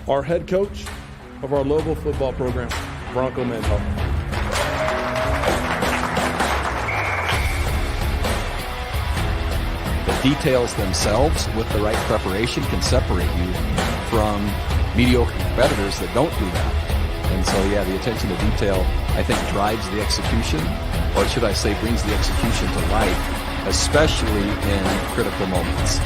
our head coach of our Lobo football program, Bronco Mandel. The details themselves with the right preparation can separate you from mediocre competitors that don't do that. And so, yeah, the attention to detail, I think, drives the execution, or should I say brings the execution to life, especially in critical moments.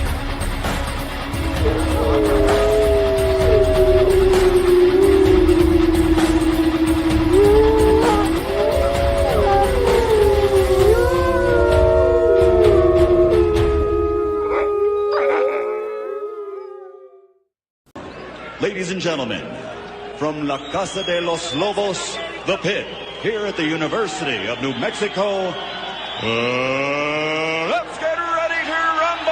Ladies and gentlemen, from La Casa de los Lobos, the Pit, here at the University of New Mexico, let's get ready to rumble!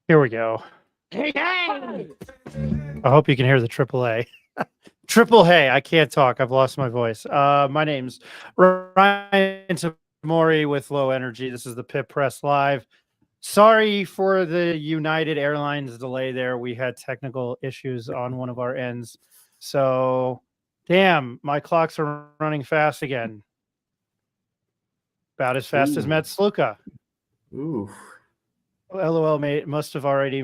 Here we go. I hope you can hear the triple A. Triple hey, I can't talk. I've lost my voice. My name's Ryan Tamori with Low Energy. This is the Pit Press Live. Sorry for the United Airlines delay there. We had technical issues on one of our ends. So, damn, my clocks are running fast again. About as fast as Matt Sluka. Ooh. LOL, mate. It must already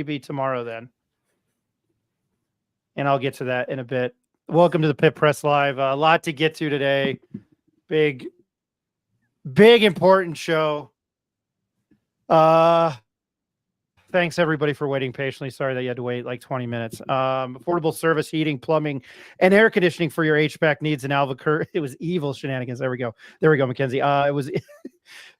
be tomorrow then. And I'll get to that in a bit. Welcome to the Pit Press Live. A lot to get to today. Big, important show. Thanks everybody for waiting patiently. Sorry that you had to wait like 20 minutes. Affordable service, heating, plumbing, and air conditioning for your HVAC needs in Albuquerque. It was evil shenanigans. There we go, Mackenzie. It was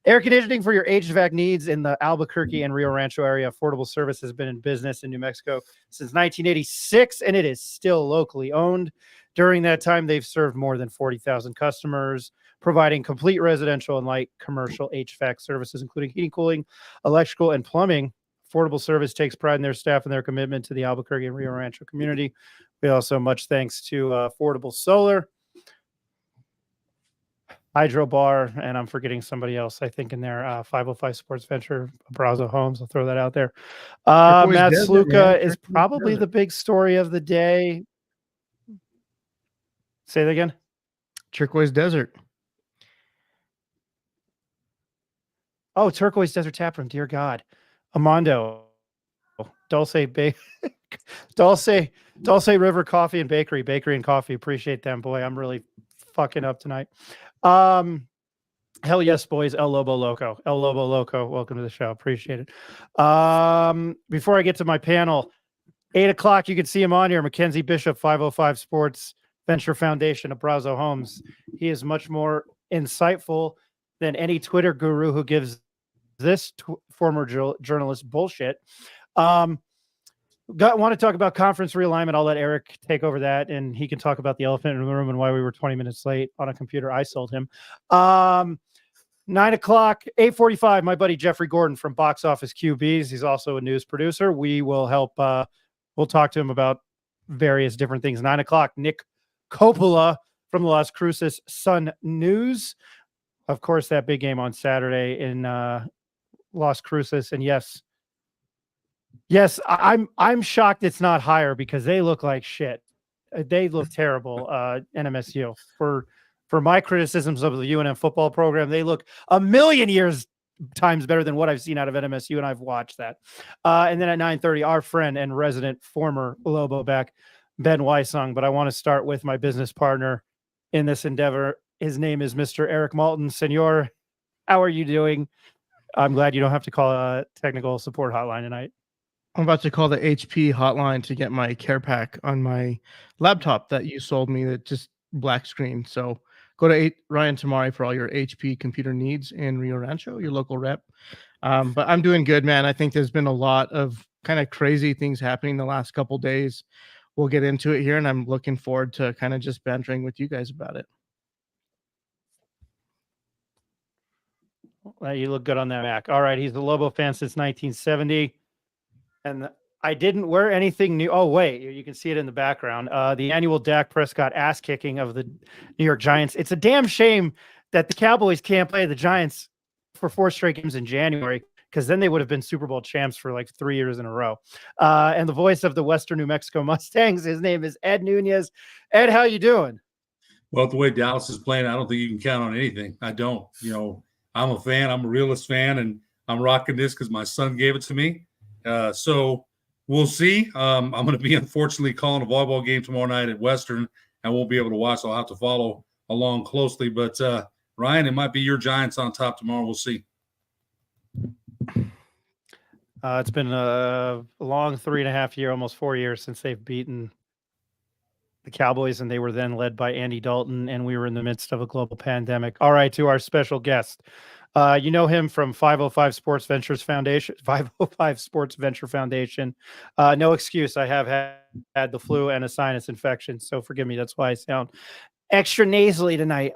air conditioning for your HVAC needs in the Albuquerque and Rio Rancho area. Affordable service has been in business in New Mexico since 1986, and it is still locally owned. During that time, they've served more than 40,000 customers, providing complete residential and light commercial HVAC services, including heating, cooling, electrical, and plumbing. Affordable Service takes pride in their staff and their commitment to the Albuquerque and Rio Rancho community. We also much thanks to Affordable Solar, Hydro Bar, and I'm forgetting somebody else, I think, in there. 505 Sports Venture, Abrazo Homes. I'll throw that out there. Matt Sluka is probably the big story of the day. Say that again. Turquoise Desert. Oh, Turquoise Desert Taproom. Dear God. Amando. Dulce River Coffee and Bakery and Coffee. Appreciate them. Boy, I'm really fucking up tonight. Hell yes, boys. El Lobo Loco. Welcome to the show. Appreciate it. Before I get to my panel, 8 o'clock, you can see him on here. Mackenzie Bishop, 505 Sports Venture Foundation, Abrazo Homes. He is much more insightful than any Twitter guru who gives this former journalist bullshit. Want to talk about conference realignment. I'll let Eric take over that, and he can talk about the elephant in the room and why we were 20 minutes late on a computer I sold him. 9 o'clock, 8:45. My buddy Jeffrey Gordon from Box Office QBs. He's also a news producer. We will help. We'll talk to him about various different things. 9 o'clock, Nick Coppola from the Las Cruces Sun News. Of course, that big game on Saturday in Las Cruces. And yes, I'm shocked it's not higher because they look like shit. They look terrible. NMSU for my criticisms of the UNM football program, they look a million years times better than what I've seen out of NMSU, and I've watched that. And then at 9:30, our friend and resident former Lobo back, Ben Weissong. But I want to start with my business partner in this endeavor. His name is Mr. Eric Malton. Senor, how are you doing? I'm glad you don't have to call a technical support hotline tonight. I'm about to call the HP hotline to get my care pack on my laptop that you sold me that just black screen. So go to Ryan Tamari for all your HP computer needs in Rio Rancho, your local rep. But I'm doing good, man. I think there's been a lot of kind of crazy things happening the last couple days. We'll get into it here, and I'm looking forward to kind of just bantering with you guys about it. Well, you look good on that Mac. All right, he's the Lobo fan since 1970. And I didn't wear anything new. Oh, wait, you can see it in the background. The annual Dak Prescott ass kicking of the New York Giants. It's a damn shame that the Cowboys can't play the Giants for 4 straight games in January, because then they would have been Super Bowl champs for like 3 years in a row. And the voice of the Western New Mexico Mustangs, his name is Ed Nunez. Ed, how you doing? Well, the way Dallas is playing, I don't think you can count on anything. I don't. I'm a fan. I'm a realist fan, and I'm rocking this because my son gave it to me. So we'll see. I'm going to be unfortunately calling a volleyball game tomorrow night at Western. I won't be able to watch. So I'll have to follow along closely. But Ryan, it might be your Giants on top tomorrow. We'll see. It's been a long 3.5 years, almost 4 years since they've beaten the Cowboys, and they were then led by Andy Dalton, and we were in the midst of a global pandemic. All right, to our special guest. You know him from 505 Sports Ventures Foundation, 505 Sports Venture Foundation. No excuse. I have had the flu and a sinus infection, so forgive me. That's why I sound extra nasally tonight.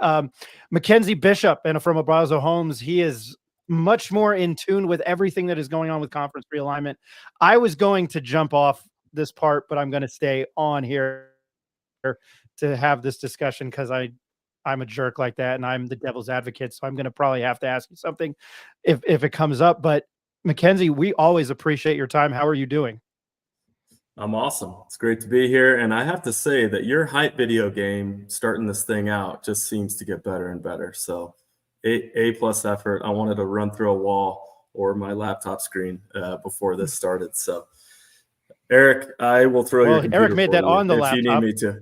Mackenzie Bishop, and from Abrazo Homes, he is much more in tune with everything that is going on with conference realignment. I was going to jump off this part, but I'm going to stay on here to have this discussion because I'm a jerk like that, and I'm the devil's advocate. So I'm going to probably have to ask you something if it comes up. But Mackenzie, we always appreciate your time. How are you doing? I'm awesome. It's great to be here. And I have to say that your hype video game starting this thing out just seems to get better and better. So A+ effort. I wanted to run through a wall or my laptop screen before this started. So Eric, I will throw your computer Eric made that on the laptop. If you need me to.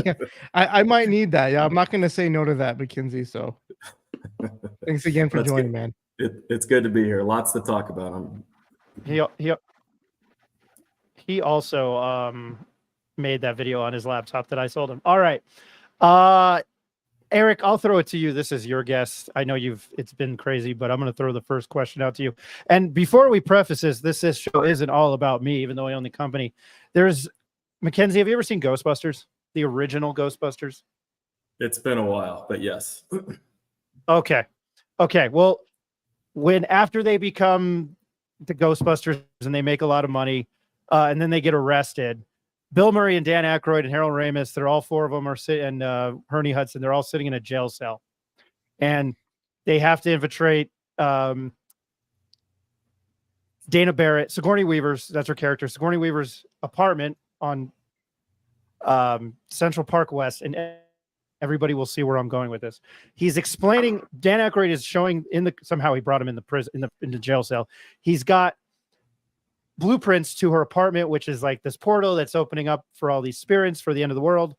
Yeah, I might need that. Yeah, I'm not going to say no to that, Mackenzie. So thanks again for joining, man. It's good to be here. Lots to talk about. He also made that video on his laptop that I sold him. All right. Eric, I'll throw it to you. This is your guest. I know it's been crazy, but I'm going to throw the first question out to you. And before we preface this show isn't all about me, even though I own the company. Mackenzie, have you ever seen Ghostbusters? The original Ghostbusters? It's been a while, but yes. Okay. Well, after they become the Ghostbusters and they make a lot of money, and then they get arrested, Bill Murray and Dan Aykroyd and Harold Ramis, they're all 4 of them are sitting, and Ernie Hudson, they're all sitting in a jail cell. And they have to infiltrate Dana Barrett, Sigourney Weaver's, that's her character, Sigourney Weaver's apartment on Central Park West. And everybody will see where I'm going with this. He's explaining, Dan Aykroyd is showing somehow he brought him in the prison, in the jail cell. He's got blueprints to her apartment, which is like this portal that's opening up for all these spirits for the end of the world.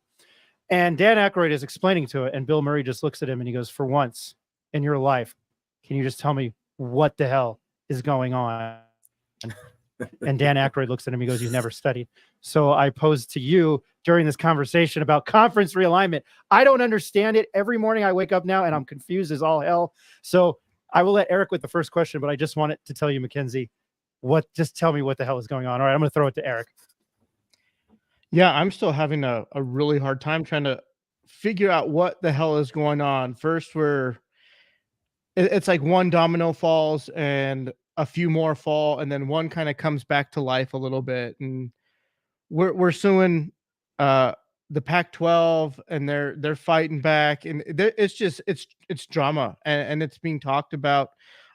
And Dan Aykroyd is explaining to it, and Bill Murray just looks at him and he goes, "For once in your life, can you just tell me what the hell is going on?" And Dan Aykroyd looks at him, he goes, "You've never studied." So I posed to you during this conversation about conference realignment. I don't understand it. Every morning I wake up now and I'm confused as all hell. So I will let Eric with the first question, but I just wanted to tell you, Mackenzie, just tell me what the hell is going on. All right, I'm going to throw it to Eric. Yeah, I'm still having a really hard time trying to figure out what the hell is going on. First, we're it's like one domino falls and a few more fall, and then one kind of comes back to life a little bit. And we're suing uh the Pac-12, and they're fighting back, and it's just it's drama, and it's being talked about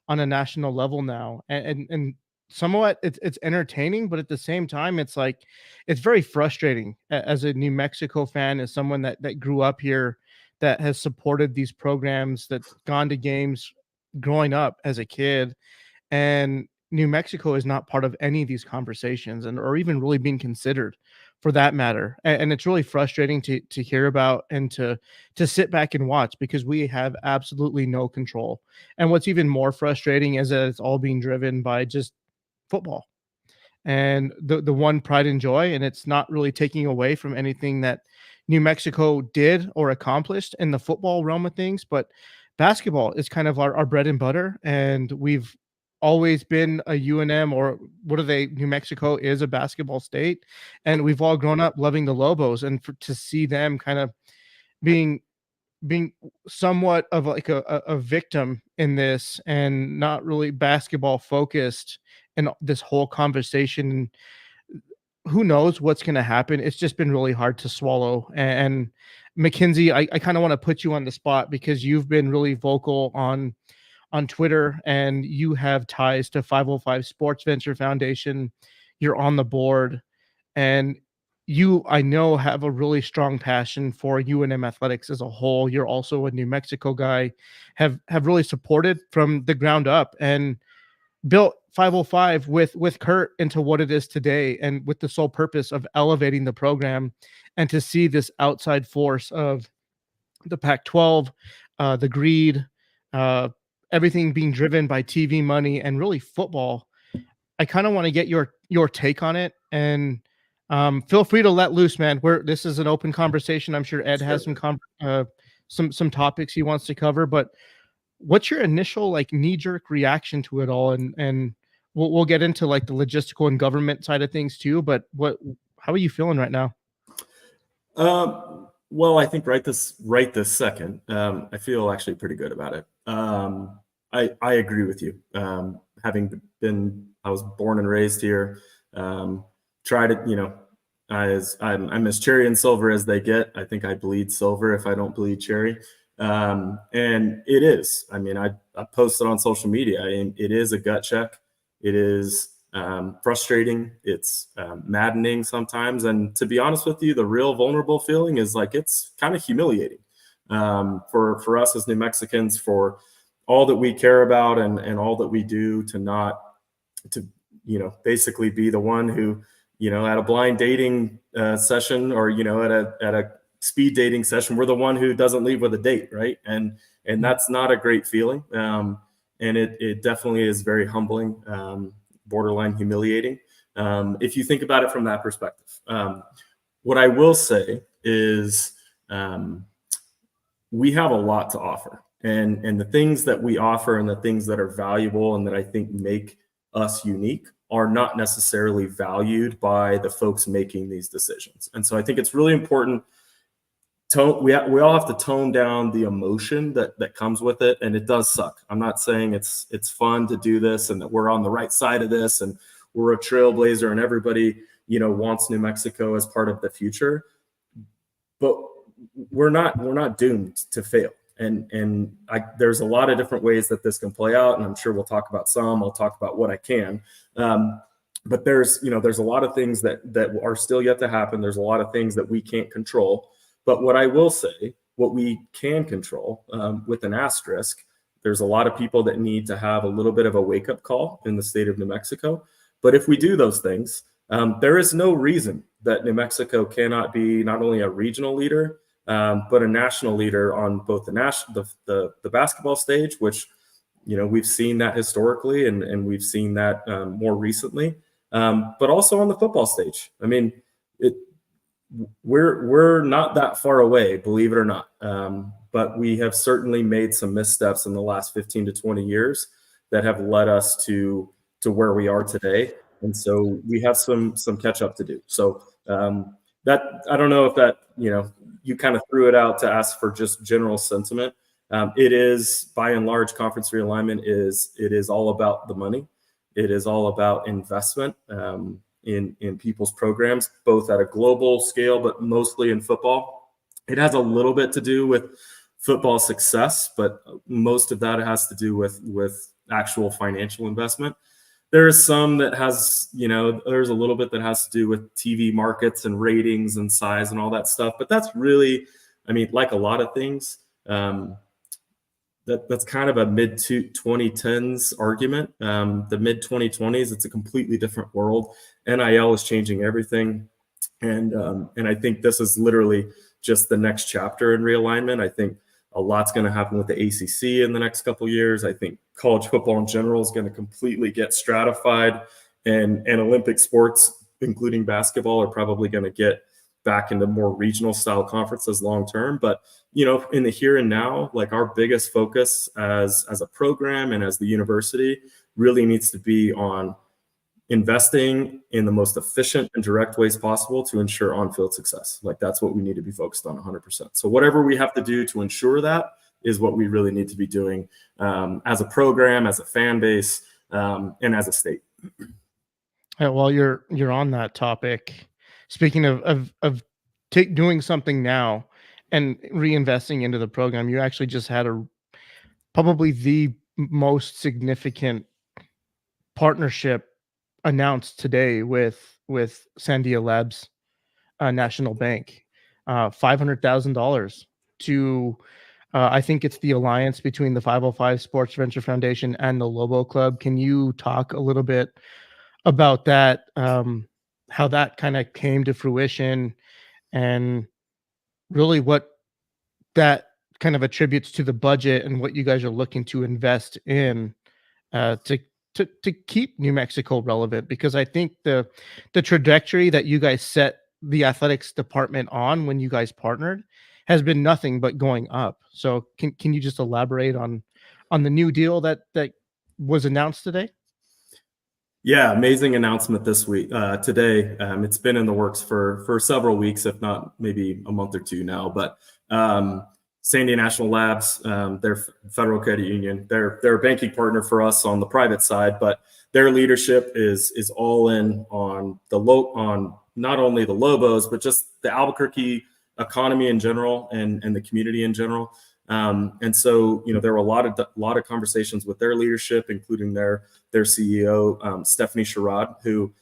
on a national level now, and somewhat it's entertaining, but at the same time it's like it's very frustrating as a New Mexico fan, as someone that grew up here, that has supported these programs, that's gone to games growing up as a kid, and New Mexico is not part of any of these conversations, and or even really being considered for that matter. And it's really frustrating to hear about, and to sit back and watch, because we have absolutely no control. And what's even more frustrating is that it's all being driven by just football and the one pride and joy, and it's not really taking away from anything that New Mexico did or accomplished in the football realm of things. But basketball is kind of our bread and butter, and we've always been a UNM, or what are they? New Mexico is a basketball state, and we've all grown up loving the Lobos, and to see them kind of being somewhat of like a victim in this, and not really basketball focused in this whole conversation. Who knows what's going to happen? It's just been really hard to swallow. And Mackenzie, I kind of want to put you on the spot, because you've been really vocal on Twitter, and you have ties to 505 Sports Venture Foundation. You're on the board, and you, I know, have a really strong passion for UNM athletics as a whole. You're also a New Mexico guy, have really supported from the ground up, and built 505 with Kurt into what it is today, and with the sole purpose of elevating the program. And to see this outside force of the Pac-12, the greed, everything being driven by TV money and really football, I kind of want to get your take on it. And feel free to let loose, man. This is an open conversation. I'm sure Ed has some topics he wants to cover, but what's your initial like knee-jerk reaction to it all? And we'll get into like the logistical and government side of things too, but how are you feeling right now? Well, I think right this second, I feel actually pretty good about it. I agree with you. I was born and raised here. Try to, I'm as cherry and silver as they get. I think I bleed silver if I don't bleed cherry. And it is. I mean, I posted on social media, and it is a gut check. It is frustrating. It's maddening sometimes. And to be honest with you, the real vulnerable feeling is like, it's kind of humiliating for us as New Mexicans, for all that we care about and all that we do to basically be the one who, at a blind dating session, or, at a speed dating session, we're the one who doesn't leave with a date. Right. And that's not a great feeling. And it definitely is very humbling, borderline humiliating. If you think about it from that perspective. What I will say is we have a lot to offer, and the things that we offer and the things that are valuable and that I think make us unique are not necessarily valued by the folks making these decisions. And so I think it's really important. We all have to tone down the emotion that comes with it, and it does suck. I'm not saying it's fun to do this and that we're on the right side of this and we're a trailblazer and everybody wants New Mexico as part of the future, but we're not doomed to fail. And there's a lot of different ways that this can play out, and I'm sure we'll talk about some. I'll talk about what I can, but there's a lot of things that are still yet to happen. There's a lot of things that we can't control. But what I will say, what we can control, with an asterisk, there's a lot of people that need to have a little bit of a wake-up call in the state of New Mexico. But if we do those things, there is no reason that New Mexico cannot be not only a regional leader, but a national leader on both the basketball stage, which we've seen that historically, and we've seen that more recently, but also on the football stage. I mean, we're not that far away, believe it or not. But we have certainly made some missteps in the last 15 to 20 years that have led us to where we are today. And so we have some catch up to do. So that, I don't know if that, you kind of threw it out to ask for just general sentiment. It is, by and large, conference realignment is all about the money. It is all about investment in people's programs, both at a global scale, but mostly in football. It has a little bit to do with football success, but most of that has to do with actual financial investment. There is some that has, there's a little bit that has to do with TV markets and ratings and size and all that stuff. But that's really, like a lot of things, that's kind of a mid-2010s argument. The mid-2020s, it's a completely different world. NIL is changing everything. And I think this is literally just the next chapter in realignment. I think a lot's going to happen with the ACC in the next couple of years. I think college football in general is going to completely get stratified, and Olympic sports, including basketball, are probably going to get back into more regional style conferences long term. But in the here and now, like, our biggest focus as a program and as the university really needs to be on investing in the most efficient and direct ways possible to ensure on-field success. Like, that's what we need to be focused on 100%. So whatever we have to do to ensure that is what we really need to be doing as a program, as a fan base, and as a state. While you're on that topic, speaking of doing something now and reinvesting into the program, you actually just had probably the most significant partnership announced today with Sandia Labs National Bank, $500,000 to I think it's the alliance between the 505 Sports Venture Foundation and the Lobo Club. Can you talk a little bit about that, how that kind of came to fruition, and really what that kind of attributes to the budget and what you guys are looking to invest in to keep New Mexico relevant? Because I think the trajectory that you guys set the athletics department on when you guys partnered has been nothing but going up. So can you just elaborate on the new deal that was announced today? Yeah, amazing announcement this week, today. It's been in the works for several weeks, if not maybe a month or two now. But Sandia National Labs, their federal credit union, they're a banking partner for us on the private side, but their leadership is all in on on not only the Lobos, but just the Albuquerque economy in general and the community in general. And so, there were a lot of conversations with their leadership, including their CEO, Stephanie Sherrod, who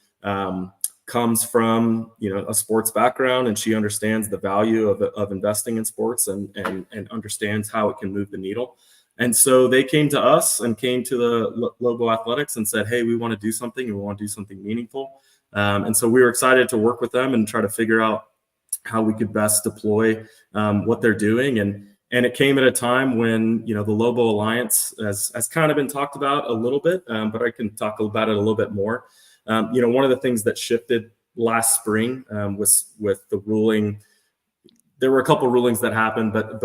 comes from a sports background, and she understands the value of investing in sports and understands how it can move the needle. And so they came to us and came to the Lobo Athletics and said, hey, we want to do something, and we want to do something meaningful. And so we were excited to work with them and try to figure out how we could best deploy what they're doing. And it came at a time when, the Lobo Alliance has kind of been talked about a little bit, but I can talk about it a little bit more. One of the things that shifted last spring was with the ruling. There were a couple of rulings that happened, but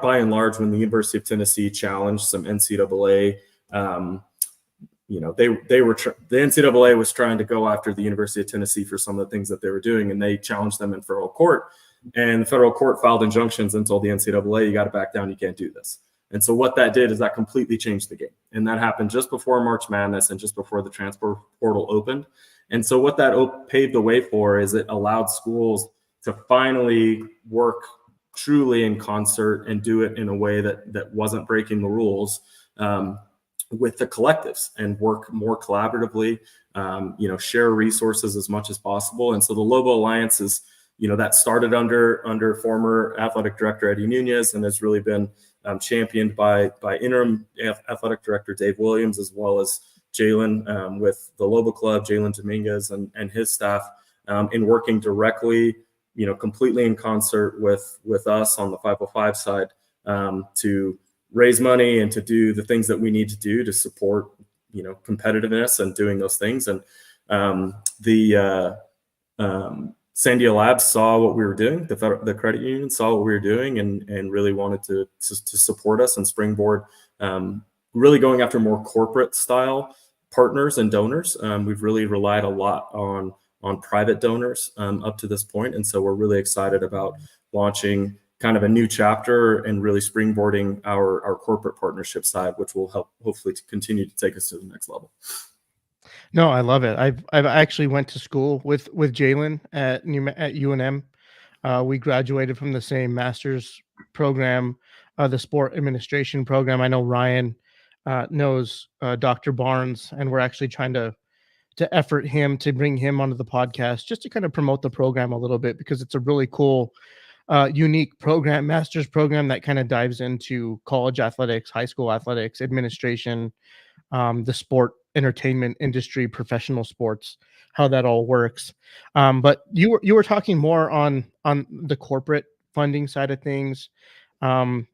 by and large, when the University of Tennessee challenged some NCAA, the NCAA was trying to go after the University of Tennessee for some of the things that they were doing, and they challenged them in federal court. And the federal court filed injunctions and told the NCAA, you got to back down, you can't do this. And so what that did is that completely changed the game. And that happened just before March Madness and just before the transfer portal opened. And so what that paved the way for is it allowed schools to finally work truly in concert and do it in a way that wasn't breaking the rules with the collectives, and work more collaboratively, share resources as much as possible. And so the Lobo Alliance is, that started under former athletic director Eddie Nunez, and has really been championed by interim athletic director Dave Williams, as well as Jalen with the Lobo Club, Jalen Dominguez and his staff, in working directly, completely in concert with us on the 505 side to raise money and to do the things that we need to do to support, competitiveness and doing those things. And Sandia Labs saw what we were doing. The credit union saw what we were doing and really wanted to support us and springboard, really going after more corporate style partners and donors. We've really relied a lot on private donors up to this point. And so we're really excited about launching kind of a new chapter and really springboarding our corporate partnership side, which will help hopefully to continue to take us to the next level. No, I love it. I've actually went to school with Jalen at UNM. We graduated from the same master's program, the sport administration program. I know Ryan knows Dr. Barnes, and we're actually trying to effort him to bring him onto the podcast just to kind of promote the program a little bit, because it's a really cool, unique program, master's program that kind of dives into college athletics, high school athletics, administration, the sport entertainment industry, professional sports, how that all works. But you were talking more on the corporate funding side of things.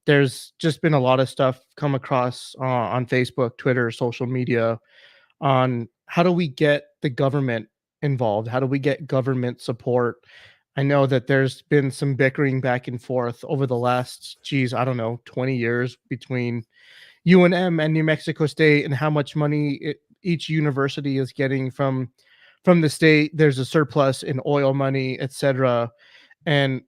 There's just been a lot of stuff come across on Facebook, Twitter, social media on how do we get the government involved? How do we get government support? I know that there's been some bickering back and forth over the last, 20 years between UNM and New Mexico State and how much money each university is getting from the state. There's a surplus in oil money, etc. And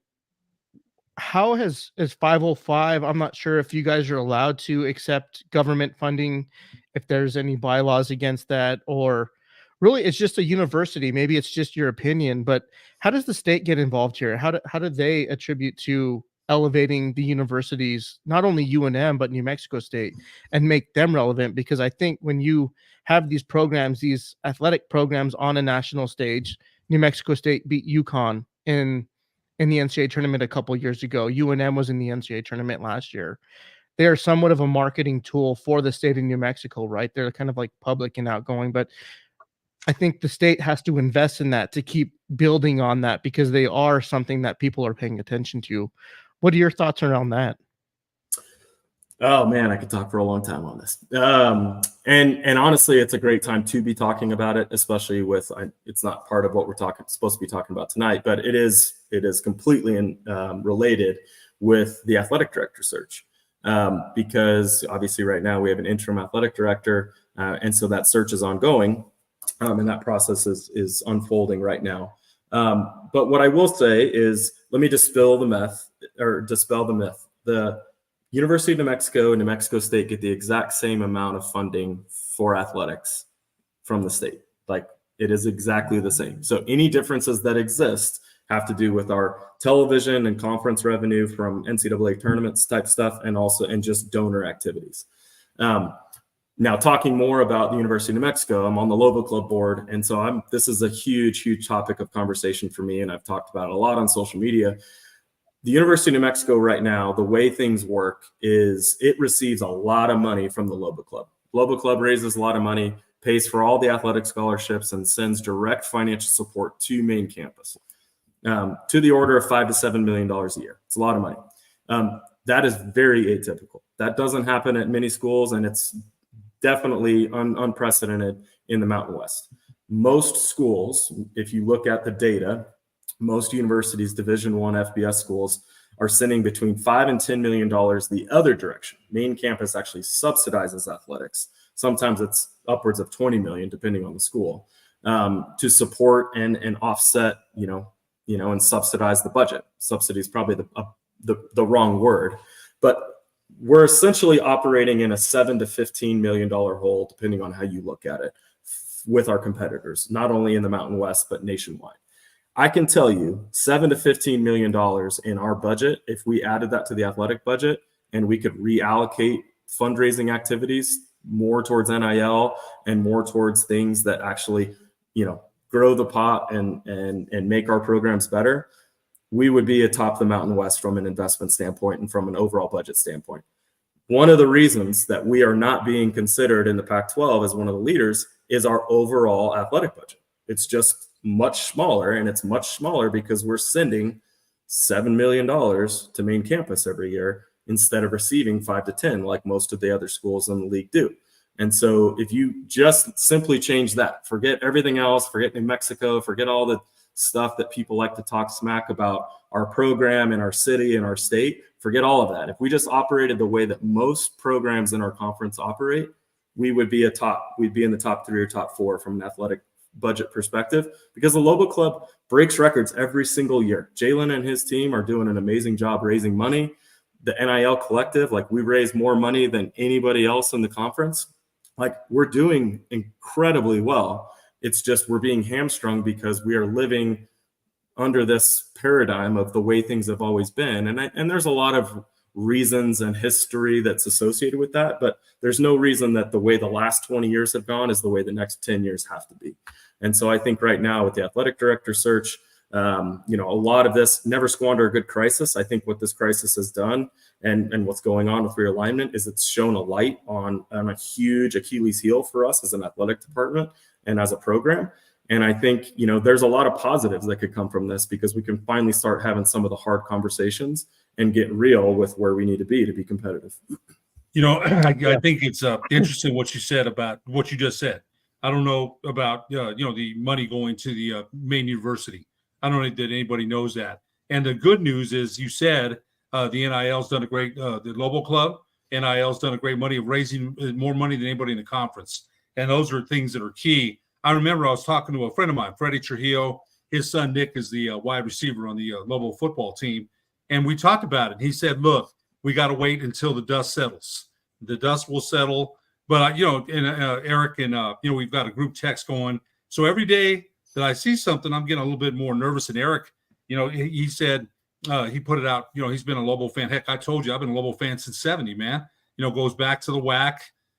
how has 505, I'm not sure if you guys are allowed to accept government funding, if there's any bylaws against that, or really it's just a university. Maybe it's just your opinion, but how does the state get involved here? How do they attribute to elevating the universities, not only UNM, but New Mexico State, and make them relevant? Because I think when you have these programs, these athletic programs on a national stage, New Mexico State beat UConn in the NCAA tournament a couple years ago. UNM was in the NCAA tournament last year. They are somewhat of a marketing tool for the state of New Mexico, right? They're kind of like public and outgoing, but I think the state has to invest in that to keep building on that, because they are something that people are paying attention to. What are your thoughts around that? Oh man, I could talk for a long time on this. And honestly, it's a great time to be talking about it, especially with it's not part of what we're supposed to be talking about tonight, but it is completely related with the athletic director search, because obviously right now we have an interim athletic director, and so that search is ongoing, and that process is unfolding right now. But what I will say is, let me dispel the myth. The University of New Mexico and New Mexico State get the exact same amount of funding for athletics from the state. Like, it is exactly the same. So any differences that exist have to do with our television and conference revenue from NCAA tournaments type stuff, and also just donor activities. Now, talking more about the University of New Mexico, I'm on the Lobo Club board, and so this is a huge topic of conversation for me, and I've talked about it a lot on social media. The University of New Mexico right now, the way things work is it receives a lot of money from the Lobo Club. Lobo Club raises a lot of money, pays for all the athletic scholarships, and sends direct financial support to main campus, to the order of $5 to $7 million a year. It's a lot of money. That is very atypical. That doesn't happen at many schools, and it's definitely unprecedented in the Mountain West. Most schools, if you look at the data, most universities, Division I FBS schools, are sending between $5 and $10 million the other direction. Main campus actually subsidizes athletics. Sometimes it's upwards of $20 million, depending on the school, to support and offset, and subsidize the budget. Subsidy is probably the wrong word, but we're essentially operating in a $7 to $15 million hole, depending on how you look at it, with our competitors, not only in the Mountain West, but nationwide. I can tell you $7 to $15 million in our budget, if we added that to the athletic budget and we could reallocate fundraising activities more towards NIL and more towards things that actually, grow the pot and make our programs better, we would be atop the Mountain West from an investment standpoint and from an overall budget standpoint. One of the reasons that we are not being considered in the Pac-12 as one of the leaders is our overall athletic budget. It's just much smaller, and it's much smaller because we're sending $7 million to main campus every year instead of receiving 5 to 10 like most of the other schools in the league do. And so if you just simply change that, forget everything else, forget New Mexico, forget all the stuff that people like to talk smack about our program and our city and our state, forget all of that. If we just operated the way that most programs in our conference operate, we would be we'd be in the top 3 or top 4 from an athletic budget perspective, because the Lobo Club breaks records every single year. Jalen and his team are doing an amazing job raising money. The NIL collective, like, we raise more money than anybody else in the conference. Like, we're doing incredibly well. It's just we're being hamstrung because we are living under this paradigm of the way things have always been. And there's a lot of reasons and history that's associated with that, but there's no reason that the way the last 20 years have gone is the way the next 10 years have to be. And so I think right now with the athletic director search, a lot of this, never squander a good crisis. I think what this crisis has done and what's going on with realignment is it's shown a light on a huge Achilles heel for us as an athletic department and as a program. And I think, there's a lot of positives that could come from this, because we can finally start having some of the hard conversations and get real with where we need to be competitive. I think it's interesting what you said about what you just said. I don't know about, the money going to the main university. I don't know that anybody knows that. And the good news is, you said the NIL's done a great, the Lobo Club, NIL's done a great money of raising more money than anybody in the conference. And those are things that are key. I remember I was talking to a friend of mine, Freddie Trujillo. His son, Nick, is the wide receiver on the Lobo football team. And we talked about it. He said, look, we got to wait until the dust settles. The dust will settle. But, Eric and, we've got a group text going. So every day that I see something, I'm getting a little bit more nervous. And Eric, he said, he put it out, he's been a Lobo fan. Heck, I told you, I've been a Lobo fan since 70, man. Goes back to the WAC,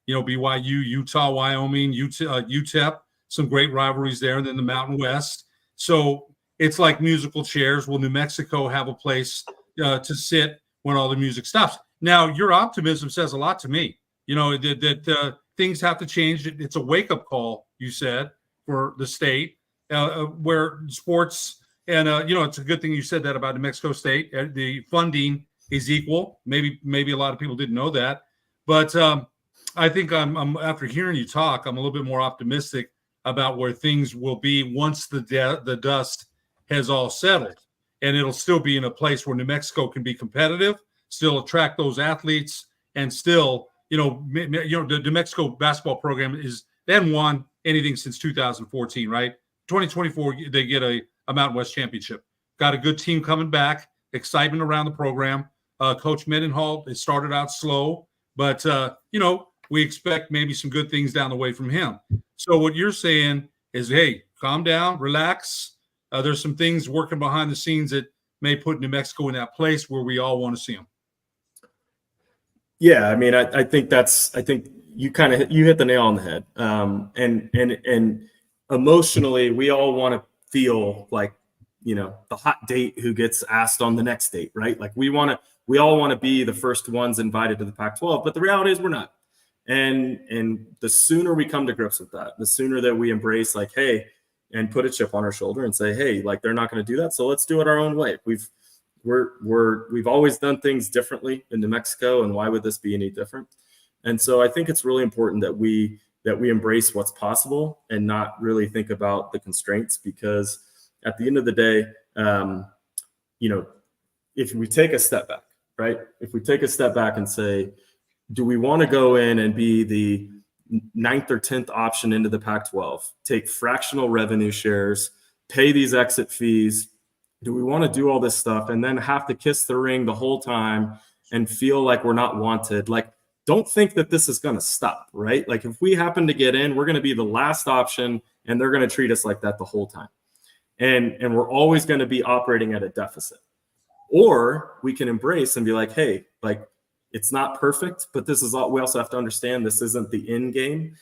BYU, Utah, Wyoming, UTEP, some great rivalries there, and then the Mountain West. So it's like musical chairs. Will New Mexico have a place to sit when all the music stops? Now, your optimism says a lot to me. That things have to change. It's a wake-up call, you said, for the state, where sports and it's a good thing you said that about New Mexico State. The funding is equal. Maybe a lot of people didn't know that, but I think I'm after hearing you talk, I'm a little bit more optimistic about where things will be once the dust has all settled, and it'll still be in a place where New Mexico can be competitive, still attract those athletes, and still, the New Mexico basketball program they haven't won anything since 2014, right? 2024, they get a Mountain West championship. Got a good team coming back, excitement around the program. Coach Mendenhall, it started out slow, but, we expect maybe some good things down the way from him. So what you're saying is, hey, calm down, relax. There's some things working behind the scenes that may put New Mexico in that place where we all want to see them. Yeah, I mean, I think you you hit the nail on the head. And emotionally, we all want to feel like, the hot date who gets asked on the next date, right? Like we all want to be the first ones invited to the Pac-12, but the reality is we're not. And the sooner we come to grips with that, the sooner that we embrace, like, hey, and put a chip on our shoulder and say, hey, like, they're not going to do that, so let's do it our own way. We've always done things differently in New Mexico, and why would this be any different? And so I think it's really important that we embrace what's possible and not really think about the constraints, because at the end of the day, if we take a step back, right? If we take a step back and say, do we want to go in and be the 9th or 10th option into the Pac-12, take fractional revenue shares, pay these exit fees? Do we want to do all this stuff and then have to kiss the ring the whole time and feel like we're not wanted? Like, don't think that this is going to stop, right? Like, if we happen to get in, we're going to be the last option, and they're going to treat us like that the whole time. And we're always going to be operating at a deficit. Or we can embrace and be like, hey, like, it's not perfect, but this is all. We also have to understand this isn't the end game.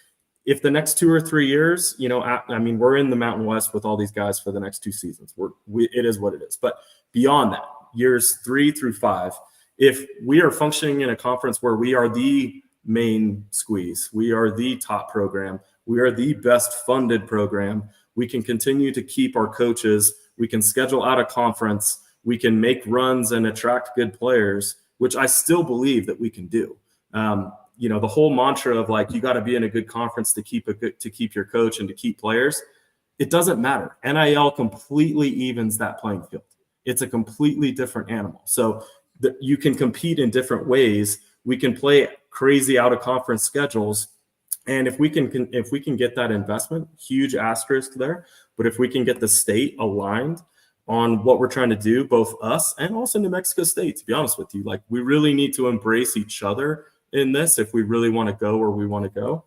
If the next 2 or 3 years, we're in the Mountain West with all these guys for the next 2 seasons. It is what it is. But beyond that, years 3 through 5, if we are functioning in a conference where we are the main squeeze, we are the top program, we are the best funded program, we can continue to keep our coaches, we can schedule out a conference, we can make runs and attract good players, which I still believe that we can do. The whole mantra of like, you got to be in a good conference to keep your coach and to keep players. It doesn't matter. NIL completely evens that playing field. It's a completely different animal. So you can compete in different ways. We can play crazy out of conference schedules, And if we can get that investment, huge asterisk there. But if we can get the state aligned on what we're trying to do, both us and also New Mexico State, to be honest with you, like we really need to embrace each other in this if we really want to go where we want to go.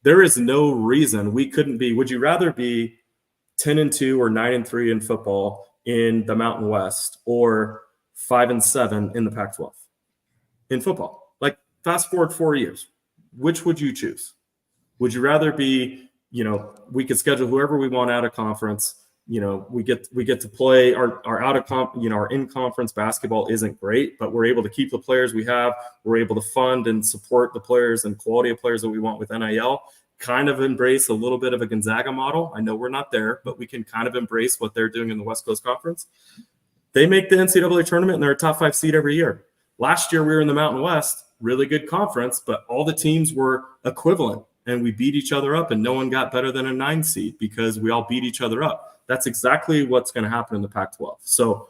There is no reason we couldn't be. Would you rather be 10-2 or 9-3 in football in the Mountain West or 5-7 in the Pac-12 in football? Like fast forward 4 years, which would you choose? Would you rather be, we could schedule whoever we want out of conference. We get to play our out of our in conference basketball isn't great, but we're able to keep the players we have. We're able to fund and support the players and quality of players that we want with NIL. Kind of embrace a little bit of a Gonzaga model. I know we're not there, but we can kind of embrace what they're doing in the West Coast Conference. They make the NCAA tournament and they're a top 5 seed every year. Last year we were in the Mountain West, really good conference, but all the teams were equivalent. And we beat each other up, and no one got better than a 9 seed because we all beat each other up. That's exactly what's going to happen in the Pac-12. So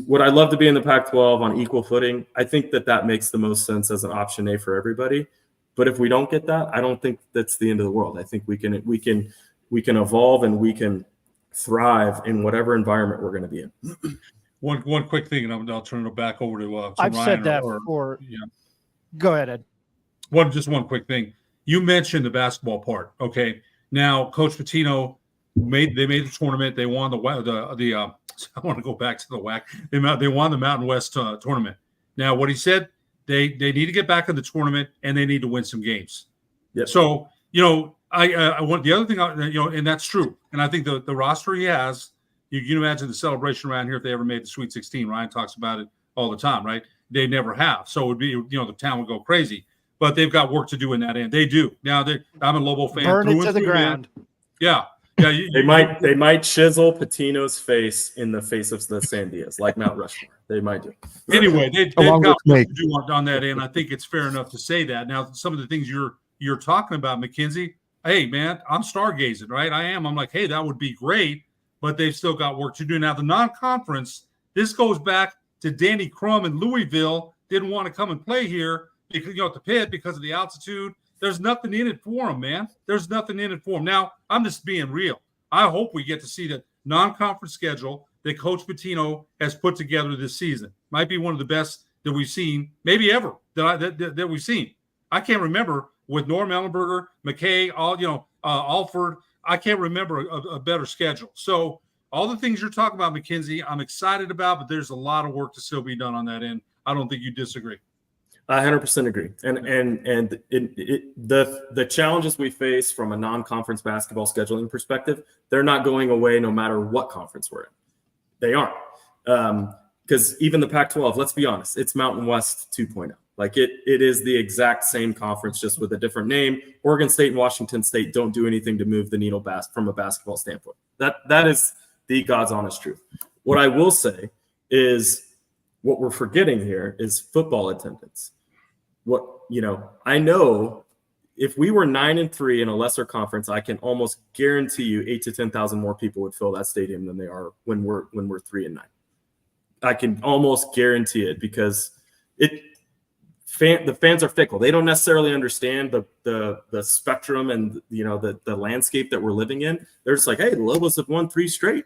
would I love to be in the Pac-12 on equal footing? I think that makes the most sense as an option A for everybody. But if we don't get that, I don't think that's the end of the world. I think we can evolve and we can thrive in whatever environment we're going to be in. One quick thing, and I'll turn it back over to I've Ryan said that before. Yeah. Go ahead, Ed. One quick thing. You mentioned the basketball part. Okay. Now, Coach Pitino made the tournament. They won the I want to go back to the WAC. They won the Mountain West tournament. Now, what he said, they need to get back in the tournament and they need to win some games. Yep. So, I want the other thing, and that's true. And I think the roster he has, you can imagine the celebration around here if they ever made the Sweet 16. Ryan talks about it all the time, right? They never have. So it would be, the town would go crazy. But they've got work to do in that end. They do. Now, I'm a Lobo fan. Burn it to the ground. Man. Yeah. They might chisel Patino's face in the face of the Sandias, like Mount Rushmore. They might do. Anyway, they've got work to do on that end. I think it's fair enough to say that. Now, some of the things you're talking about, McKenzie, hey, man, I'm stargazing, right? I am. I'm like, hey, that would be great, but they've still got work to do. Now, the non-conference, this goes back to Danny Crum in Louisville, didn't want to come and play here because, at the Pit because of the altitude. There's nothing in it for them, man. There's nothing in it for them. Now, I'm just being real. I hope we get to see the non-conference schedule that Coach Pitino has put together this season. Might be one of the best that we've seen, maybe ever, that we've seen. I can't remember with Norm Ellenberger, McKay, Alford. I can't remember a better schedule. So all the things you're talking about, McKenzie, I'm excited about, but there's a lot of work to still be done on that end. I don't think you disagree. I 100% agree. And the challenges we face from a non-conference basketball scheduling perspective, they're not going away no matter what conference we're in. They aren't. Because even the Pac-12, let's be honest, it's Mountain West 2.0. Like it is the exact same conference, just with a different name. Oregon State and Washington State don't do anything to move the needle from a basketball standpoint. That is the God's honest truth. What I will say is what we're forgetting here is football attendance. I know if we were 9-3 in a lesser conference, I can almost guarantee you 8,000 to 10,000 more people would fill that stadium than they are when we're 3-9. I can almost guarantee it because the fans are fickle. They don't necessarily understand the spectrum and the landscape that we're living in. They're just like, hey, the Lobos have won 3 straight,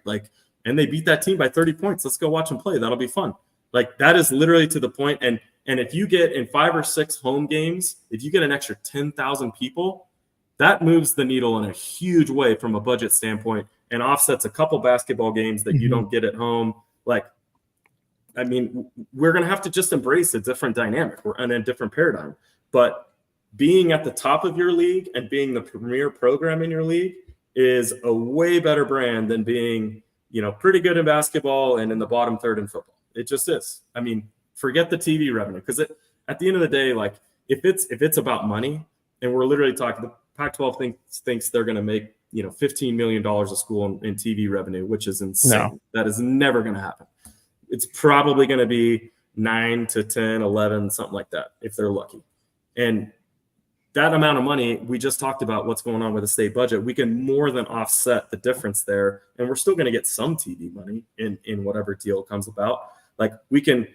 and they beat that team by 30 points. Let's go watch them play. That'll be fun. That is literally to the point. And if you get in 5 or 6 home games, if you get an extra 10,000 people, that moves the needle in a huge way from a budget standpoint and offsets a couple basketball games that you don't get at home. We're going to have to just embrace a different dynamic. We're in a different paradigm. But being at the top of your league and being the premier program in your league is a way better brand than being, pretty good in basketball and in the bottom third in football. It just is. Forget the TV revenue, because at the end of the day, if it's about money, and we're literally talking, the Pac-12 thinks they're going to make $15 million a school in TV revenue, which is insane. No. That is never going to happen. It's probably going to be 9 to 10, 11, something like that, if they're lucky. And that amount of money, we just talked about what's going on with the state budget. We can more than offset the difference there, and we're still going to get some TV money in whatever deal comes about. We can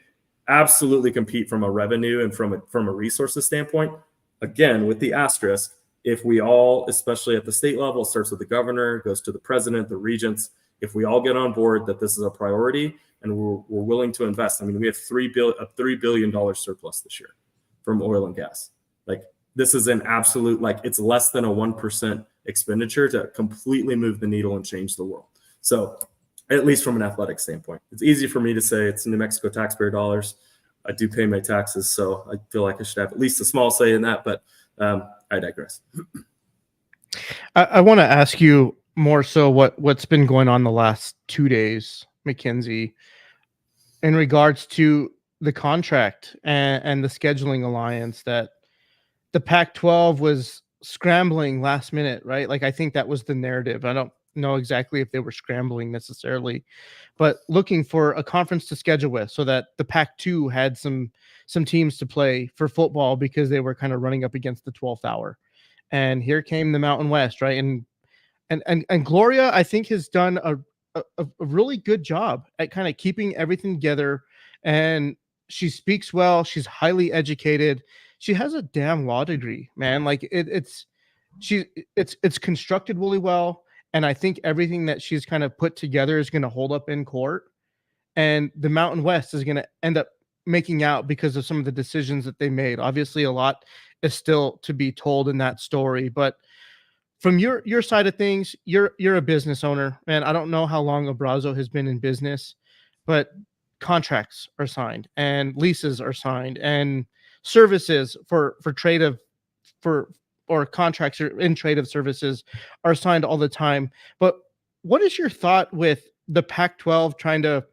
absolutely compete from a revenue and from a resources standpoint. Again, with the asterisk, if we all, especially at the state level, it starts with the governor, goes to the president, the regents, if we all get on board that this is a priority and we're willing to invest. I mean, we have a $3 billion surplus this year from oil and gas. Like, this is an absolute, like, it's less than a 1% expenditure to completely move the needle and change the world. So at least from an athletic standpoint, it's easy for me to say it's New Mexico taxpayer dollars. I do pay my taxes, so I feel like I should have at least a small say in that, but I digress. I want to ask you more so what's been going on the last 2 days, Mackenzie, in regards to the contract and the scheduling alliance that the Pac-12 was scrambling last minute, right? Like, I think that was the narrative. I don't know exactly if they were scrambling necessarily, but looking for a conference to schedule with so that the Pac-2 had some teams to play for football because they were kind of running up against the 12th hour. And here came the Mountain West, right? And Gloria, I think, has done a really good job at kind of keeping everything together. And she speaks well. She's highly educated. She has a damn law degree, man. Like, it's constructed really well. And I think everything that she's kind of put together is going to hold up in court. And the Mountain West is going to end up making out because of some of the decisions that they made. Obviously, a lot is still to be told in that story. But from your side of things, you're a business owner, man. I don't know how long Abrazo has been in business, but contracts are signed and leases are signed and services for trade of or contracts in trade of services are signed all the time. But what is your thought with the Pac-12 trying to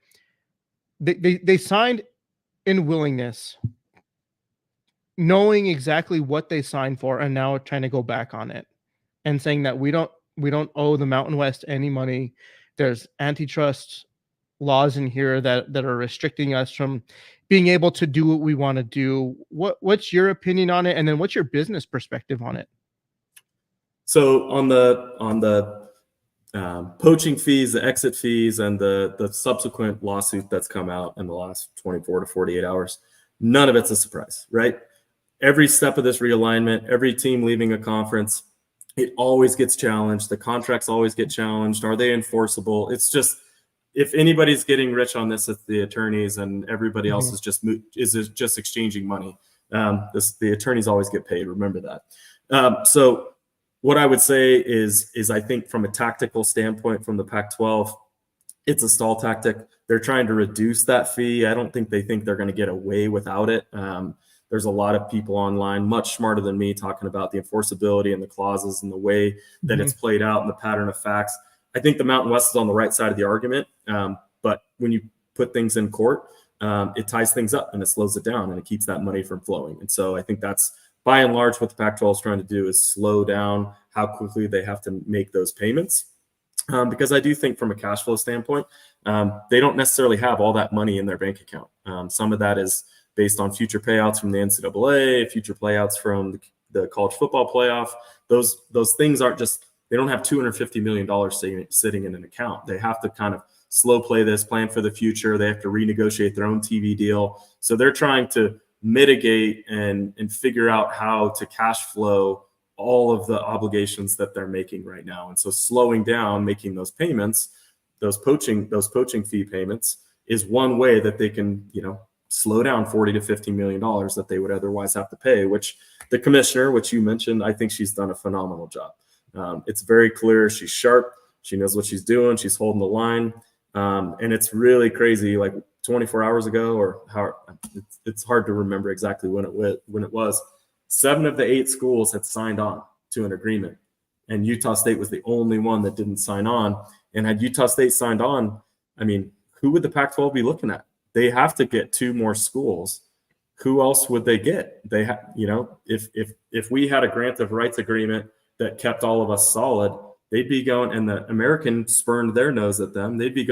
they signed in willingness, knowing exactly what they signed for, and now trying to go back on it and saying that we don't owe the Mountain West any money. There's antitrust laws in here that are restricting us from being able to do what we want to do. What's your opinion on it? And then what's your business perspective on it? So on the poaching fees, the exit fees, and the subsequent lawsuit that's come out in the last 24 to 48 hours, none of it's a surprise, right? Every step of this realignment, every team leaving a conference, it always gets challenged. The contracts always get challenged. Are they enforceable? It's just, if anybody's getting rich on this, it's the attorneys, and everybody else is just exchanging money. The attorneys always get paid. Remember that. So what I would say is I think from a tactical standpoint from the Pac-12, it's a stall tactic. They're trying to reduce that fee. I don't think they think they're going to get away without it. There's a lot of people online much smarter than me talking about the enforceability and the clauses and the way that it's played out and the pattern of facts. I think the Mountain West is on the right side of the argument. But when you put things in court, it ties things up and it slows it down and it keeps that money from flowing. And so I think that's by and large what the Pac-12 is trying to do, is slow down how quickly they have to make those payments. Because I do think from a cash flow standpoint, they don't necessarily have all that money in their bank account. Some of that is based on future payouts from the NCAA, future payouts from the college football playoff. Those things aren't just, they don't have $250 million sitting in an account. They have to kind of slow play this, plan for the future. They have to renegotiate their own TV deal. So they're trying to mitigate and figure out how to cash flow all of the obligations that they're making right now. And so slowing down, making those payments, those poaching fee payments, is one way that they can, slow down $40 to $50 million that they would otherwise have to pay, which the commissioner, which you mentioned, I think she's done a phenomenal job. It's very clear. She's sharp. She knows what she's doing. She's holding the line. And it's really crazy. Like 24 hours ago, or how it's hard to remember exactly when it was. 7 of the 8 schools had signed on to an agreement, and Utah State was the only one that didn't sign on. And had Utah State signed on, I mean, who would the Pac-12 be looking at? They have to get 2 more schools. Who else would they get? They if we had a grant of rights agreement that kept all of us solid, they'd be going, and the American spurned their nose at them. They'd be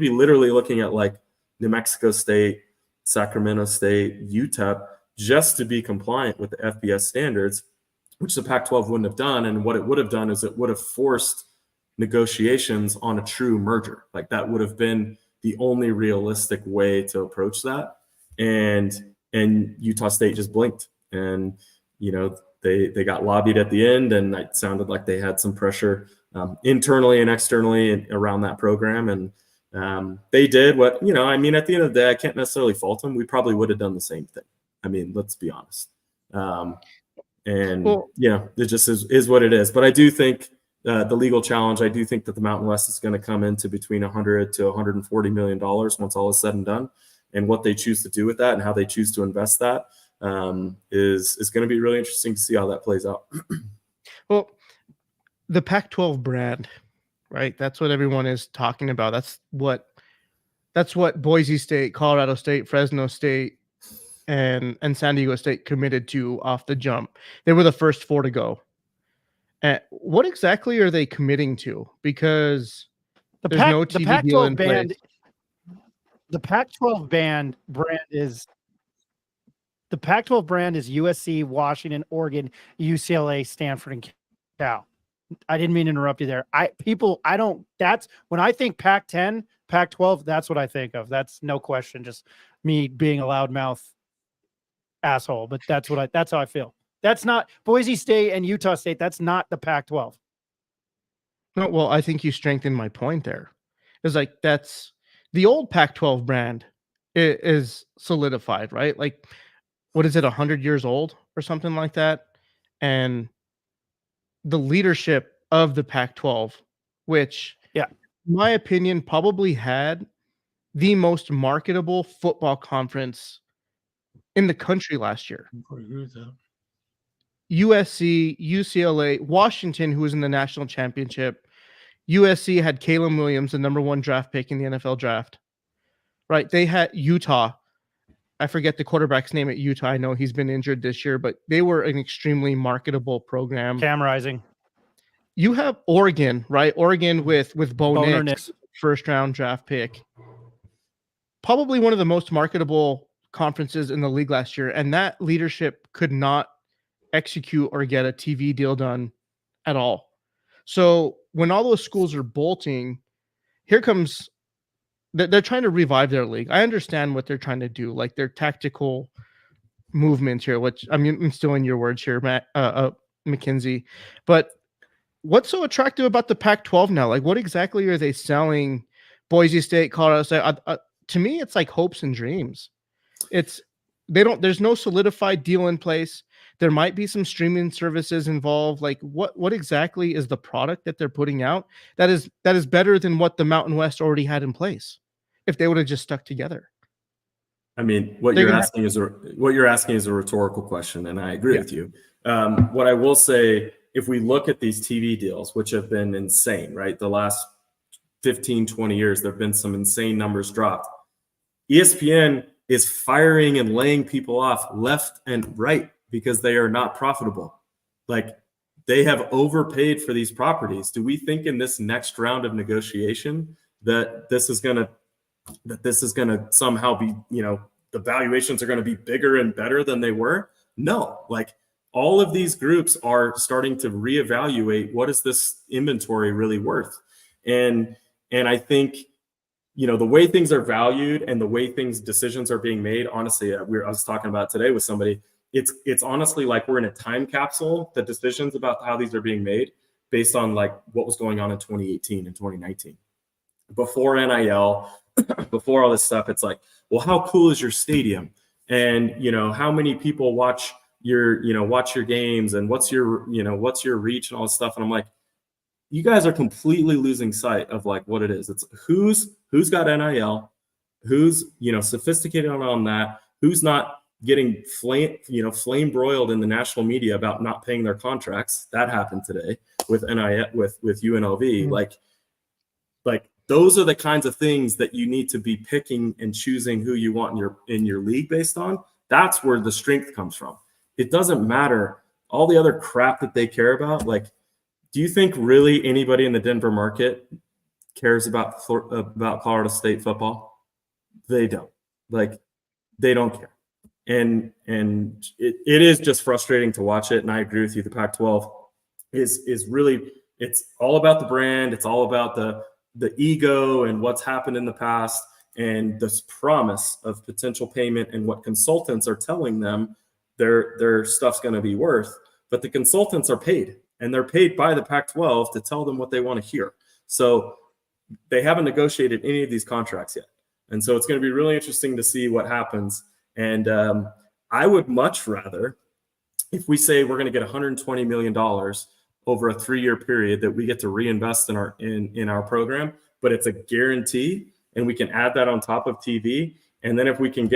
literally looking at like New Mexico State, Sacramento State, UTEP, just to be compliant with the FBS standards, which the Pac-12 wouldn't have done. And what it would have done is it would have forced negotiations on a true merger. Like, that would have been the only realistic way to approach that. And Utah State just blinked. And, they got lobbied at the end, and it sounded like they had some pressure internally and externally around that program. And they did what, you know, I mean, at the end of the day, I can't necessarily fault them. We probably would have done the same thing. I mean, let's be honest. And it just is what it is. But I do think the legal challenge, I do think that the Mountain West is going to come into between $100 to $140 million once all is said and done. And what they choose to do with that and how they choose to invest that is going to be really interesting to see how that plays out. Well, the Pac-12 brand, right? That's what everyone is talking about. That's what Boise State, Colorado State, Fresno State, and San Diego State committed to off the jump. They were the first 4 to go. What exactly are they committing to? Because there's no TV deal in place. The Pac-12 brand is USC, Washington, Oregon, UCLA, Stanford, and Cal. I didn't mean to interrupt you there. That's when I think Pac-10, Pac-12, that's what I think of. That's no question. Just me being a loudmouth asshole, but that's how I feel. That's not Boise State and Utah State. That's not the Pac-12. No, well, I think you strengthened my point there. It's like that's the old Pac-12 brand is solidified, right? Like, what is it, 100 years old or something like that? And the leadership of the Pac-12, which, in my opinion, probably had the most marketable football conference in the country last year. I agree with that. USC, UCLA, Washington, who was in the national championship. USC had Caleb Williams, the #1 draft pick in the NFL draft. Right? They had Utah. I forget the quarterback's name at Utah. I know he's been injured this year, but they were an extremely marketable program. Cam Rising. You have Oregon, right? Oregon with Bo Nix, first-round draft pick. Probably one of the most marketable conferences in the league last year, and that leadership could not execute or get a TV deal done at all. So when all those schools are bolting, here comes they're trying to revive their league. I understand what they're trying to do, like their tactical movements here, which I'm still in your words here, Matt, McKenzie. But what's so attractive about the Pac-12 now? Like, what exactly are they selling? Boise State, Colorado State. To me, it's like hopes and dreams. There's no solidified deal in place. There might be some streaming services involved. Like, what exactly is the product that they're putting out that is better than what the Mountain West already had in place if they would have just stuck together? I mean, what you're asking is a rhetorical question, and I agree with you. What I will say, if we look at these TV deals, which have been insane, right? The last 15, 20 years, there have been some insane numbers dropped. ESPN is firing and laying people off left and right because they are not profitable. Like, they have overpaid for these properties. Do we think in this next round of negotiation that this is going to somehow be, the valuations are going to be bigger and better than they were? No. Like, all of these groups are starting to reevaluate what is this inventory really worth. And I think, the way things are valued and the way decisions are being made, honestly, I was talking about today with somebody, it's honestly like we're in a time capsule, the decisions about how these are being made based on like what was going on in 2018 and 2019. Before NIL, before all this stuff, it's like, well, how cool is your stadium? And, how many people watch your games, and what's your reach and all this stuff. And I'm like, you guys are completely losing sight of like what it is. It's who's got NIL, who's, sophisticated on that, who's not getting flame broiled in the national media about not paying their contracts. That happened today with NIL, with UNLV. Mm-hmm. Like those are the kinds of things that you need to be picking and choosing who you want in your league based on. That's where the strength comes from. It doesn't matter all the other crap that they care about. Like, do you think really anybody in the Denver market cares about Colorado State football? They don't. Like, they don't care. And it is just frustrating to watch it. And I agree with you. The Pac-12 is really, it's all about the brand. It's all about the ego and what's happened in the past and this promise of potential payment and what consultants are telling them their stuff's going to be worth. but the consultants are paid, and they're paid by the Pac-12 to tell them what they want to hear. So they haven't negotiated any of these contracts yet. And so it's going to be really interesting to see what happens. And I would much rather, if we say we're going to get $120 million over a 3-year period that we get to reinvest in our program, but it's a guarantee, and we can add that on top of TV. And then if we can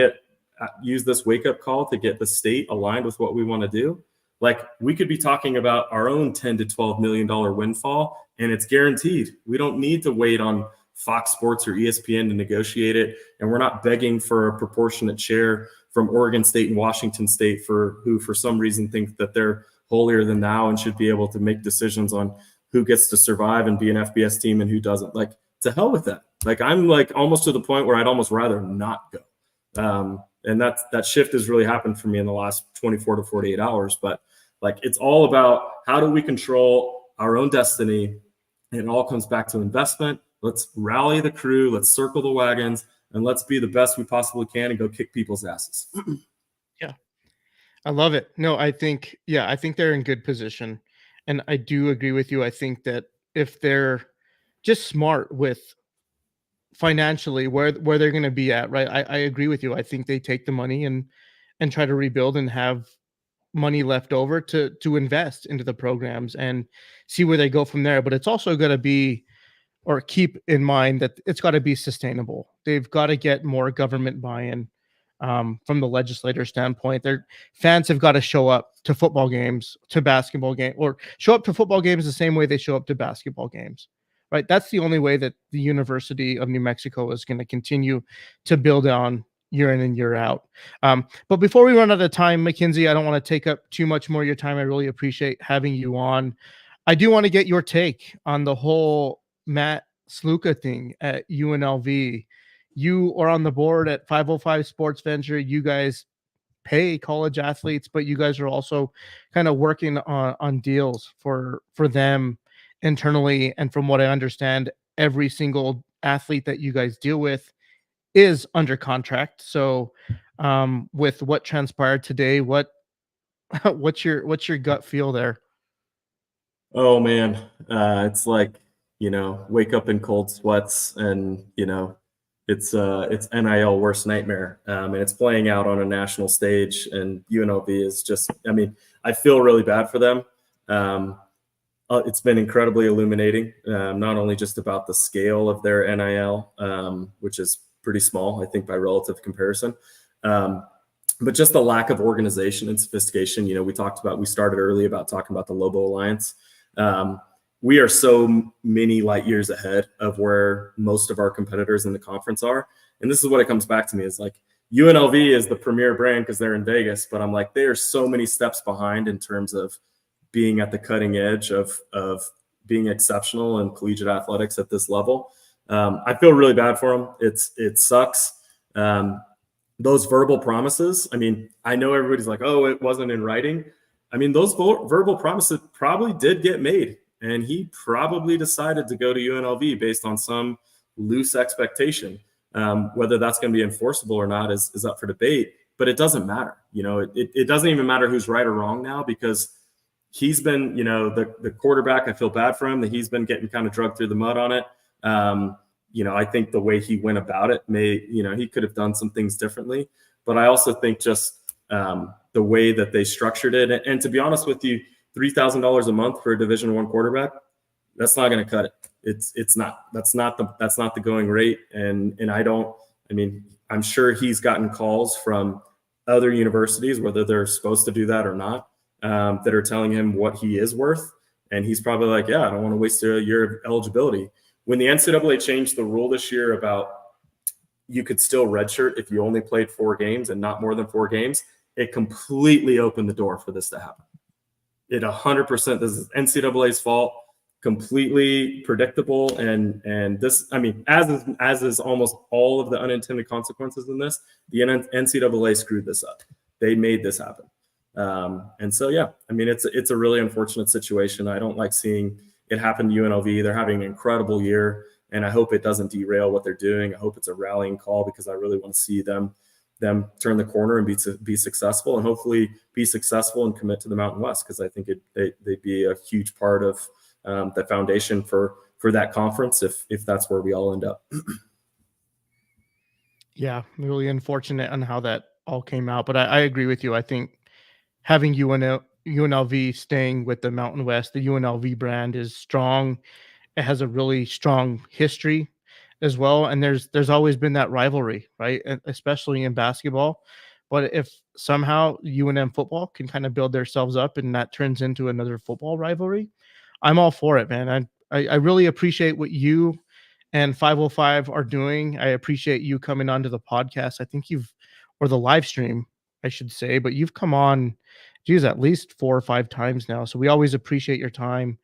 use this wake-up call to get the state aligned with what we want to do, like we could be talking about our own $10 to $12 million windfall, and it's guaranteed. We don't need to wait on Fox Sports or ESPN to negotiate it, and we're not begging for a proportionate share from Oregon State and Washington State who for some reason think that they're holier than thou and should be able to make decisions on who gets to survive and be an FBS team and who doesn't. Like, to hell with that. Like, I'm like almost to the point where I'd almost rather not go. And that shift has really happened for me in the last 24 to 48 hours. But like, it's all about how do we control our own destiny? And it all comes back to investment. Let's rally the crew. Let's circle the wagons, and let's be the best we possibly can and go kick people's asses. Yeah, I love it. No, I think they're in good position. And I do agree with you. I think that if they're just smart with financially where they're going to be at, right? I agree with you. I think they take the money and try to rebuild and have money left over to invest into the programs and see where they go from there. But it's also going to be, or keep in mind that it's got to be sustainable. They've got to get more government buy-in from the legislator standpoint. Their fans have got to show up to football games, to basketball games, or show up to football games the same way they show up to basketball games, right? That's the only way that the University of New Mexico is going to continue to build on year in and year out. But before we run out of time, Mackenzie, I don't want to take up too much more of your time. I really appreciate having you on. I do want to get your take on the whole Matt Sluka thing at UNLV. You are on the board at 505 Sports Venture. You guys pay college athletes, but you guys are also kind of working on deals for them internally. And from what I understand, every single athlete that you guys deal with is under contract. So with what transpired today, what's your gut feel there? Oh man, it's like, wake up in cold sweats, and it's NIL worst nightmare, and it's playing out on a national stage. And UNLV is just, I feel really bad for them. It's been incredibly illuminating, not only just about the scale of their NIL, which is pretty small, I think, by relative comparison, but just the lack of organization and sophistication. We started early about talking about the Lobo Alliance. We are so many light years ahead of where most of our competitors in the conference are. And this is what it comes back to me, is like, UNLV is the premier brand because they're in Vegas, but I'm like, they are so many steps behind in terms of being at the cutting edge of being exceptional in collegiate athletics at this level. I feel really bad for them. It sucks. Those verbal promises, I know everybody's like, oh, it wasn't in writing. Those verbal promises probably did get made, and he probably decided to go to UNLV based on some loose expectation. Whether that's going to be enforceable or not is up for debate, but it doesn't matter. It doesn't even matter who's right or wrong now, because he's been, the quarterback, I feel bad for him that he's been getting kind of dragged through the mud on it. I think the way he went about it he could have done some things differently, but I also think just the way that they structured it. And to be honest with you, $3,000 a month for a Division I quarterback, that's not going to cut it. That's not the going rate. And I'm sure he's gotten calls from other universities, whether they're supposed to do that or not, that are telling him what he is worth. And he's probably like, yeah, I don't want to waste a year of eligibility. When the NCAA changed the rule this year about you could still redshirt if you only played 4 games and not more than 4 games, it completely opened the door for this to happen. It 100%, this is NCAA's fault, completely predictable. And this, as is almost all of the unintended consequences in this, the NCAA screwed this up. They made this happen. And so, yeah, it's a really unfortunate situation. I don't like seeing it happen to UNLV. They're having an incredible year, and I hope it doesn't derail what they're doing. I hope it's a rallying call, because I really want to see them them turn the corner and be successful, and hopefully be successful and commit to the Mountain West, because I think they'd be a huge part of the foundation for that conference if that's where we all end up. Yeah, really unfortunate on how that all came out, but I agree with you. I think having UNLV staying with the Mountain West, the UNLV brand is strong. It has a really strong history as well, and there's always been that rivalry, right? Especially in basketball. But if somehow UNM football can kind of build themselves up and that turns into another football rivalry, I'm all for it, man. I really appreciate what you and 505 are doing. I appreciate you coming onto the podcast. I think or the live stream, I should say, but you've come on, geez, at least 4 or 5 times now. So we always appreciate your time.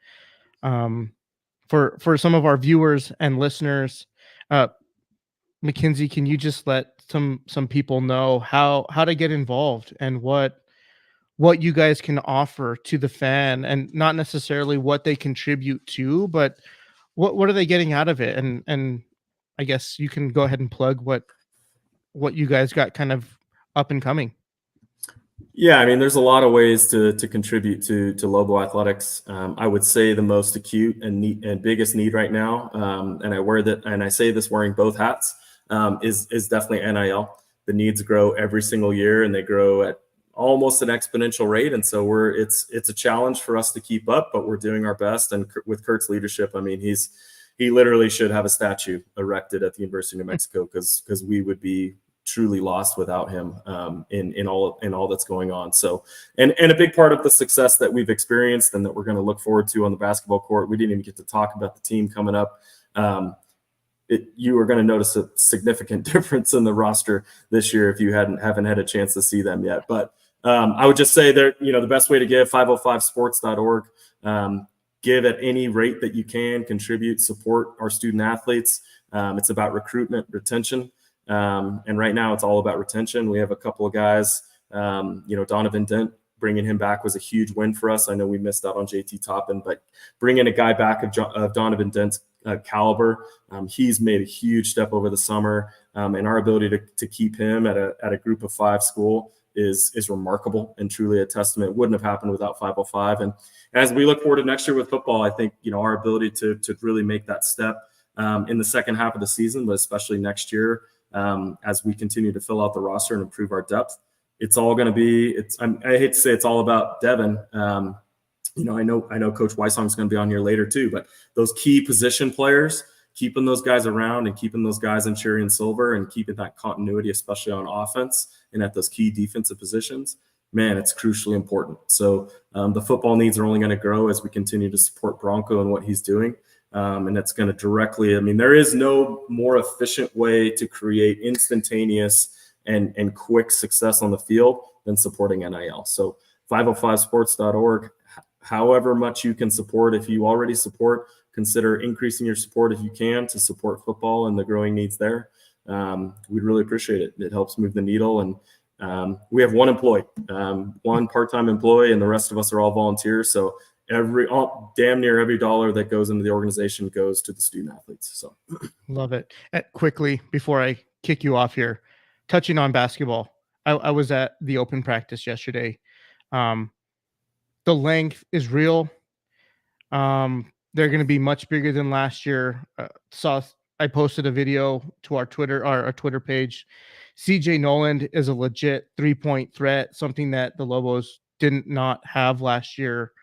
For some of our viewers and listeners, Mackenzie, can you just let some people know how to get involved and what you guys can offer to the fan, and not necessarily what they contribute to, but what are they getting out of it? And I guess you can go ahead and plug what you guys got kind of up and coming. Yeah, I mean, there's a lot of ways to contribute to Lobo athletics. I would say the most acute and biggest need right now, and I say this wearing both hats, is definitely NIL. The needs grow every single year, and they grow at almost an exponential rate. And so it's a challenge for us to keep up, but we're doing our best. And with Kurt's leadership, I mean, he literally should have a statue erected at the University of New Mexico, because we would be truly lost without him in all that's going on. So, and a big part of the success that we've experienced and that we're going to look forward to on the basketball court, we didn't even get to talk about the team coming up. You are going to notice a significant difference in the roster this year if you haven't had a chance to see them yet. But I would just say that, the best way to give, 505sports.org. Give at any rate that you can, contribute, support our student athletes. It's about recruitment, retention. And right now it's all about retention. We have a couple of guys, Donovan Dent, bringing him back was a huge win for us. I know we missed out on JT Toppin, but bringing a guy back of Donovan Dent's caliber, he's made a huge step over the summer. And our ability to keep him at a group of 5 school is remarkable and truly a testament. It wouldn't have happened without 505. And as we look forward to next year with football, I think, our ability to really make that step in the second half of the season, but especially next year, as we continue to fill out the roster and improve our depth, it's all going to be, I hate to say it's all about Devin. I know Coach Weissong is going to be on here later too, but those key position players, keeping those guys around and keeping those guys in cherry and silver and keeping that continuity, especially on offense and at those key defensive positions, man, it's crucially important. So the football needs are only going to grow as we continue to support Bronco and what he's doing. And that's going to directly, there is no more efficient way to create instantaneous and quick success on the field than supporting NIL. So 505sports.org, however much you can support. If you already support, consider increasing your support if you can to support football and the growing needs there. We'd really appreciate it. It helps move the needle. And we have one employee, one part-time employee, and the rest of us are all volunteers. So damn near every dollar that goes into the organization goes to the student athletes. So love it. Quickly, before I kick you off here, touching on basketball, I was at the open practice yesterday. The length is real. They're going to be much bigger than last year. I posted a video to our Twitter page. CJ Noland is a legit 3-point threat, something that the Lobos did not have last year.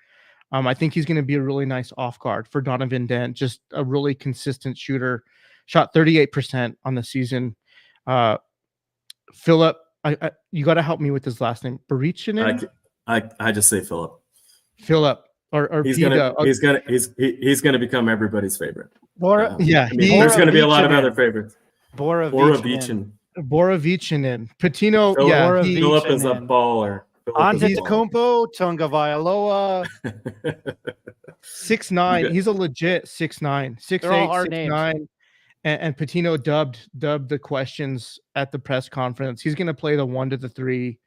I think he's going to be a really nice off guard for Donovan Dent, just a really consistent shooter. Shot 38% on the season. Philip, you got to help me with his last name. Barichinen? I just say Philip. Philip or he's gonna become everybody's favorite. There's going to be a lot of other favorites. Borovicinen. Patino. Philip is a baller. Antetokounmpo, Tonga Vailoa. 6'9". He's a legit 6'9", 6'8", 6'9". And Patino dubbed the questions at the press conference. He's going to play the 1 to the 3.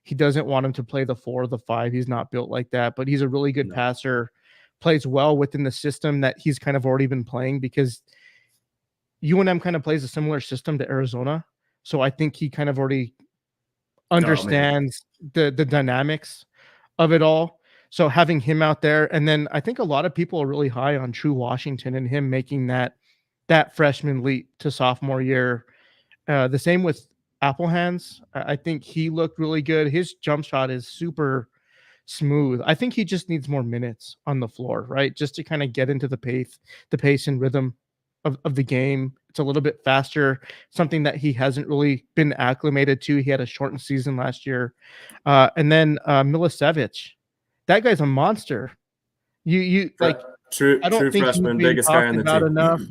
He doesn't want him to play the 4 or the 5. He's not built like that, but he's a really good passer. Plays well within the system that he's kind of already been playing, because UNM kind of plays a similar system to Arizona. So I think he kind of already understands the dynamics of it all. So having him out there, and then I think a lot of people are really high on True Washington and him making that freshman leap to sophomore year. The same with Applehands. I think he looked really good. His jump shot is super smooth. I think he just needs more minutes on the floor, right? Just to kind of get into the pace and rhythm of the game. It's a little bit faster, something that he hasn't really been acclimated to. He had a shortened season last year. And then Milicevic, that guy's a monster. You like True I don't think freshman, he's being biggest guy talked on the about team. enough,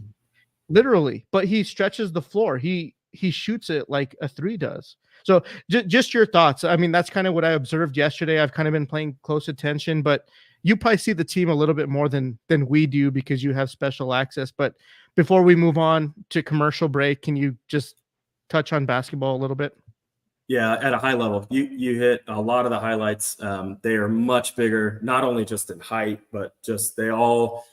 literally. But he stretches the floor. He shoots it like a 3 does. So just your thoughts. I mean, that's kind of what I observed yesterday. I've kind of been paying close attention, but you probably see the team a little bit more than we do because you have special access. But before we move on to commercial break, can you just touch on basketball a little bit? Yeah, at a high level, you hit a lot of the highlights. They are much bigger, not only just in height, but just they all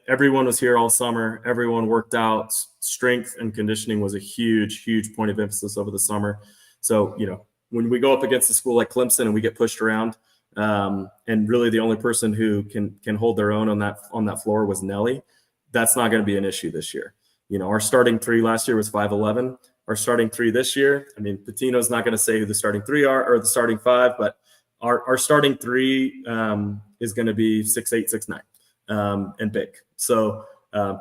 everyone was here all summer. Everyone worked out. Strength and conditioning was a huge, huge point of emphasis over the summer. So, when we go up against a school like Clemson and we get pushed around, and really the only person who can hold their own on that floor was Nelly, that's not going to be an issue this year. Our starting 3 last year was 5'11". Our starting 3 this year, I mean, Patino's not going to say who the starting 3 are or the starting 5, but our starting 3 is going to be 6'8", 6'9", and big. So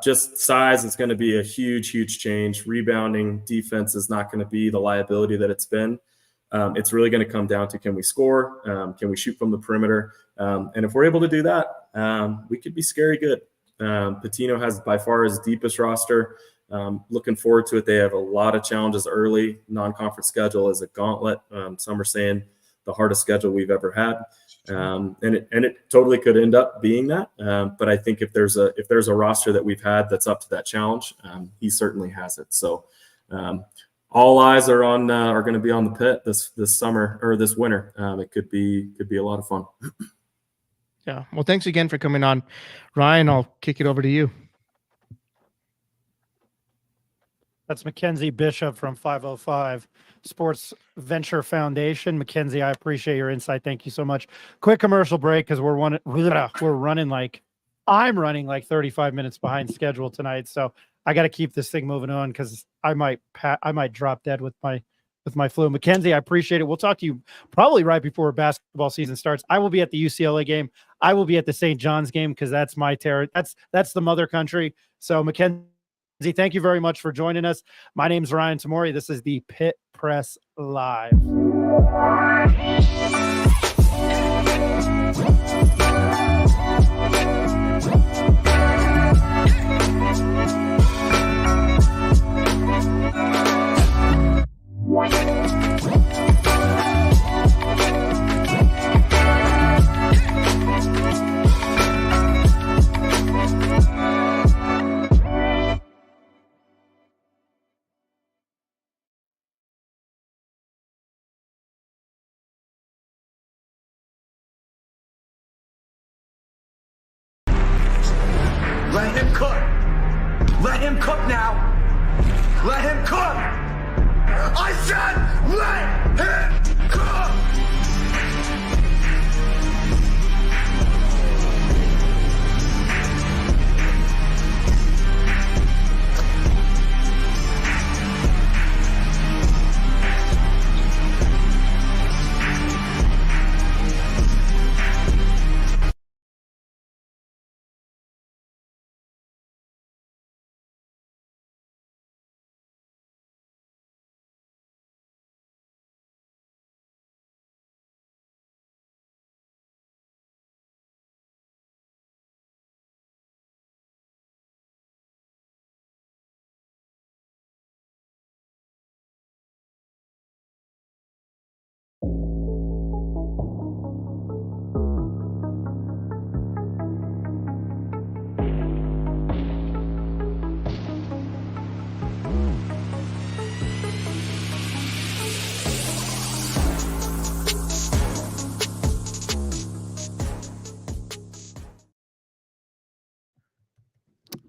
just size is going to be a huge, huge change. Rebounding, defense is not going to be the liability that it's been. It's really going to come down to, can we score? Can we shoot from the perimeter? And if we're able to do that, we could be scary good. Patino has by far his deepest roster. Looking forward to it. They have a lot of challenges early. Non-conference schedule is a gauntlet. Some are saying the hardest schedule we've ever had. And it totally could end up being that. But I think if there's a roster that we've had that's up to that challenge, he certainly has it. So all eyes are going to be on the Pit this summer or this winter. It could be a lot of fun. Yeah. Well, thanks again for coming on, Ryan. I'll kick it over to you. That's Mackenzie Bishop from 505 Sports Venture Foundation. Mackenzie, I appreciate your insight. Thank you so much. Quick commercial break because I'm running like 35 minutes behind schedule tonight, so I got to keep this thing moving on because I might drop dead with my flu. Mackenzie, I appreciate it. We'll talk to you probably right before basketball season starts. I will be at the UCLA game. I will be at the St. John's game because that's my that's the mother country. So Mackenzie, thank you very much for joining us. My name's Ryan Tamori. This is the Pit Press Live. Let him cook. Let him cook now. Let him cook. I said let him cook.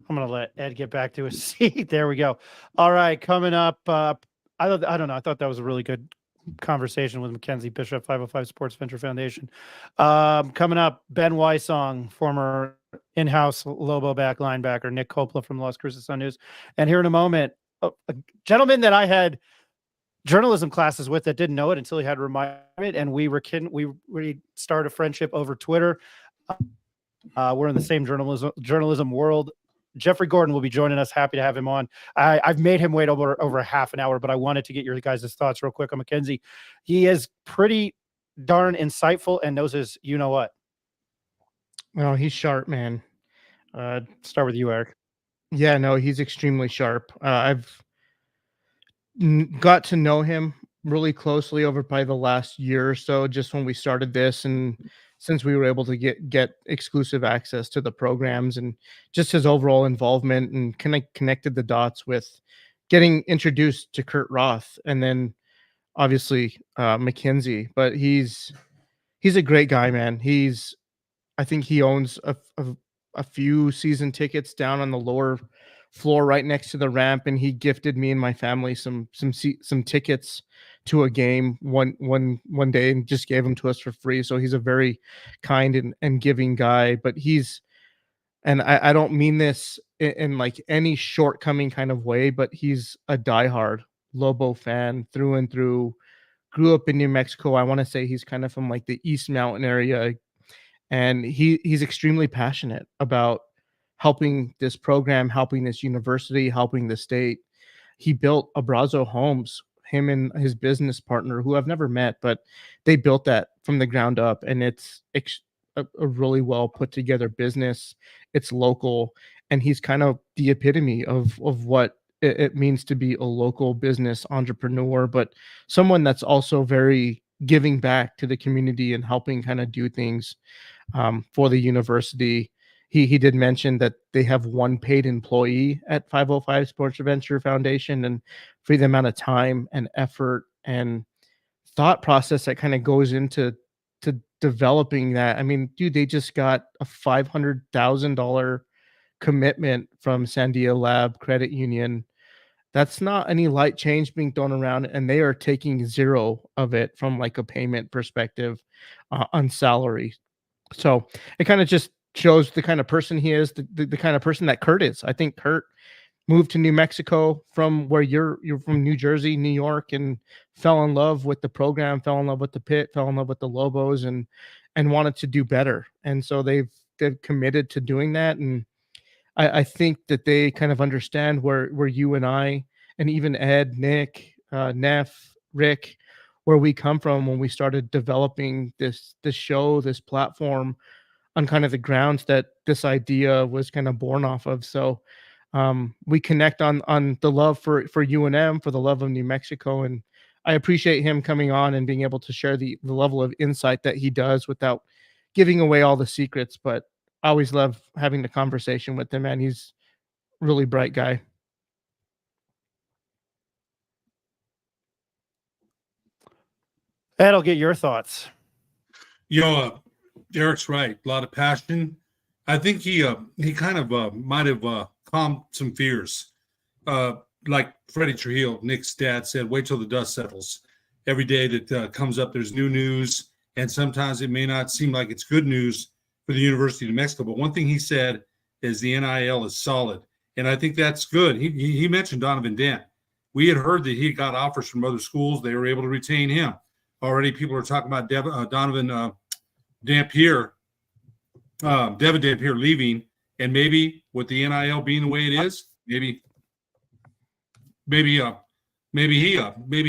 I'm going to let Ed get back to his seat. There we go. All right. Coming up. I don't know. I thought that was a really good conversation with Mackenzie Bishop, 505 Sports Venture Foundation. Coming up, Ben Wysong, former in-house Lobo back linebacker, Nick Coppola from Las Cruces Sun News. And here in a moment, a gentleman that I had journalism classes with that didn't know it until he had reminded it, and we started a friendship over Twitter. We're in the same journalism world. Jeffrey Gordon will be joining us. Happy to have him on. I've made him wait over half an hour, but I wanted to get your guys' thoughts real quick on Mackenzie. He is pretty darn insightful and knows his you-know-what. Well, he's sharp, man. Start with you, Eric. Yeah, no, he's extremely sharp. I've got to know him really closely over probably the last year or so, just when we started this, and since we were able to get exclusive access to the programs, and just his overall involvement, and connected the dots with getting introduced to Kurt Roth, and then obviously Mackenzie. But he's a great guy, man. I think he owns a few season tickets down on the lower floor right next to the ramp, and he gifted me and my family some tickets to a game one day, and just gave them to us for free. So he's a very kind and giving guy. But and I don't mean this in like any shortcoming kind of way, but he's a diehard Lobo fan through and through. Grew up in New Mexico. I want to say he's kind of from like the East Mountain area, and he's extremely passionate about helping this program, helping this university, helping the state. He built Abrazo Homes, him and his business partner, who I've never met, but they built that from the ground up, and it's a really well put together business. It's local, and he's kind of the epitome of what it means to be a local business entrepreneur, but someone that's also very giving back to the community and helping kind of do things for the university. He did mention that they have one paid employee at 505 Sports Venture Foundation, and for the amount of time and effort and thought process that kind of goes into developing that. I mean, dude, they just got a $500,000 commitment from Sandia Lab Credit Union. That's not any light change being thrown around, and they are taking zero of it from like a payment perspective on salary. So it kind of just shows the kind of person he is, the kind of person that Kurt is. I think Kurt moved to New Mexico from where you're from, New Jersey, New York, and fell in love with the program, fell in love with the pit, fell in love with the Lobos, and wanted to do better. And so they've committed to doing that. And I think that they kind of understand where you and I, and even Ed, Nick, Neff, Rick, where we come from when we started developing this show, this platform, on kind of the grounds that this idea was kind of born off of. So we connect on the love for UNM, for the love of New Mexico. And I appreciate him coming on and being able to share the level of insight that he does without giving away all the secrets. But I always love having the conversation with him, and he's a really bright guy. Ed, I'll get your thoughts. Eric's right. A lot of passion. I think he kind of might have calmed some fears. Like Freddie Trujillo, Nick's dad, said, wait till the dust settles. Every day that comes up, there's new news, and sometimes it may not seem like it's good news for the University of New Mexico. But one thing he said is the NIL is solid, and I think that's good. He mentioned Donovan Dent. We had heard that he got offers from other schools. They were able to retain him. Already people are talking about Donovan Dampier, Devin Dampier leaving, and maybe with the NIL being the way it is, maybe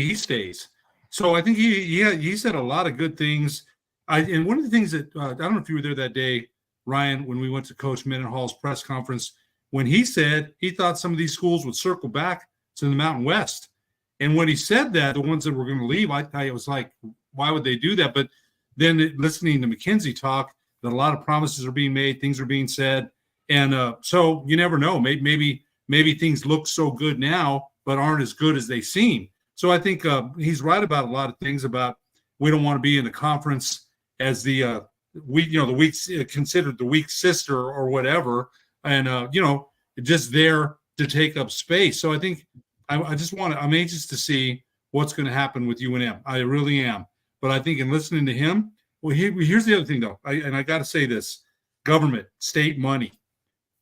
he stays. So I think he said a lot of good things. And one of the things that I don't know if you were there that day, Ryan, when we went to Coach Mendenhall's press conference, when he said he thought some of these schools would circle back to the Mountain West. And when he said that, the ones that were going to leave, I was like, why would they do that? But then listening to Mackenzie talk, that a lot of promises are being made, things are being said. And so you never know. Maybe things look so good now, but aren't as good as they seem. So I think he's right about a lot of things about we don't want to be in the conference as the considered the weak sister or whatever. And, just there to take up space. So I think I'm anxious to see what's going to happen with UNM. I really am. But I think in listening to him, well, here's the other thing, though. I got to say this. Government, state money.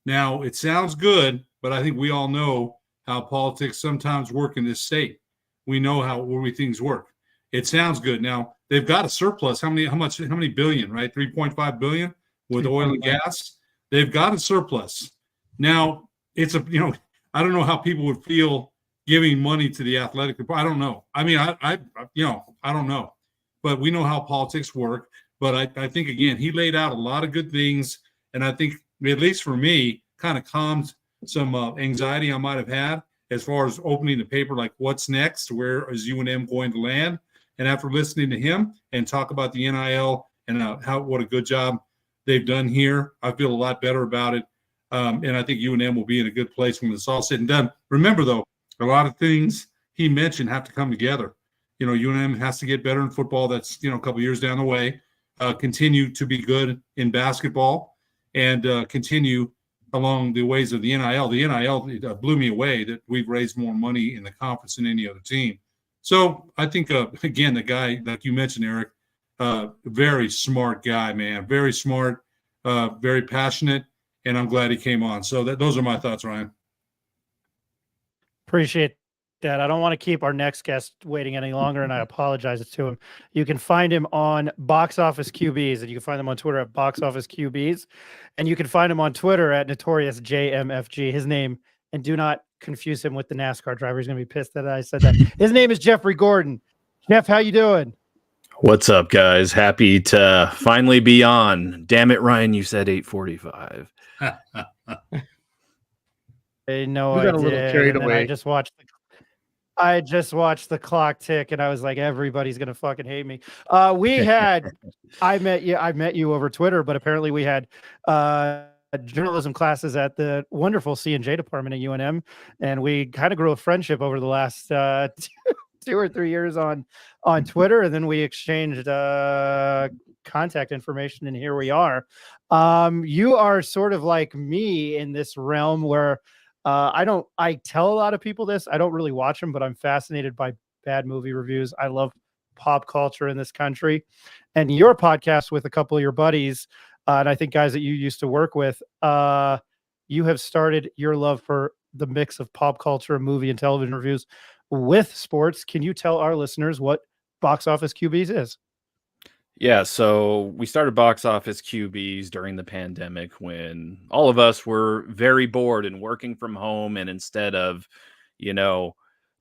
Now, it sounds good, but I think we all know how politics sometimes work in this state. We know how things work. It sounds good. Now, they've got a surplus. How many billion, right? 3.5 billion with oil and gas. They've got a surplus. Now, it's I don't know how people would feel giving money to the athletic department. I don't know. I mean, I don't know. But we know how politics work. But I think, again, he laid out a lot of good things. And I think, at least for me, kind of calmed some anxiety I might have had as far as opening the paper, like what's next? Where is UNM going to land? And after listening to him and talk about the NIL and what a good job they've done here, I feel a lot better about it. And I think UNM will be in a good place when it's all said and done. Remember, though, a lot of things he mentioned have to come together. UNM has to get better in football. That's, a couple years down the way. Continue to be good in basketball and continue along the ways of the NIL. The NIL blew me away that we've raised more money in the conference than any other team. So I think, again, the guy, like you mentioned, Eric, very smart guy, man. Very smart, very passionate, and I'm glad he came on. So those are my thoughts, Ryan. Appreciate that. I don't want to keep our next guest waiting any longer, and I apologize to him. You can find him on Box Office QBs, and you can find him on Twitter at Box Office QBs, and you can find him on Twitter at Notorious JMFG. His name, and do not confuse him with the NASCAR driver. He's going to be pissed that I said that. His name is Jeffrey Gordon. Jeff, how you doing? What's up, guys? Happy to finally be on. Damn it, Ryan, you said 8:45. No, We got a little carried away. I just watched the clock tick, and I was like, everybody's gonna fucking hate me. I met you over Twitter, but apparently we had journalism classes at the wonderful C&J department at UNM, and we kind of grew a friendship over the last 2 or 3 years on Twitter, and then we exchanged contact information, and here we are. You are sort of like me in this realm where I tell a lot of people this. I don't really watch them, but I'm fascinated by bad movie reviews. I love pop culture in this country, and your podcast with a couple of your buddies, and I think guys that you used to work with, you have started your love for the mix of pop culture, movie, and television reviews with sports. Can you tell our listeners what Box Office QBs is? Yeah, so we started Box Office QBs during the pandemic when all of us were very bored and working from home. And instead of,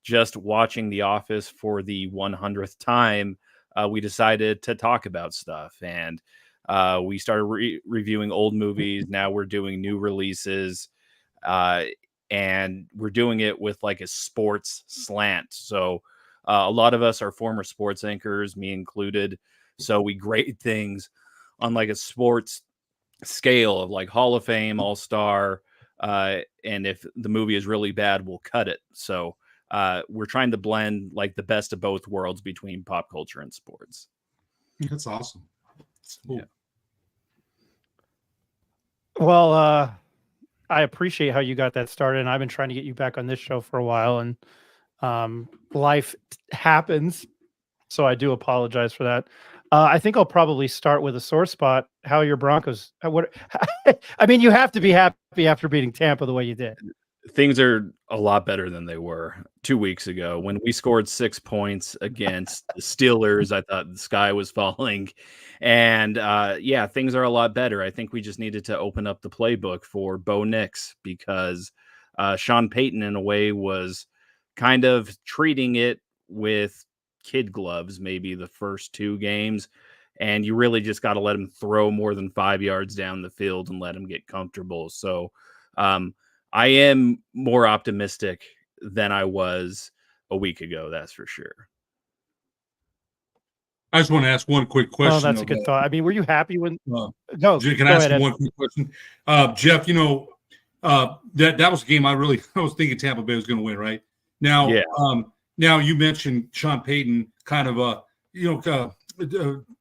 just watching The Office for the 100th time, we decided to talk about stuff. And we started reviewing old movies. Now we're doing new releases. And we're doing it with like a sports slant. So a lot of us are former sports anchors, me included. So we grade things on like a sports scale of like Hall of Fame, All-Star. And if the movie is really bad, we'll cut it. So we're trying to blend like the best of both worlds between pop culture and sports. That's awesome. That's cool. Yeah. Well, I appreciate how you got that started, and I've been trying to get you back on this show for a while, and life happens. So I do apologize for that. I think I'll probably start with a sore spot. How are your Broncos? I mean, you have to be happy after beating Tampa the way you did. Things are a lot better than they were 2 weeks ago when we scored 6 points against the Steelers. I thought the sky was falling, and things are a lot better. I think we just needed to open up the playbook for Bo Nix because Sean Payton, in a way, was kind of treating it with kid gloves, maybe the first 2 games, and you really just got to let him throw more than 5 yards down the field and let him get comfortable. So I am more optimistic than I was a week ago, that's for sure. I just want to ask one quick question. Oh, that's a good thought. I mean, were you happy when Can I ask one quick question? Jeff, that was a game I was thinking Tampa Bay was going to win, right? Now, now you mentioned Sean Payton kind of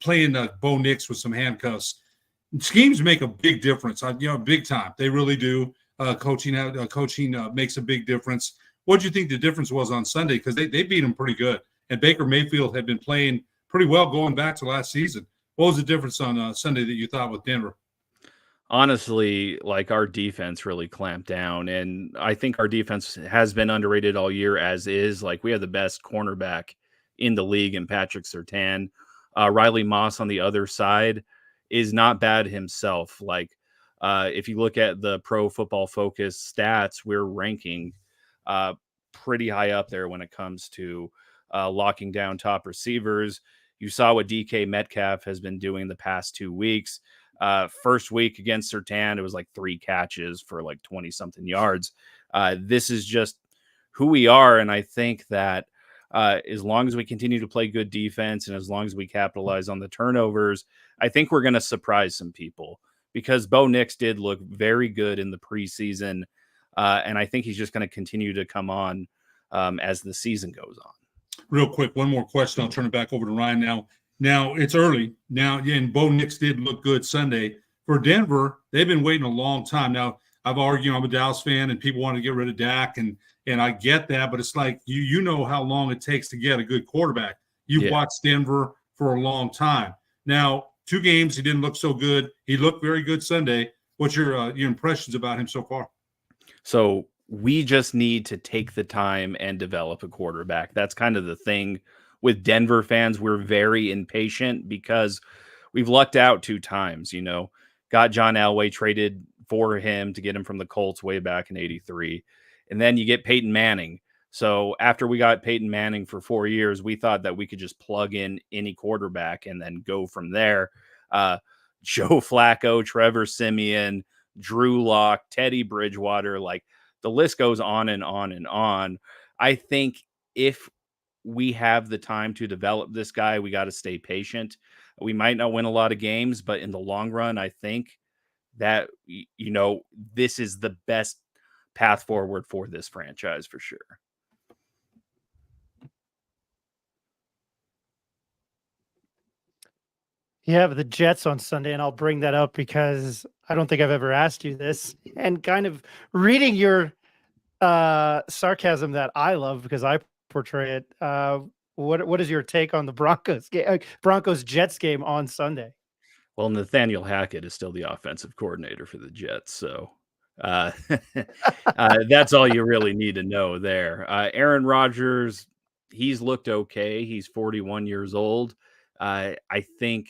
playing Bo Nix with some handcuffs. Schemes make a big difference, big time. They really do. Coaching makes a big difference. What do you think the difference was on Sunday? Because they beat them pretty good. and Baker Mayfield had been playing pretty well going back to last season. What was the difference on Sunday that you thought with Denver? Honestly, like our defense really clamped down, and I think our defense has been underrated all year as is. Like we have the best cornerback in the league in Patrick Surtain. Riley Moss on the other side is not bad himself. Like if you look at the Pro Football Focus stats, we're ranking pretty high up there when it comes to locking down top receivers. You saw what DK Metcalf has been doing the past 2 weeks. First week against Surtain, it was like 3 catches for like 20 something yards. This is just who we are. And I think that as long as we continue to play good defense and as long as we capitalize on the turnovers, I think we're going to surprise some people because Bo Nix did look very good in the preseason. And I think he's just going to continue to come on as the season goes on. Real quick, one more question. I'll turn it back over to Ryan now. Now, it's early. Now, and Bo Nix did look good Sunday. For Denver, they've been waiting a long time. Now, I've argued, I'm a Dallas fan, and people want to get rid of Dak, and I get that, but it's like you know how long it takes to get a good quarterback. You've watched Denver for a long time. Now, 2 games, he didn't look so good. He looked very good Sunday. What's your impressions about him so far? So we just need to take the time and develop a quarterback. That's kind of the thing with Denver fans. We're very impatient because we've lucked out 2 times, got John Elway, traded for him to get him from the Colts way back in '83. And then you get Peyton Manning. So after we got Peyton Manning for 4 years, we thought that we could just plug in any quarterback and then go from there. Joe Flacco, Trevor Siemian, Drew Lock, Teddy Bridgewater, like the list goes on and on and on. I think if we have the time to develop this guy, we got to stay patient. We might not win a lot of games, but in the long run, I think that, this is the best path forward for this franchise for sure. Yeah, but the Jets on Sunday, and I'll bring that up because I don't think I've ever asked you this, and kind of reading your sarcasm that I love because I portray it. What is your take on the Broncos Jets game on Sunday? Well, Nathaniel Hackett is still the offensive coordinator for the Jets, so that's all you really need to know there. Aaron Rodgers, he's looked okay. He's 41 years old. I think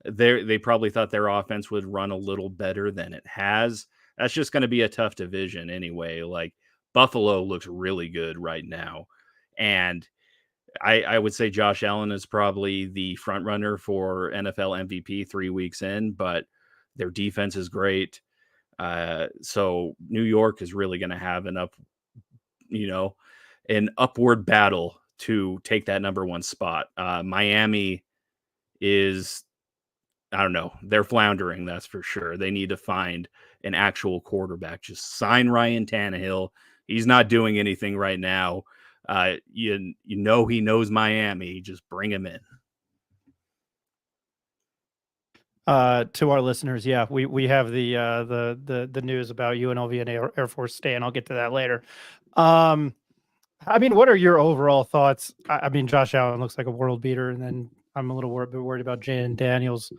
they probably thought their offense would run a little better than it has. That's just going to be a tough division anyway. Like Buffalo looks really good right now. And I would say Josh Allen is probably the front runner for NFL MVP 3 weeks in, but their defense is great. So New York is really going to have an upward battle to take that number 1 spot. Miami is, I don't know, they're floundering. That's for sure. They need to find an actual quarterback. Just sign Ryan Tannehill. He's not doing anything right now. He knows Miami. Just bring him in. To our listeners, yeah, we have the news about UNLV and Air Force stay, and I'll get to that later. What are your overall thoughts? Josh Allen looks like a world beater, and then I'm a little worried about Jayden Daniels,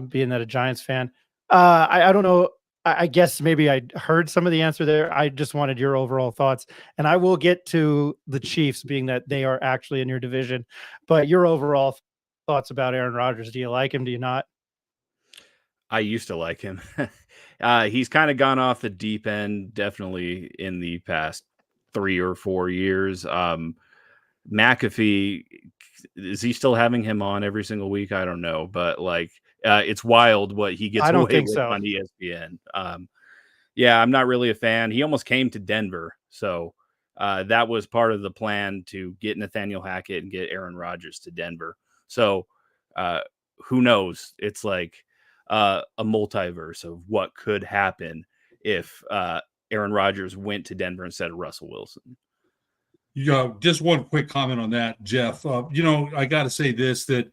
being that a Giants fan. I don't know. I guess maybe I heard some of the answer there. I just wanted your overall thoughts, and I will get to the Chiefs, being that they are actually in your division. But your overall thoughts about Aaron Rodgers? Do you like him? Do you not? I used to like him. He's kind of gone off the deep end, definitely in the past 3 or 4 years. McAfee, is he still having him on every single week? I don't know, but it's wild what he gets away with on ESPN. I'm not really a fan. He almost came to Denver, so that was part of the plan to get Nathaniel Hackett and get Aaron Rodgers to Denver. So who knows? It's like a multiverse of what could happen if Aaron Rodgers went to Denver instead of Russell Wilson. Just one quick comment on that, Jeff. I got to say this, that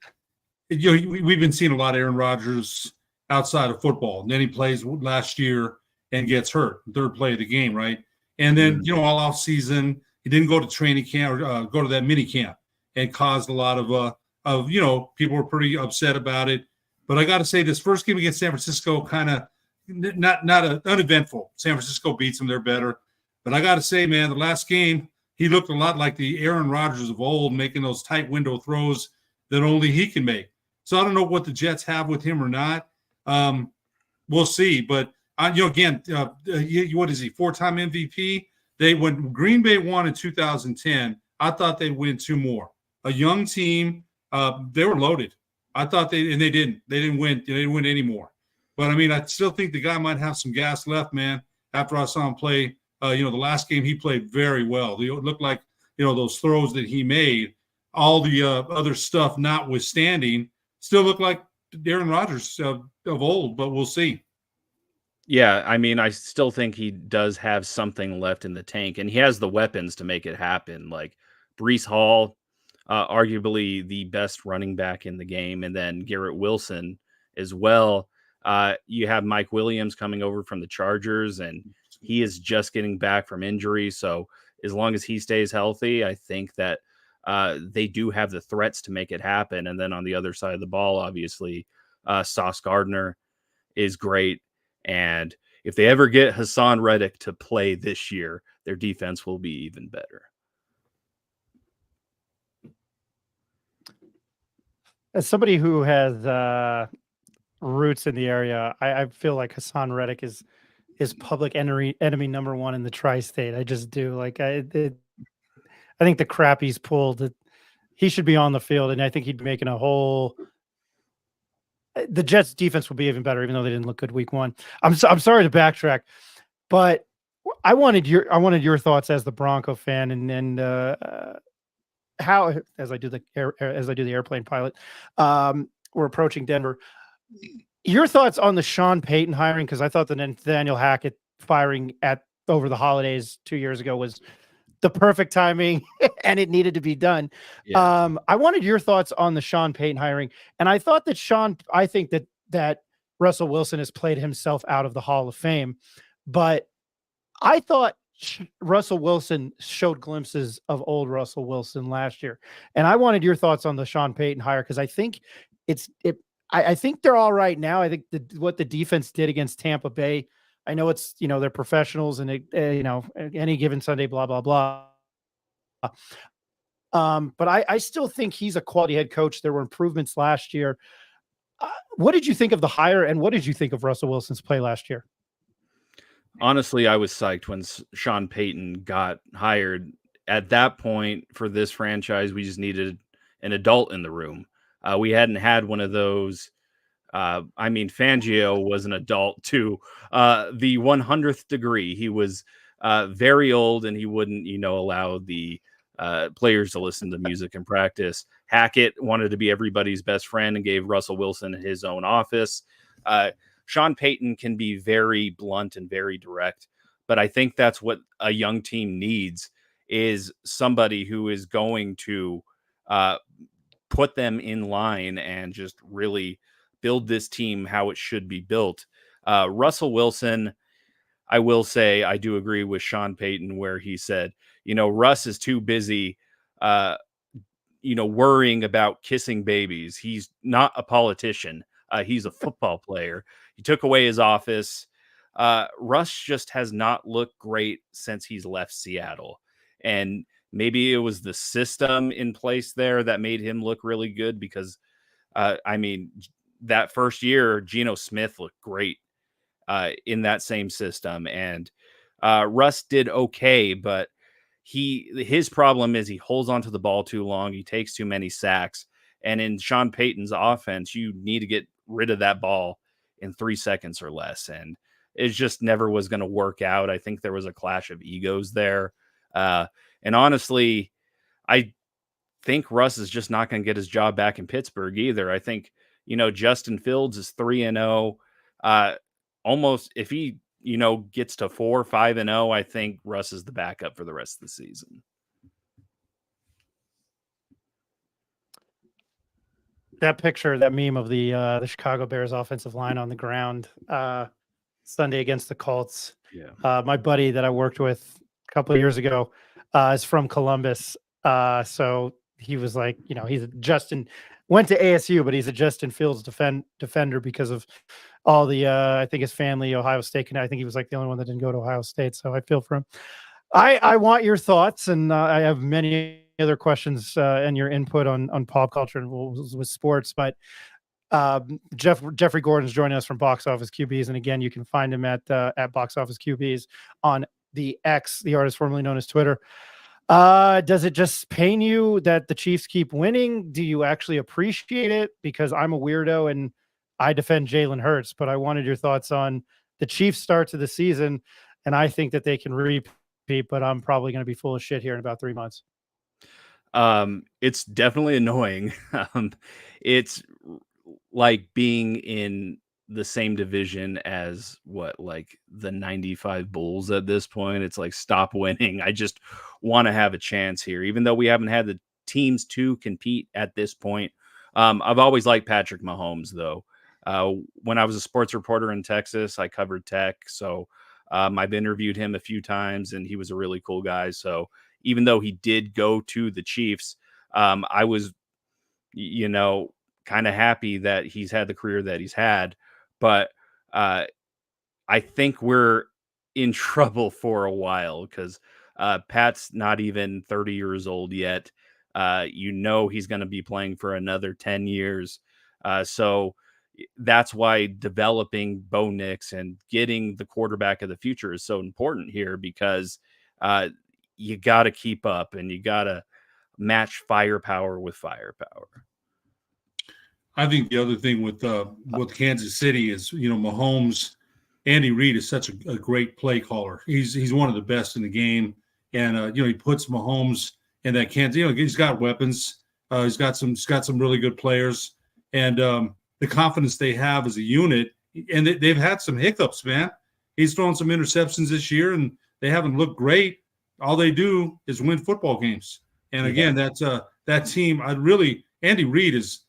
we've been seeing a lot of Aaron Rodgers outside of football. And then he plays last year and gets hurt, 3rd play of the game, right? And then, all off season, he didn't go to training camp or go to that mini camp. and caused a lot of people were pretty upset about it. But I got to say, this first game against San Francisco kind of not uneventful. San Francisco beats them; they're better. But I got to say, man, the last game he looked a lot like the Aaron Rodgers of old, making those tight window throws that only he can make. So I don't know what the Jets have with him or not. We'll see. But again, what is he? 4-time MVP. When Green Bay won in 2010, I thought they'd win 2 more. A young team, they were loaded. I thought they didn't. They didn't win. They didn't win any more. But I mean, I still think the guy might have some gas left, man. After I saw him play, the last game he played very well. It looked like those throws that he made, all the other stuff notwithstanding, still look like Aaron Rodgers of old. But we'll see. Yeah, I mean, I still think he does have something left in the tank, and he has the weapons to make it happen. Like Breece Hall, arguably the best running back in the game, and then Garrett Wilson as well. You have Mike Williams coming over from the Chargers, and he is just getting back from injury. So as long as he stays healthy, I think that they do have the threats to make it happen. And then on the other side of the ball, obviously, Sauce Gardner is great. And if they ever get Hassan Reddick to play this year, their defense will be even better. As somebody who has roots in the area, I feel like Hassan Reddick is public enemy number 1 in the tri-state. I just do. Like I think the crap he's pulled, he should be on the field, and I think he'd be making a whole. The Jets defense will be even better, even though they didn't look good week 1. I'm sorry to backtrack, but I wanted your thoughts as the Bronco fan, and how as I do the airplane pilot, we're approaching Denver. Your thoughts on the Sean Payton hiring, because I thought the Nathaniel Hackett firing over the holidays 2 years ago was the perfect timing and it needed to be done. Yeah. I wanted your thoughts on the Sean Payton hiring. And I thought that I think that Russell Wilson has played himself out of the Hall of Fame, but I thought Russell Wilson showed glimpses of old Russell Wilson last year. And I wanted your thoughts on the Sean Payton hire, because I think I think they're all right now. I think what the defense did against Tampa Bay, I know it's, they're professionals and any given Sunday, blah, blah, blah. But I still think he's a quality head coach. There were improvements last year. What did you think of the hire, and what did you think of Russell Wilson's play last year? Honestly, I was psyched when Sean Payton got hired. At that point for this franchise, we just needed an adult in the room. We hadn't had one of those. Fangio was an adult to the 100th degree. He was very old, and he wouldn't, allow the players to listen to music and practice. Hackett wanted to be everybody's best friend and gave Russell Wilson his own office. Sean Payton can be very blunt and very direct, but I think that's what a young team needs, is somebody who is going to put them in line and just really build this team how it should be built. Russell Wilson, I will say, I do agree with Sean Payton where he said, Russ is too busy, worrying about kissing babies. He's not a politician. He's a football player. He took away his office. Russ just has not looked great since he's left Seattle. And maybe it was the system in place there that made him look really good, because, that first year, Geno Smith looked great in that same system. And Russ did okay, but his problem is he holds onto the ball too long. He takes too many sacks. And in Sean Payton's offense, you need to get rid of that ball in 3 seconds or less. And it just never was going to work out. I think there was a clash of egos there. And honestly, I think Russ is just not going to get his job back in Pittsburgh either. I think, Justin Fields is 3-0. Almost if he, gets to 4-5-0, I think Russ is the backup for the rest of the season. That picture, that meme of the Chicago Bears offensive line on the ground Sunday against the Colts. Yeah. My buddy that I worked with a couple of years ago is from Columbus. So he was like, he's a Justin went to ASU, but he's a Justin Fields defender because of all the I think his family Ohio State, and I think he was like the only one that didn't go to Ohio State. So I feel for him. I want your thoughts, and I have many other questions and your input on pop culture and with sports, but Jeffrey Gordon's joining us from Box Office QBs, and again, you can find him at Box Office QBs on the X, the artist formerly known as Twitter. Does it just pain you that the Chiefs keep winning? Do you actually appreciate it? Because I'm a weirdo and I defend Jalen Hurts, but I wanted your thoughts on the Chiefs' start to the season, and I think that they can repeat, but I'm probably going to be full of shit here in about 3 months. It's definitely annoying. It's like being in the same division as the 95 Bulls at this point. It's like, stop winning. I just want to have a chance here, even though we haven't had the teams to compete at this point. I've always liked Patrick Mahomes, though. When I was a sports reporter in Texas, I covered tech. So I've interviewed him a few times, and he was a really cool guy. So even though he did go to the Chiefs, I was, kind of happy that he's had the career that he's had. But I think we're in trouble for a while because Pat's not even 30 years old yet. He's going to be playing for another 10 years. So that's why developing Bo Nix and getting the quarterback of the future is so important here, because you got to keep up and you got to match firepower with firepower. I think the other thing with Kansas City is, Mahomes, Andy Reid is such a great play caller. He's one of the best in the game, and he puts Mahomes in that Kansas. He's got weapons. He's got some really good players, and the confidence they have as a unit. And they've had some hiccups, man. He's thrown some interceptions this year, and they haven't looked great. All they do is win football games. And again, that team. Andy Reid is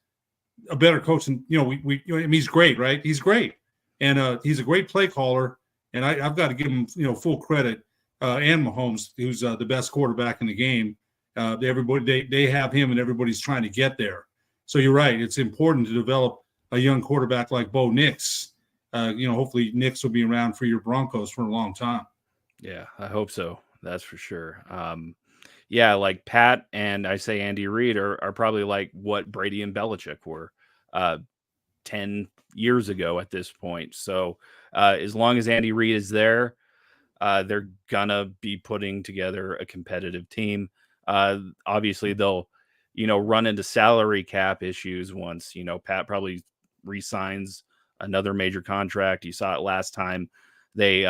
a better coach than he's great, right? He's great, and he's a great play caller. And I've got to give him full credit. And Mahomes, who's the best quarterback in the game. Everybody they have him, and everybody's trying to get there. So you're right. It's important to develop a young quarterback like Bo Nix. Hopefully Nix will be around for your Broncos for a long time. Yeah, I hope so. That's for sure. Like Pat and I say Andy Reid are probably like what Brady and Belichick were 10 years ago at this point. So as long as Andy Reid is there, they're gonna be putting together a competitive team. Obviously they'll, run into salary cap issues once, Pat probably re-signs another major contract. You saw it last time they,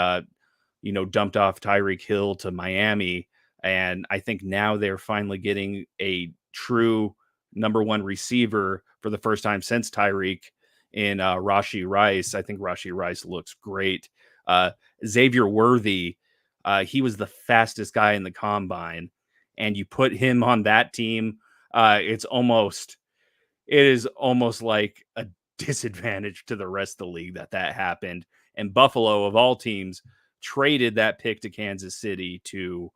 dumped off Tyreek Hill to Miami. And I think now they're finally getting a true number one receiver for the first time since Tyreek in Rashee Rice. I think Rashee Rice looks great. Xavier Worthy, he was the fastest guy in the combine, and you put him on that team. It is almost like a disadvantage to the rest of the league that happened. And Buffalo, of all teams, traded that pick to Kansas City to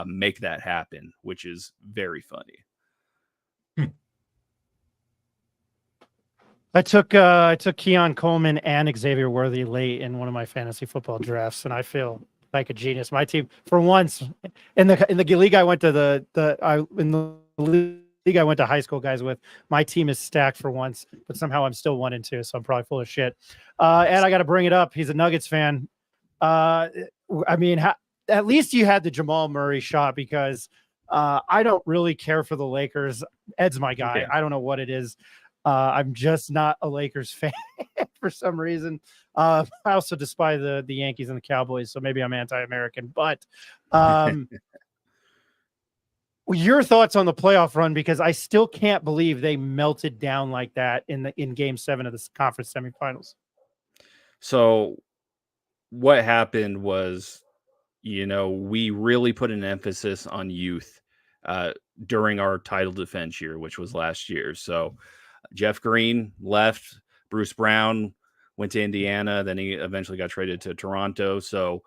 make that happen, which is very funny. I took Keon Coleman and Xavier Worthy late in one of my fantasy football drafts, and I feel like a genius. My team, for once, in the league I went to league I went to high school guys with, my team is stacked for once, but somehow I'm still 1-2, so I'm probably full of shit. And I got to bring it up. He's a Nuggets fan. At least you had the Jamal Murray shot, because I don't really care for the Lakers. Ed's my guy. Okay. I don't know what it is. I'm just not a Lakers fan for some reason. I also despise the Yankees and the Cowboys, so maybe I'm anti-American. But your thoughts on the playoff run, because I still can't believe they melted down like that in Game 7 of the conference semifinals. So what happened was, we really put an emphasis on youth during our title defense year, which was last year. So Jeff Green left, Bruce Brown went to Indiana, then he eventually got traded to Toronto. So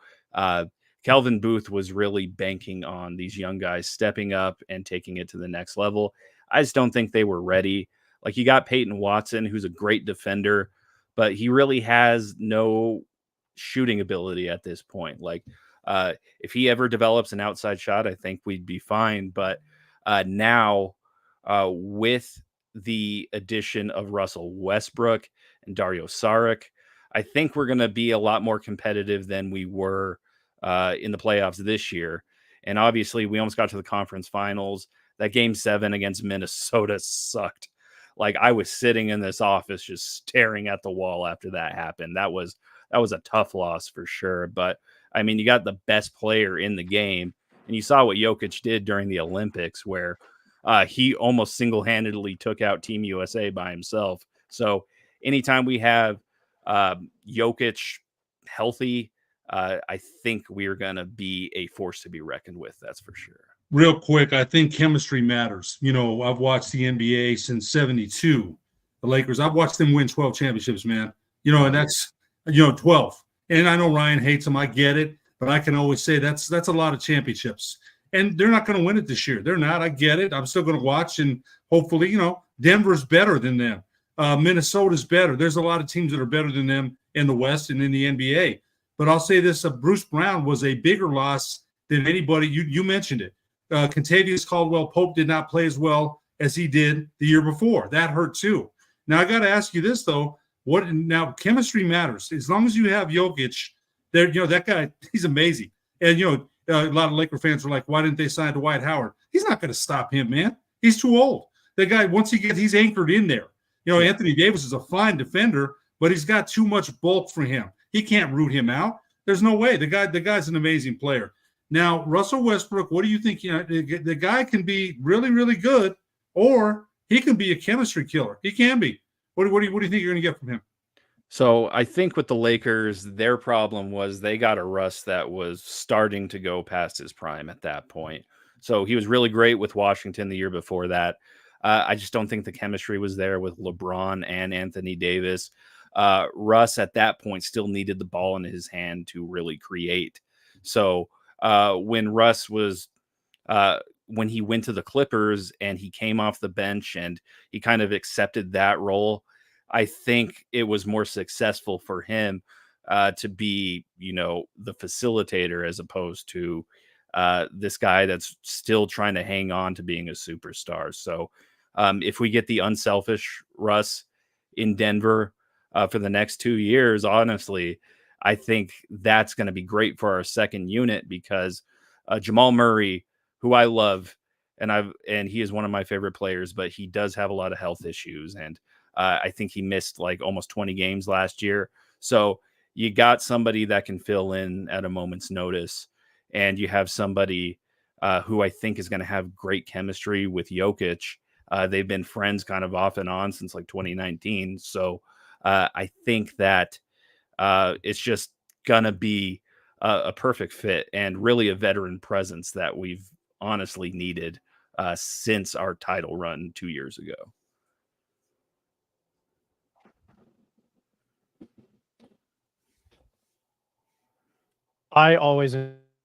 Kelvin Booth was really banking on these young guys stepping up and taking it to the next level. I just don't think they were ready. Like, you got Peyton Watson, who's a great defender, but he really has no shooting ability at this point. Like, if he ever develops an outside shot, I think we'd be fine. But now, with the addition of Russell Westbrook and Dario Saric, I think we're going to be a lot more competitive than we were in the playoffs this year. And obviously, we almost got to the conference finals. That game 7 against Minnesota sucked. Like, I was sitting in this office just staring at the wall after that happened. That was a tough loss for sure. But I mean, you got the best player in the game, and you saw what Jokic did during the Olympics, where he almost single-handedly took out Team USA by himself. So anytime we have Jokic healthy, I think we're going to be a force to be reckoned with. That's for sure. Real quick, I think chemistry matters. You know, I've watched the NBA since '72. The Lakers, I've watched them win 12 championships, man. You know, and that's, 12. And I know Ryan hates them. I get it. But I can always say that's a lot of championships. And they're not going to win it this year. They're not. I get it. I'm still going to watch. And hopefully, Denver's better than them. Minnesota's better. There's a lot of teams that are better than them in the West and in the NBA. But I'll say this, Bruce Brown was a bigger loss than anybody. You mentioned it. Contavious Caldwell-Pope did not play as well as he did the year before. That hurt too. Now, I got to ask you this, though. Now, chemistry matters. As long as you have Jokic, that guy, he's amazing. And, a lot of Laker fans are like, why didn't they sign Dwight Howard? He's not going to stop him, man. He's too old. The guy, once he's anchored in there. Anthony Davis is a fine defender, but he's got too much bulk for him. He can't root him out. There's no way. The guy's an amazing player. Now, Russell Westbrook, what do you think? The guy can be really, really good, or he can be a chemistry killer. He can be. What do you think you're going to get from him? So I think with the Lakers, their problem was they got a Russ that was starting to go past his prime at that point. So he was really great with Washington the year before that. I just don't think the chemistry was there with LeBron and Anthony Davis. Russ at that point still needed the ball in his hand to really create. So when Russ was when he went to the Clippers and he came off the bench and he kind of accepted that role, I think it was more successful for him to be, the facilitator as opposed to this guy that's still trying to hang on to being a superstar. So if we get the unselfish Russ in Denver for the next 2 years, honestly, I think that's going to be great for our second unit because Jamal Murray, who I love, and he is one of my favorite players, but he does have a lot of health issues. And I think he missed like almost 20 games last year. So you got somebody that can fill in at a moment's notice. And you have somebody who I think is going to have great chemistry with Jokic. They've been friends kind of off and on since like 2019. So I think that it's just going to be a perfect fit and really a veteran presence that we've honestly needed since our title run 2 years ago. I always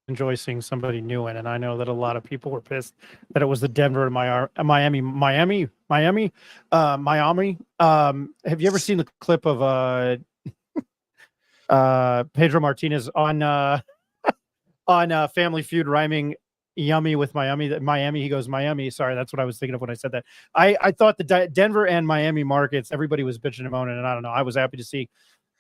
enjoy seeing somebody new in, and I know that a lot of people were pissed that it was the Denver and Miami. Have you ever seen the clip of Pedro Martinez on Family Feud rhyming yummy with Miami? He goes Miami. Sorry, that's what I was thinking of when I said that. I thought the Denver and Miami markets, everybody was bitching and moaning, and I don't know. I was happy to see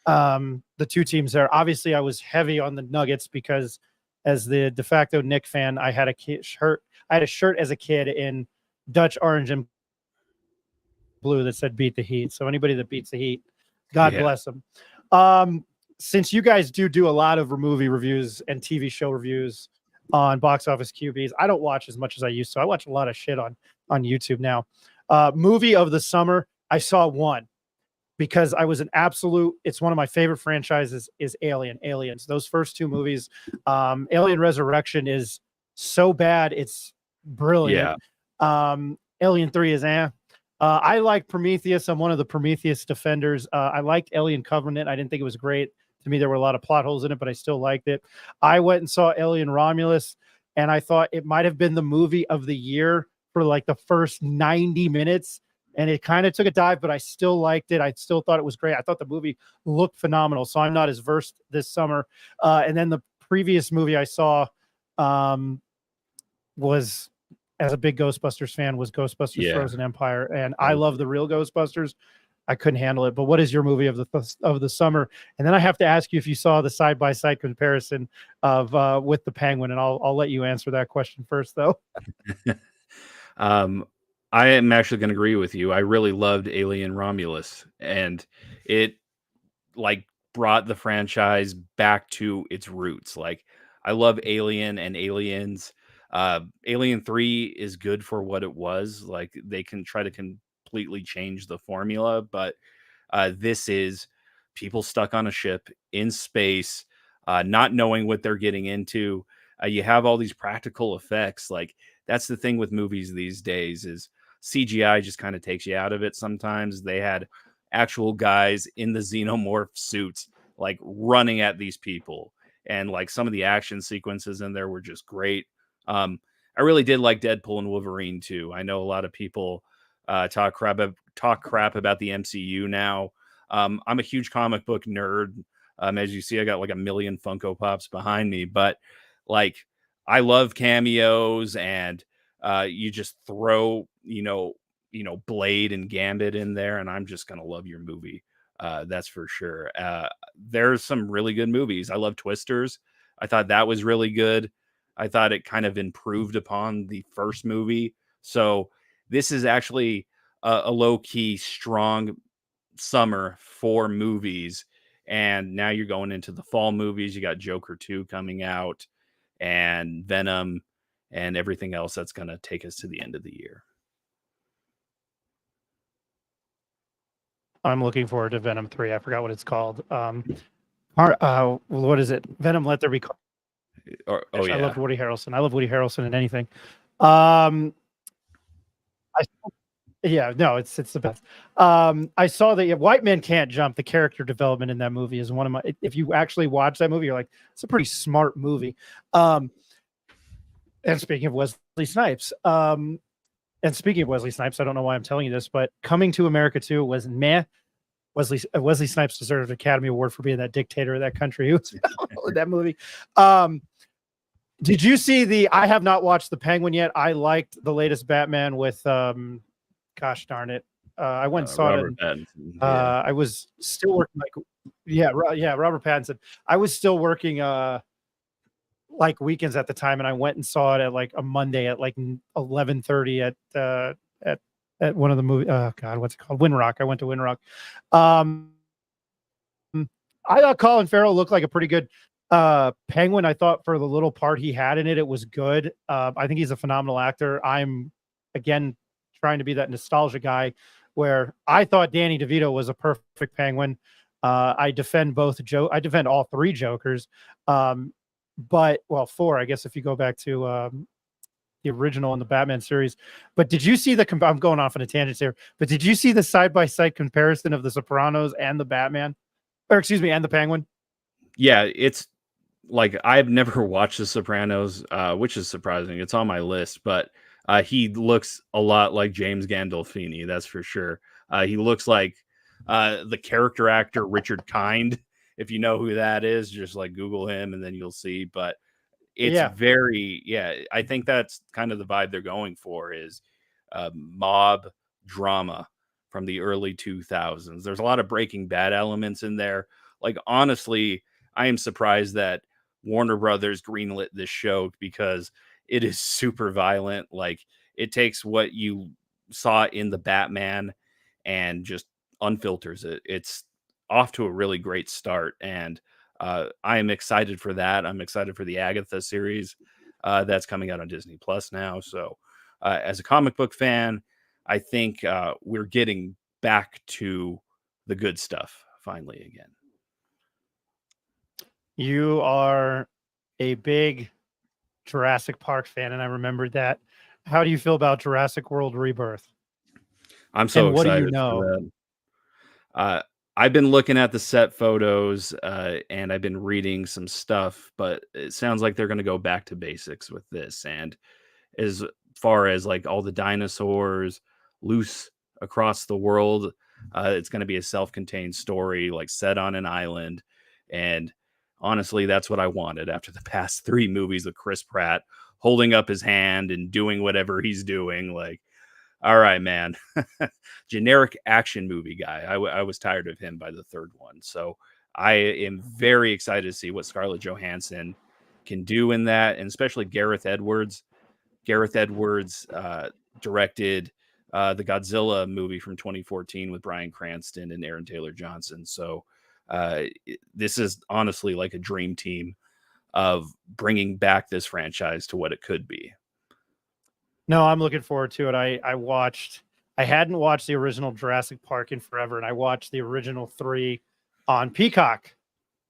the two teams there. Obviously, I was heavy on the Nuggets because as the de facto Knick fan, I had a shirt. I had a shirt as a kid in Dutch orange and blue that said "Beat the Heat." So anybody that beats the Heat, God bless them. Since you guys do a lot of movie reviews and TV show reviews on Box Office QBs, I don't watch as much as I used to. I watch a lot of shit on YouTube now. Movie of the summer, I saw one because I was it's one of my favorite franchises is Aliens. Those first two movies, Alien Resurrection is so bad. It's brilliant. Yeah. Alien 3 is I like Prometheus. I'm one of the Prometheus defenders. I liked Alien Covenant. I didn't think it was great. To me, there were a lot of plot holes in it, but I still liked it. I went and saw Alien Romulus, and I thought it might have been the movie of the year for like the first 90 minutes. And it kind of took a dive, but I still liked it. I still thought it was great. I thought the movie looked phenomenal. So I'm not as versed this summer. And then the previous movie I saw was, as a big Ghostbusters fan, was Ghostbusters Frozen Empire. And I love the real Ghostbusters. I couldn't handle it. But what is your movie of the summer? And then I have to ask you if you saw the side-by-side comparison of with the Penguin. And I'll let you answer that question first, though. I am actually going to agree with you. I really loved Alien Romulus, and it like brought the franchise back to its roots. Like, I love Alien and Aliens. Alien 3 is good for what it was. Like, they can try to completely change the formula, but this is people stuck on a ship in space, not knowing what they're getting into. You have all these practical effects. Like, that's the thing with movies these days is CGI just kind of takes you out of it sometimes. They had actual guys in the xenomorph suits like running at these people, and like some of the action sequences in there were just great. I really did like Deadpool and Wolverine too. I know a lot of people talk crap about the MCU now. I'm a huge comic book nerd. As you see, I got like a million Funko Pops behind me, but like, I love cameos, and you just throw, Blade and Gambit in there, and I'm just going to love your movie. That's for sure. There's some really good movies. I love Twisters. I thought that was really good. I thought it kind of improved upon the first movie. So this is actually a low-key, strong summer for movies. And now you're going into the fall movies. You got Joker 2 coming out, and Venom, and everything else that's going to take us to the end of the year. I'm looking forward to Venom 3. I forgot what it's called. What is it? Venom Let There Be Carnage. I loved Woody Harrelson. I love Woody Harrelson in anything. It's the best. I saw that White Man Can't Jump. The character development in that movie is one of my. If you actually watch that movie, you're like, it's a pretty smart movie. And speaking of Wesley Snipes, I don't know why I'm telling you this, but Coming to America 2 was meh. Wesley Snipes deserved an Academy Award for being that dictator of that country. He was in that movie. Did you see I have not watched The Penguin yet. I liked the latest Batman with, gosh darn it. I went and saw Robert it. Pattinson. I was still working Robert Pattinson. I was still working like weekends at the time, and I went and saw it at like a Monday at like 11:30 at one of the movie. What's it called? Windrock. I went to Windrock. I thought Colin Farrell looked like a pretty good Penguin. I thought for the little part he had in it, it was good. I think he's a phenomenal actor. I'm again trying to be that nostalgia guy where I thought Danny DeVito was a perfect Penguin. I defend all three Jokers. But four, I guess, if you go back to the original in the Batman series. But did you see I'm going off on a tangent here, but did you see the side-by-side comparison of The Sopranos and the Batman? Or excuse me, and the Penguin? Yeah, it's like, I've never watched The Sopranos, which is surprising. It's on my list, but he looks a lot like James Gandolfini, that's for sure. He looks like the character actor Richard Kind. If you know who that is, just like Google him and then you'll see. But it's I think that's kind of the vibe they're going for, is mob drama from the early 2000s. There's a lot of Breaking Bad elements in there. Like, honestly, I am surprised that Warner Brothers greenlit this show, because it is super violent. Like, it takes what you saw in the Batman and just unfilters it. It's off to a really great start, and I am excited for that. I'm excited for the Agatha series that's coming out on Disney Plus now. So as a comic book fan, I think we're getting back to the good stuff finally again. You are a big Jurassic Park fan, and I remembered that. How do you feel about Jurassic World Rebirth? I'm so excited for that. I've been looking at the set photos, and I've been reading some stuff, but it sounds like they're going to go back to basics with this. And as far as like all the dinosaurs loose across the world, it's going to be a self-contained story, like set on an island. And honestly, that's what I wanted after the past 3 movies with Chris Pratt holding up his hand and doing whatever he's doing. Like, all right, man. Generic action movie guy. I was tired of him by the third one. So I am very excited to see what Scarlett Johansson can do in that, and especially Gareth Edwards. Gareth Edwards directed the Godzilla movie from 2014 with Bryan Cranston and Aaron Taylor Johnson. So this is honestly like a dream team of bringing back this franchise to what it could be. No, I'm looking forward to it. I hadn't watched the original Jurassic Park in forever, and I watched the original 3 on Peacock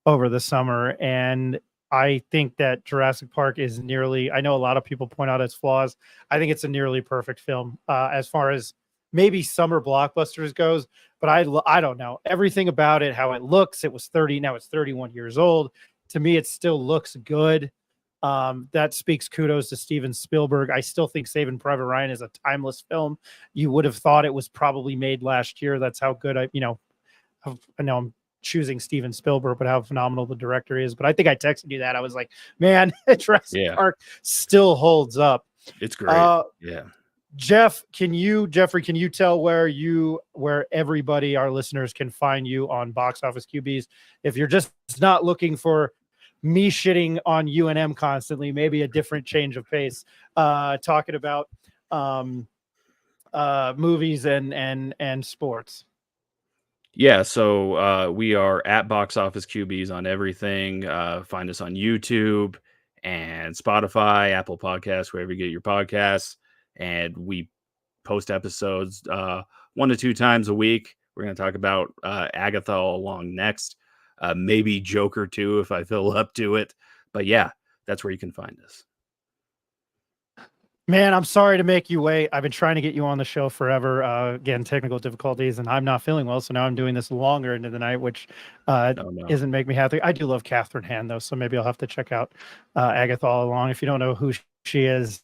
over the summer. And I think that Jurassic Park is nearly, I know a lot of people point out its flaws. I think it's a nearly perfect film as far as maybe summer blockbusters goes, but I don't know. Everything about it, how it looks, it was 30, now it's 31 years old. To me, it still looks good. That speaks kudos to Steven Spielberg. I still think Saving Private Ryan is a timeless film. You would have thought it was probably made last year. That's how good I know I'm choosing Steven Spielberg, but how phenomenal the director is. But I think I texted you that. I was like, man, Jurassic Park still holds up. It's great. Yeah. Jeffrey, can you tell where everybody, our listeners, can find you on Box Office QBs? If you're just not looking for me shitting on UNM constantly, maybe a different change of pace, talking about movies and sports. Yeah, so we are at Box Office QBs on everything. Find us on YouTube and Spotify, Apple Podcasts, wherever you get your podcasts. And we post episodes 1 to 2 times a week. We're going to talk about Agatha all along next. Maybe Joker 2 if I feel up to it. But yeah, that's where you can find us. Man, I'm sorry to make you wait. I've been trying to get you on the show forever. Again, technical difficulties, and I'm not feeling well, so now I'm doing this longer into the night, which isn't make me happy. I do love Catherine Hand, though, so maybe I'll have to check out Agatha all along. If you don't know who she is,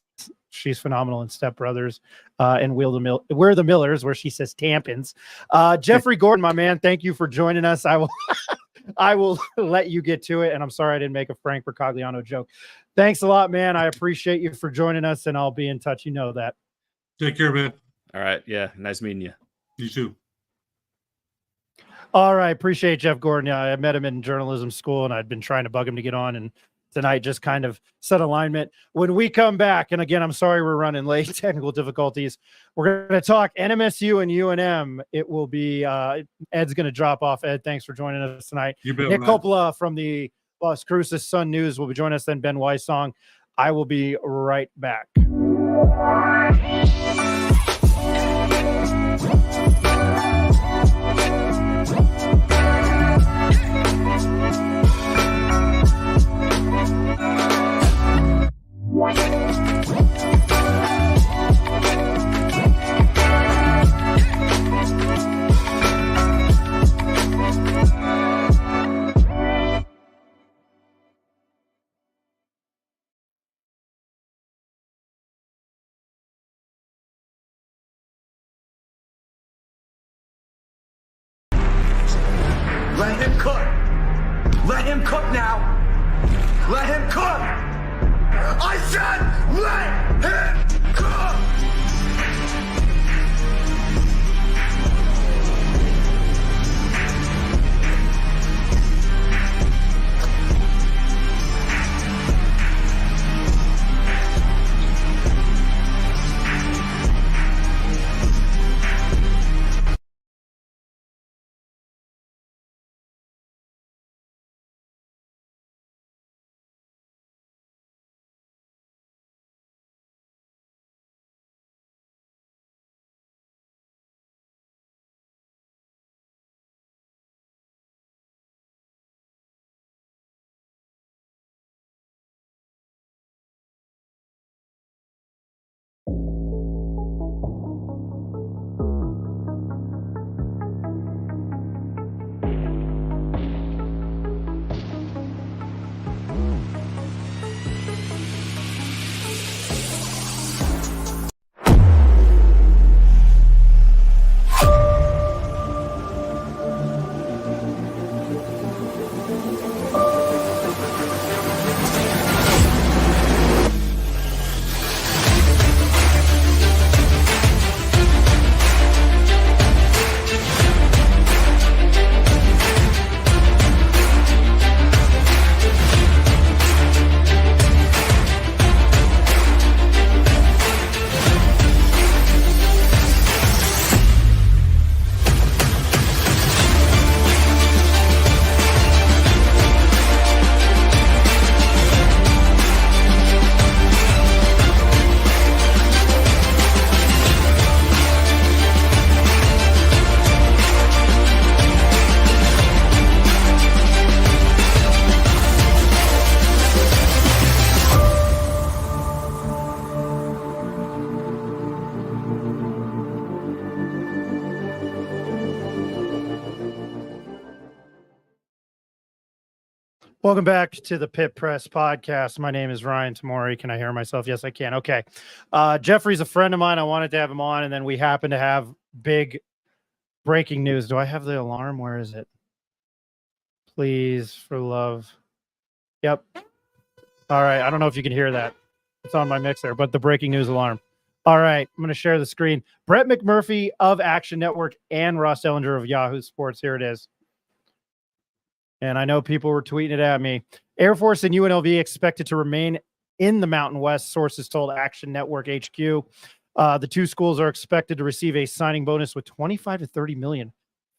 she's phenomenal in Step Brothers and We're the Millers, where she says tampons. Jeffrey Gordon, my man, thank you for joining us. I will let you get to it, and I'm sorry I didn't make a Frank Bercogliano joke. Thanks a lot, man. I appreciate you for joining us, and I'll be in touch. You know that. Take care, man. All right. Yeah. Nice meeting you. You too. All right. Appreciate Jeff Gordon. Yeah, I met him in journalism school, and I'd been trying to bug him to get on, and tonight just kind of set alignment. When we come back, and again, I'm sorry we're running late, technical difficulties. We're going to talk NMSU and UNM. It will be Ed's going to drop off. Ed, thanks for joining us tonight. You bet, Nick man. Coppola from the Las Cruces Sun News will be joining us. Then Ben Wysong. I will be right back. Let him cook. Let him cook now. Let him cook. I said let him cook. Welcome back to the Pit Press podcast. My name is Ryan Tamori. Can I hear myself? Yes, I can. Okay. Jeffrey's a friend of mine. I wanted to have him on, and then we happen to have big breaking news. Do I have the alarm? Where is it? Please, for love. Yep. All right. I don't know if you can hear that. It's on my mixer, but the breaking news alarm. All right. I'm going to share the screen. Brett McMurphy of Action Network and Ross Dellinger of Yahoo Sports. Here it is. And I know people were tweeting it at me. Air Force and UNLV expected to remain in the Mountain West, sources told Action Network HQ. The two schools are expected to receive a signing bonus with 25 to 30 million,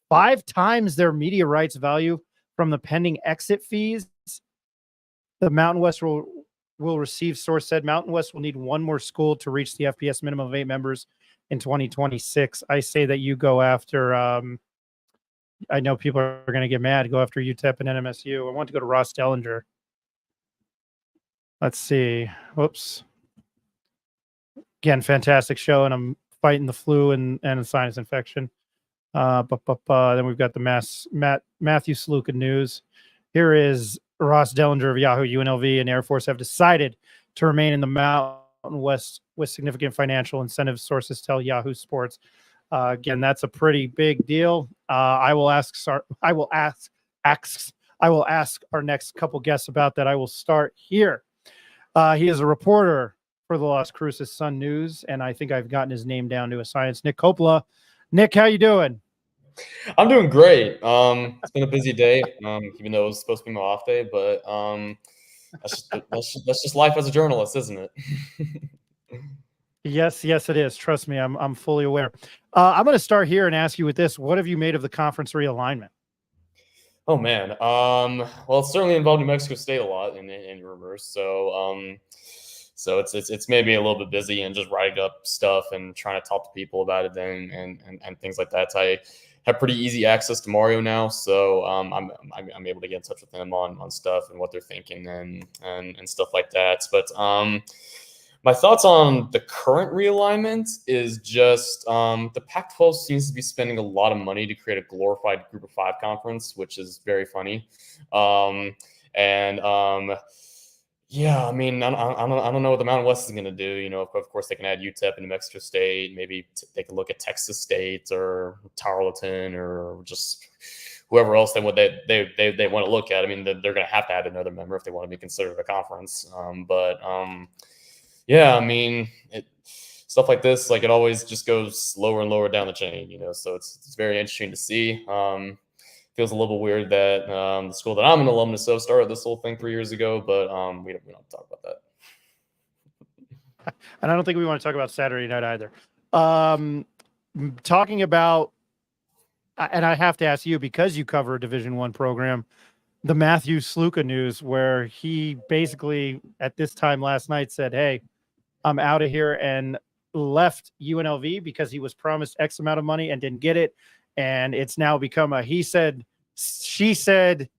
5 times their media rights value from the pending exit fees. The Mountain West will receive, source said, Mountain West will need one more school to reach the FBS minimum of 8 members in 2026. I say that you go after, I know people are going to get mad, go after UTEP and NMSU. I want to go to Ross Dellinger. Let's see. Whoops. Again, fantastic show, and I'm fighting the flu and a sinus infection. Then we've got the Matthew Sluka news. Here is Ross Dellinger of Yahoo. UNLV and Air Force have decided to remain in the Mountain West with significant financial incentives, sources tell Yahoo Sports. Again, that's a pretty big deal. I will ask our next couple guests about that. I will start here. He is a reporter for the Las Cruces Sun News, and I think I've gotten his name down to a science. Nick Coppola. Nick, how you doing? I'm doing great. It's been a busy day, even though it was supposed to be my off day, but that's just life as a journalist, isn't it? Yes, it is. Trust me, I'm fully aware. I'm going to start here and ask you with this: what have you made of the conference realignment? Oh man, well, it's certainly involved New Mexico State a lot in rumors. So it's maybe a little bit busy and just writing up stuff and trying to talk to people about it and things like that. I have pretty easy access to Mario now, so I'm able to get in touch with them on stuff and what they're thinking and stuff like that. But my thoughts on the current realignment is just the Pac-12 seems to be spending a lot of money to create a glorified Group of 5 conference, which is very funny. Yeah, I mean, I don't know what the Mountain West is going to do. You know, of course, they can add UTEP and New Mexico State. Maybe they can look at Texas State or Tarleton or just whoever else they want to look at. I mean, they're going to have to add another member if they want to be considered a conference. Yeah, I mean, stuff like this, like it always just goes lower and lower down the chain. You know, so it's very interesting to see. Feels a little weird that the school that I'm an alumnus of started this whole thing 3 years ago, but we don't talk about that. And I don't think we want to talk about Saturday night either. Talking about, and I have to ask you, because you cover a Division I program, the Matthew Sluka news, where he basically at this time last night said, "Hey, I'm out of here," and left UNLV because he was promised X amount of money and didn't get it. And it's now become a he said, she said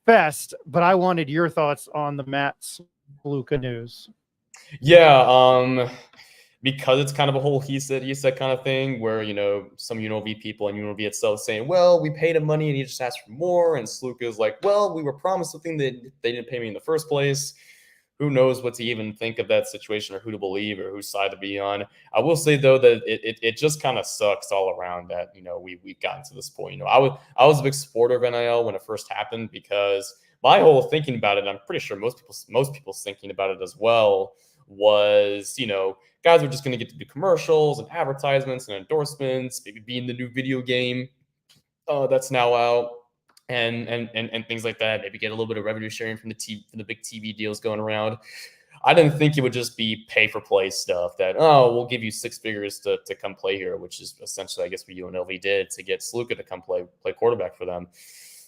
fest. But I wanted your thoughts on the Matt Sluka news. Yeah, because it's kind of a whole he said kind of thing where, you know, some UNLV people and UNLV itself saying, well, we paid him money and he just asked for more. And Sluka is like, well, we were promised something that they didn't pay me in the first place. Who knows what to even think of that situation or who to believe or whose side to be on. I will say, though, that it just kind of sucks all around that, you know, we've gotten to this point. You know, I was a big supporter of NIL when it first happened because my whole thinking about it, I'm pretty sure most people's thinking about it as well, was, you know, guys are just going to get to do commercials and advertisements and endorsements, maybe be in the new video game that's now out. And things like that. Maybe get a little bit of revenue sharing from the big TV deals going around. I didn't think it would just be pay for play stuff that, oh, we'll give you 6 figures to come play here, which is essentially, I guess, what UNLV did to get Sluka to come play quarterback for them.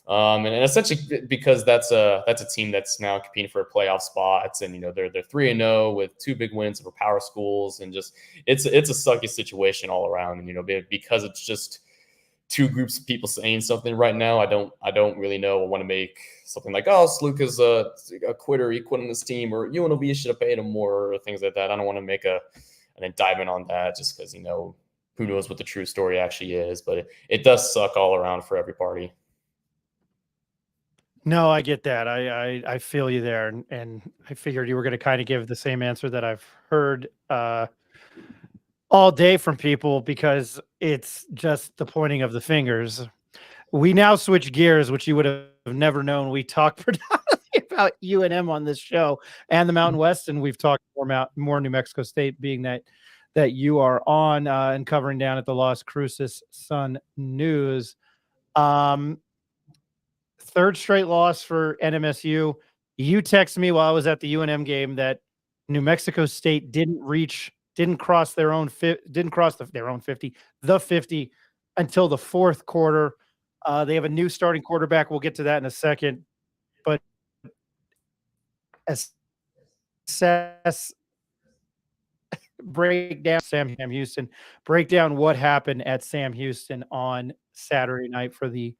And essentially because that's a team that's now competing for playoff spots, and you know they're 3-0 with 2 big wins over power schools, and just it's a sucky situation all around. And you know, because it's just 2 groups of people saying something right now, I don't really know. I want to make something like, oh, Sluka's a quitter, he quit on this team, or UNLV should have paid him more, or things like that. I don't want to make an indictment on that just because, you know, who knows what the true story actually is. But it does suck all around for every party. No, I get that. I feel you there, and I figured you were going to kind of give the same answer that I've heard all day from people, because it's just the pointing of the fingers. We now switch gears, which you would have never known. We talked predominantly about UNM on this show and the Mountain West, and we've talked more New Mexico State, being that you are on and covering down at the Las Cruces Sun News. Third straight loss for NMSU. You text me while I was at the UNM game that New Mexico State didn't cross their own 50, the 50 until the fourth quarter. They have a new starting quarterback. We'll get to that in a second. But assess, break down Sam Houston, break down what happened at Sam Houston on Saturday night for the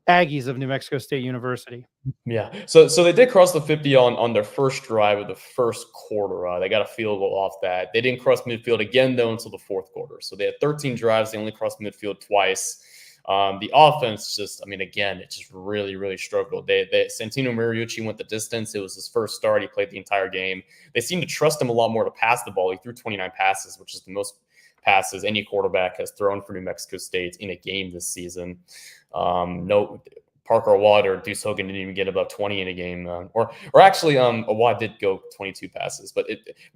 Aggies of New Mexico State University. Yeah. So they did cross the 50 on their first drive of the first quarter. They got a field goal off that. They didn't cross midfield again, though, until the fourth quarter. So they had 13 drives. They only crossed midfield twice. The offense just, I mean, again, it just really, really struggled. Santino Mariucci went the distance. It was his first start. He played the entire game. They seemed to trust him a lot more to pass the ball. He threw 29 passes, which is the most passes any quarterback has thrown for New Mexico State in a game this season. No, Parker Awad or Deuce Hogan didn't even get above 20 in a game. Or actually, Awad did go 22 passes, but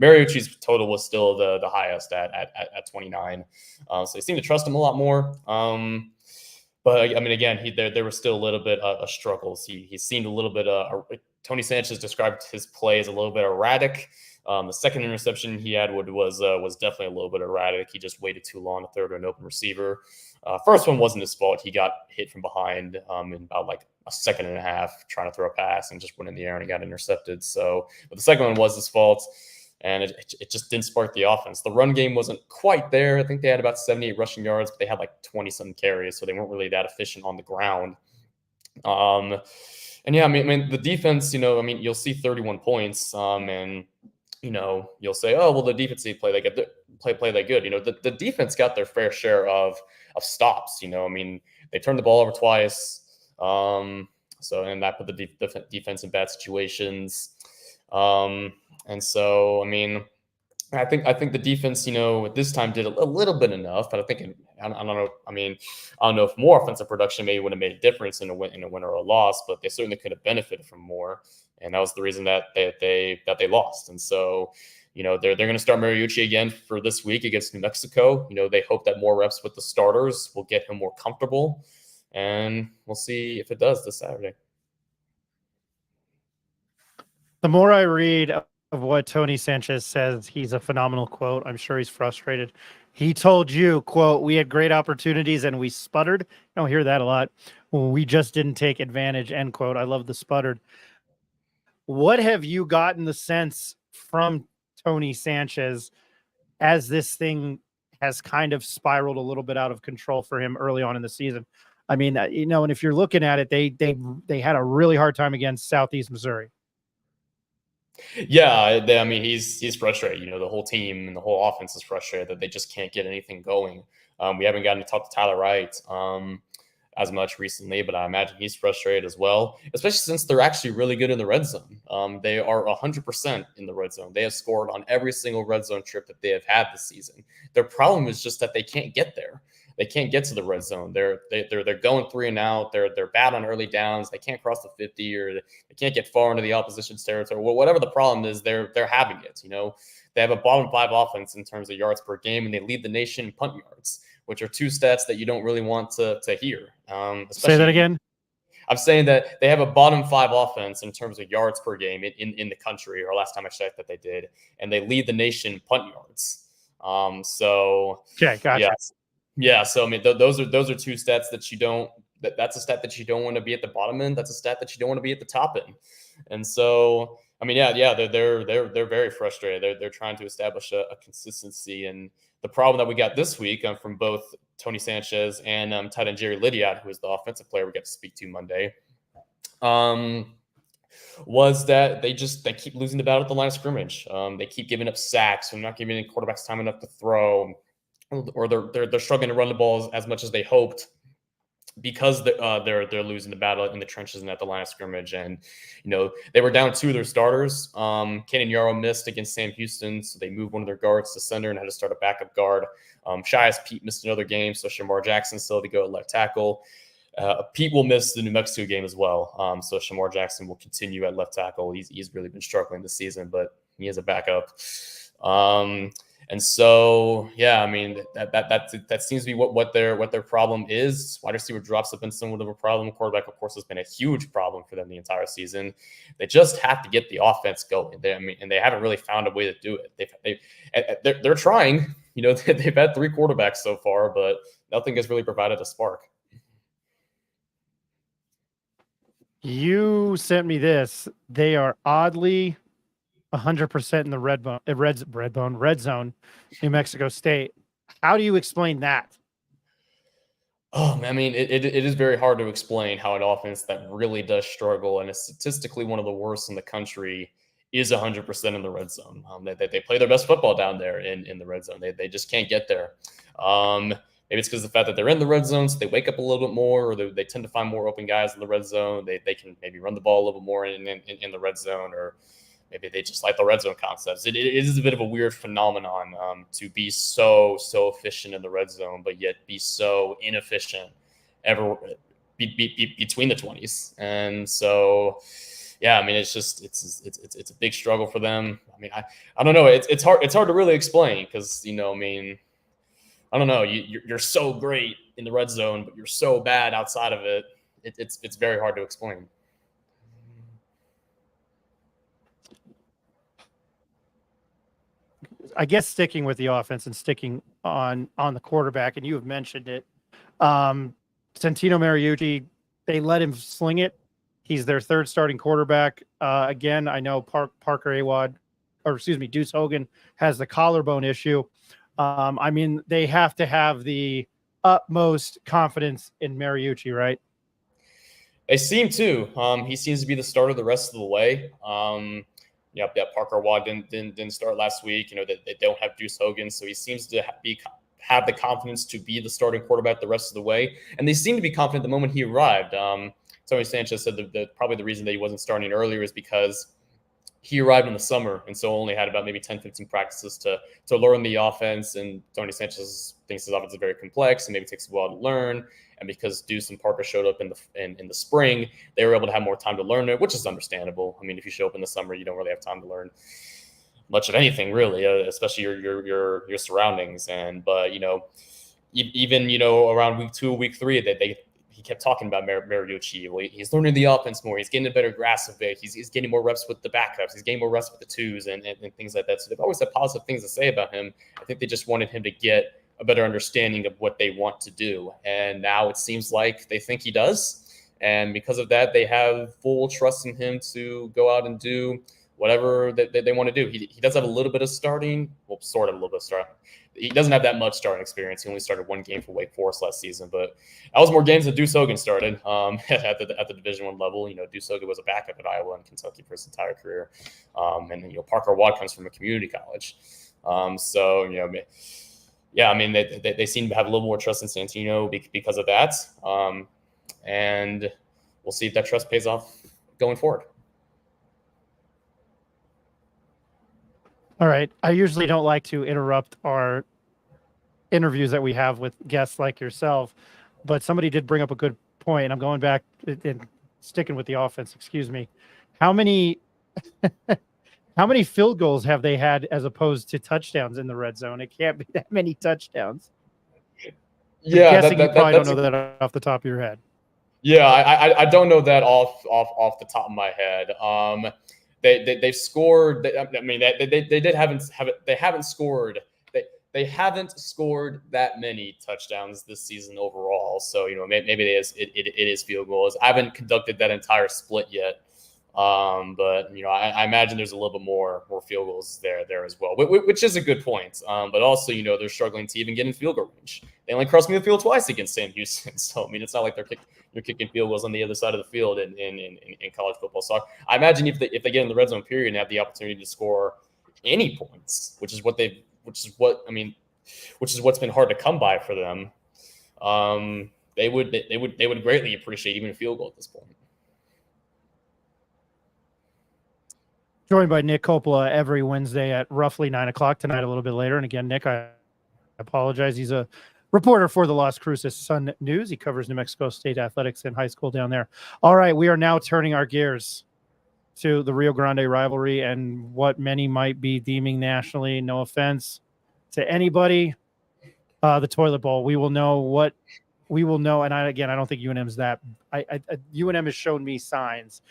Mariucci's total was still the highest at 29. So they seemed to trust him a lot more. But I mean, again, there was still a little bit of struggles. He seemed a little bit. Tony Sanchez described his play as a little bit erratic. The second interception he had was definitely a little bit erratic. He just waited too long to throw to an open receiver. First one wasn't his fault. He got hit from behind in about like a second and a half trying to throw a pass and just went in the air and he got intercepted. So, but the second one was his fault. And it just didn't spark the offense. The run game wasn't quite there. I think they had about 78 rushing yards, but they had like 20-some carries, so they weren't really that efficient on the ground. And yeah, I mean, the defense, you'll see 31 points, and you'll say, oh, well, the defense didn't play that good. The defense got their fair share of stops. They turned the ball over twice, and that put the defense in bad situations. And so, I think the defense, at this time did a little bit enough, but I think I don't know. I don't know if more offensive production maybe would have made a difference in a win or a loss, but they certainly could have benefited from more, and that was the reason that they lost. And so, they're going to start Mariucci again for this week against New Mexico. They hope that more reps with the starters will get him more comfortable, and we'll see if it does this Saturday. The more I read of what Tony Sanchez says, he's a phenomenal quote. I'm sure he's frustrated. He told you, quote, we had great opportunities and we sputtered. You don't hear that a lot. Well, we just didn't take advantage, end quote. I love the sputtered. What have you gotten the sense from Tony Sanchez as this thing has kind of spiraled a little bit out of control for him early on in the season? And if you're looking at it, they had a really hard time against Southeast Missouri. Yeah, he's frustrated. The whole team and the whole offense is frustrated that they just can't get anything going. We haven't gotten to talk to Tyler Wright as much recently, but I imagine he's frustrated as well, especially since they're actually really good in the red zone. They are 100% in the red zone. They have scored on every single red zone trip that they have had this season. Their problem is just that they can't get there. They can't get to the red zone. They're going 3 and out. They're bad on early downs. They can't cross the 50, or they can't get far into the opposition's territory. Well, whatever the problem is, they're having it. They have a bottom 5 offense in terms of yards per game, and they lead the nation in punt yards, which are 2 stats that you don't really want to hear. Say that again. I'm saying that they have a bottom 5 offense in terms of yards per game in the country, or last time I checked that they did, and they lead the nation in punt yards. Okay, gotcha. Yeah, so those are 2 stats that you don't. That's a stat that you don't want to be at the bottom end. That's a stat that you don't want to be at the top end. And so, they're very frustrated. They're trying to establish a consistency. And the problem that we got this week from both Tony Sanchez and tight end Jerry Lydiot, who is the offensive player we got to speak to Monday, was that they keep losing the battle at the line of scrimmage. They keep giving up sacks and not giving any quarterbacks time enough to throw, or they're struggling to run the ball as much as they hoped. because they're losing the battle in the trenches and at the line of scrimmage. And, they were down 2 of their starters. Kenan Yarrow missed against Sam Houston, so they moved one of their guards to center and had to start a backup guard. Shias Pete missed another game, so Shamar Jackson still had to go at left tackle. Pete will miss the New Mexico game as well. So Shamar Jackson will continue at left tackle. He's really been struggling this season, but he is a backup. And so, yeah, I mean, that seems to be what their problem is. Wide receiver drops have been somewhat of a problem. Quarterback, of course, has been a huge problem for them the entire season. They just have to get the offense going. And they haven't really found a way to do it. They're trying. They've had 3 quarterbacks so far, but nothing has really provided a spark. You sent me this. They are oddly 100% in the red zone, New Mexico State. How do you explain that? Oh, I mean, it is very hard to explain how an offense that really does struggle and is statistically one of the worst in the country is 100% in the red zone. They play their best football down there in the red zone. They just can't get there. Maybe it's because of the fact that they're in the red zone, so they wake up a little bit more, or they tend to find more open guys in the red zone. They can maybe run the ball a little bit more in the red zone, or maybe they just like the red zone concepts. It is a bit of a weird phenomenon to be so efficient in the red zone, but yet be so inefficient between the 20s. And so, yeah, I mean, it's a big struggle for them. I mean, I don't know. It's hard to really explain because, I mean, I don't know. You're so great in the red zone, but you're so bad outside of it. It's very hard to explain. I guess sticking with the offense and sticking on the quarterback, and you have mentioned it. Santino Mariucci, they let him sling it. He's their 3rd starting quarterback. Again, I know Deuce Hogan has the collarbone issue. I mean, they have to have the utmost confidence in Mariucci, right? They seem to. He seems to be the starter the rest of the way. Parker Watt didn't start last week. They don't have Deuce Hogan, so he seems to have the confidence to be the starting quarterback the rest of the way. And they seem to be confident the moment he arrived. Tony Sanchez said that probably the reason that he wasn't starting earlier is because he arrived in the summer and so only had about maybe 10, 15 practices to learn the offense. And Tony Sanchez thinks his offense is very complex and maybe takes a while to learn. And because Deuce and Parker showed up in the spring, they were able to have more time to learn it, which is understandable. I mean, if you show up in the summer, you don't really have time to learn much of anything, really, especially your surroundings. But even around week 2, week 3, he kept talking about Mariucci. Well, he's learning the offense more. He's getting a better grasp of it. He's getting more reps with the backups. He's getting more reps with the twos and things like that. So they've always had positive things to say about him. I think they just wanted him to get a better understanding of what they want to do. And now it seems like they think he does. And because of that, they have full trust in him to go out and do whatever they want to do. He does have a little bit of starting, sort of a little bit of starting. He doesn't have that much starting experience. He only started 1 game for Wake Forest last season, but that was more games than Deuce Hogan started at the Division I level. Deuce Hogan was a backup at Iowa and Kentucky for his entire career. And Parker Watt comes from a community college. Yeah, I mean, they seem to have a little more trust in Santino because of that. And we'll see if that trust pays off going forward. All right. I usually don't like to interrupt our interviews that we have with guests like yourself, but somebody did bring up a good point, and I'm going back and sticking with the offense. Excuse me. How many field goals have they had as opposed to touchdowns in the red zone? It can't be that many touchdowns. Yeah, I'm guessing you probably don't know that off the top of your head. Yeah, I don't know that off the top of my head. They've scored. I mean, they haven't scored. They haven't scored that many touchdowns this season overall. So maybe it is field goals. I haven't conducted that entire split yet. But I imagine there's a little bit more field goals there as well, which is a good point. But also, they're struggling to even get in field goal range. They only crossed midfield twice against Sam Houston. So, I mean, it's not like they're kicking field goals on the other side of the field in college football. So I imagine if they get in the red zone period and have the opportunity to score any points, which is what's been hard to come by for them. they would greatly appreciate even a field goal at this point. Joined by Nick Coppola every Wednesday at roughly 9 o'clock tonight, a little bit later. And again, Nick, I apologize. He's a reporter for the Las Cruces Sun News. He covers New Mexico State athletics in high school down there. All right, we are now turning our gears to the Rio Grande rivalry and what many might be deeming nationally, no offense to anybody, the toilet bowl. We will know. And I don't think UNM's that. UNM has shown me signs.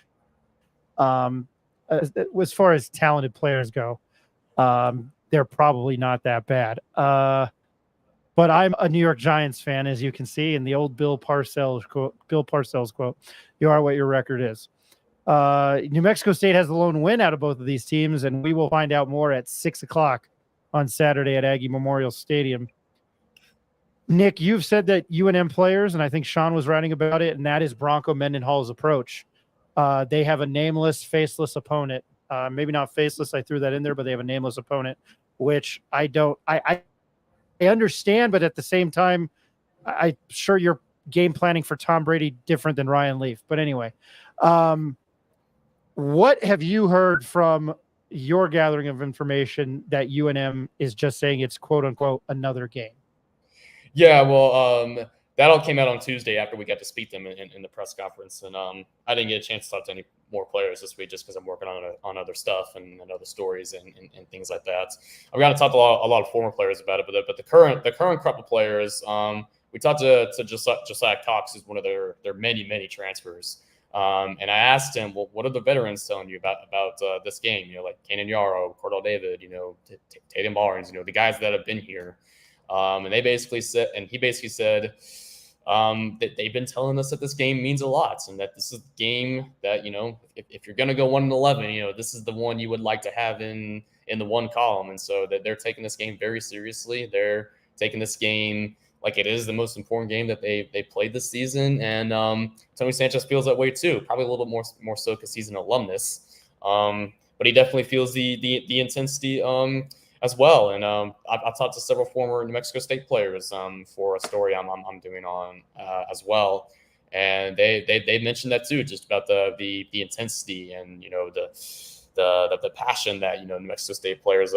As far as talented players go, they're probably not that bad. But I'm a New York Giants fan, as you can see, in the old Bill Parcells quote, "You are what your record is." New Mexico State has the lone win out of both of these teams, and we will find out more at 6 o'clock on Saturday at Aggie Memorial Stadium. Nick, you've said that UNM players, and I think Sean was writing about it, and that is Bronco Mendenhall's approach. They have a nameless, faceless opponent. Maybe not faceless, I threw that in there, but they have a nameless opponent, which I understand, but at the same time, I'm sure you're game planning for Tom Brady different than Ryan Leaf. But anyway, what have you heard from your gathering of information that UNM is just saying it's quote unquote another game? Yeah, well, that all came out on Tuesday after we got to speak to them in the press conference, and I didn't get a chance to talk to any more players this week just because I'm working on other stuff and other stories and things like that. I've got to talk to a lot of former players about it, but the current crop of players, we talked to Josiah Cox, who's one of their many transfers. And I asked him, well, what are the veterans telling you about this game? Like Kanan Yarrow, Cordell David, Tatum Barnes, the guys that have been here. And he basically said that they've been telling us that this game means a lot, and that this is the game that, if you're going to go 1-11, this is the one you would like to have in the one column. And so that they're taking this game very seriously. They're taking this game like it is the most important game that they played this season. And Tony Sanchez feels that way too, probably a little bit more so because he's an alumnus. But he definitely feels the intensity as well. And I've talked to several former New Mexico State players for a story I'm doing on as well. And they mentioned that too, just about the intensity and, the passion that, New Mexico State players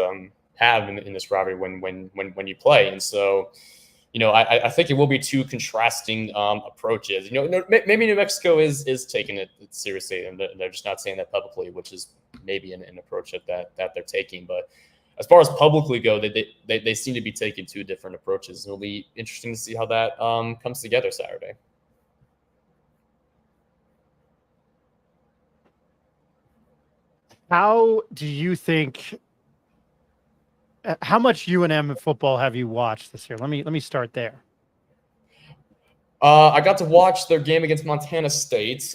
have in this rivalry when you play. And so, I think it will be two contrasting approaches. Maybe New Mexico is taking it seriously, and they're just not saying that publicly, which is maybe an approach that they're taking. But as far as publicly go, they seem to be taking two different approaches. It'll be interesting to see how that comes together Saturday. How do you think? How much UNM football have you watched this year? Let me start there. I got to watch their game against Montana State,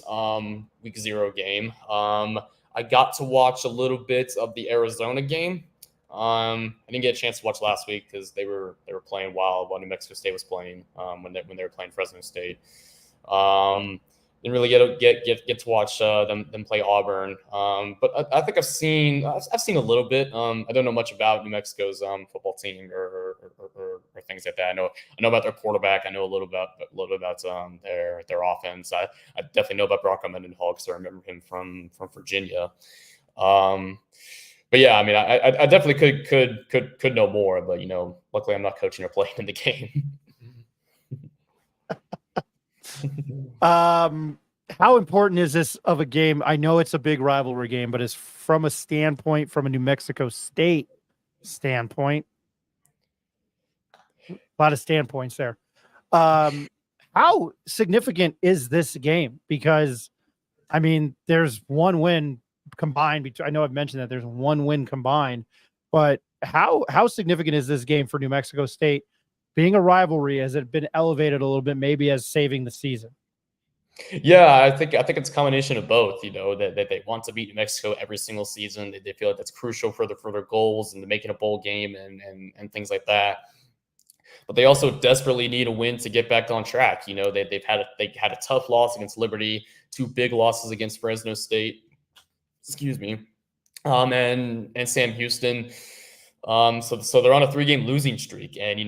week 0 game. I got to watch a little bit of the Arizona game. I didn't get a chance to watch last week because they were playing while New Mexico State was playing when they were playing Fresno State. Didn't really get to watch them play Auburn. But I think I've seen a little bit. I don't know much about New Mexico's football team or things like that. I know about their quarterback. I know a little about their offense. I definitely know about Bronco Mendenhall because I remember him from Virginia. But yeah, I mean, I definitely could know more. But luckily I'm not coaching or playing in the game. How important is this of a game? I know it's a big rivalry game, but from a New Mexico State standpoint, a lot of standpoints there. How significant is this game? Because, I mean, there's one win combined. I know I've mentioned that there's one win combined, but how significant is this game for New Mexico State? Being a rivalry, has it been elevated a little bit, maybe as saving the season? Yeah, I think it's a combination of both. That they want to beat New Mexico every single season. They feel like that's crucial for their goals and making a bowl game and things like that. But they also desperately need a win to get back on track. They had a tough loss against Liberty, 2 big losses against Fresno State. Excuse me, and Sam Houston. So they're on a 3-game losing streak, and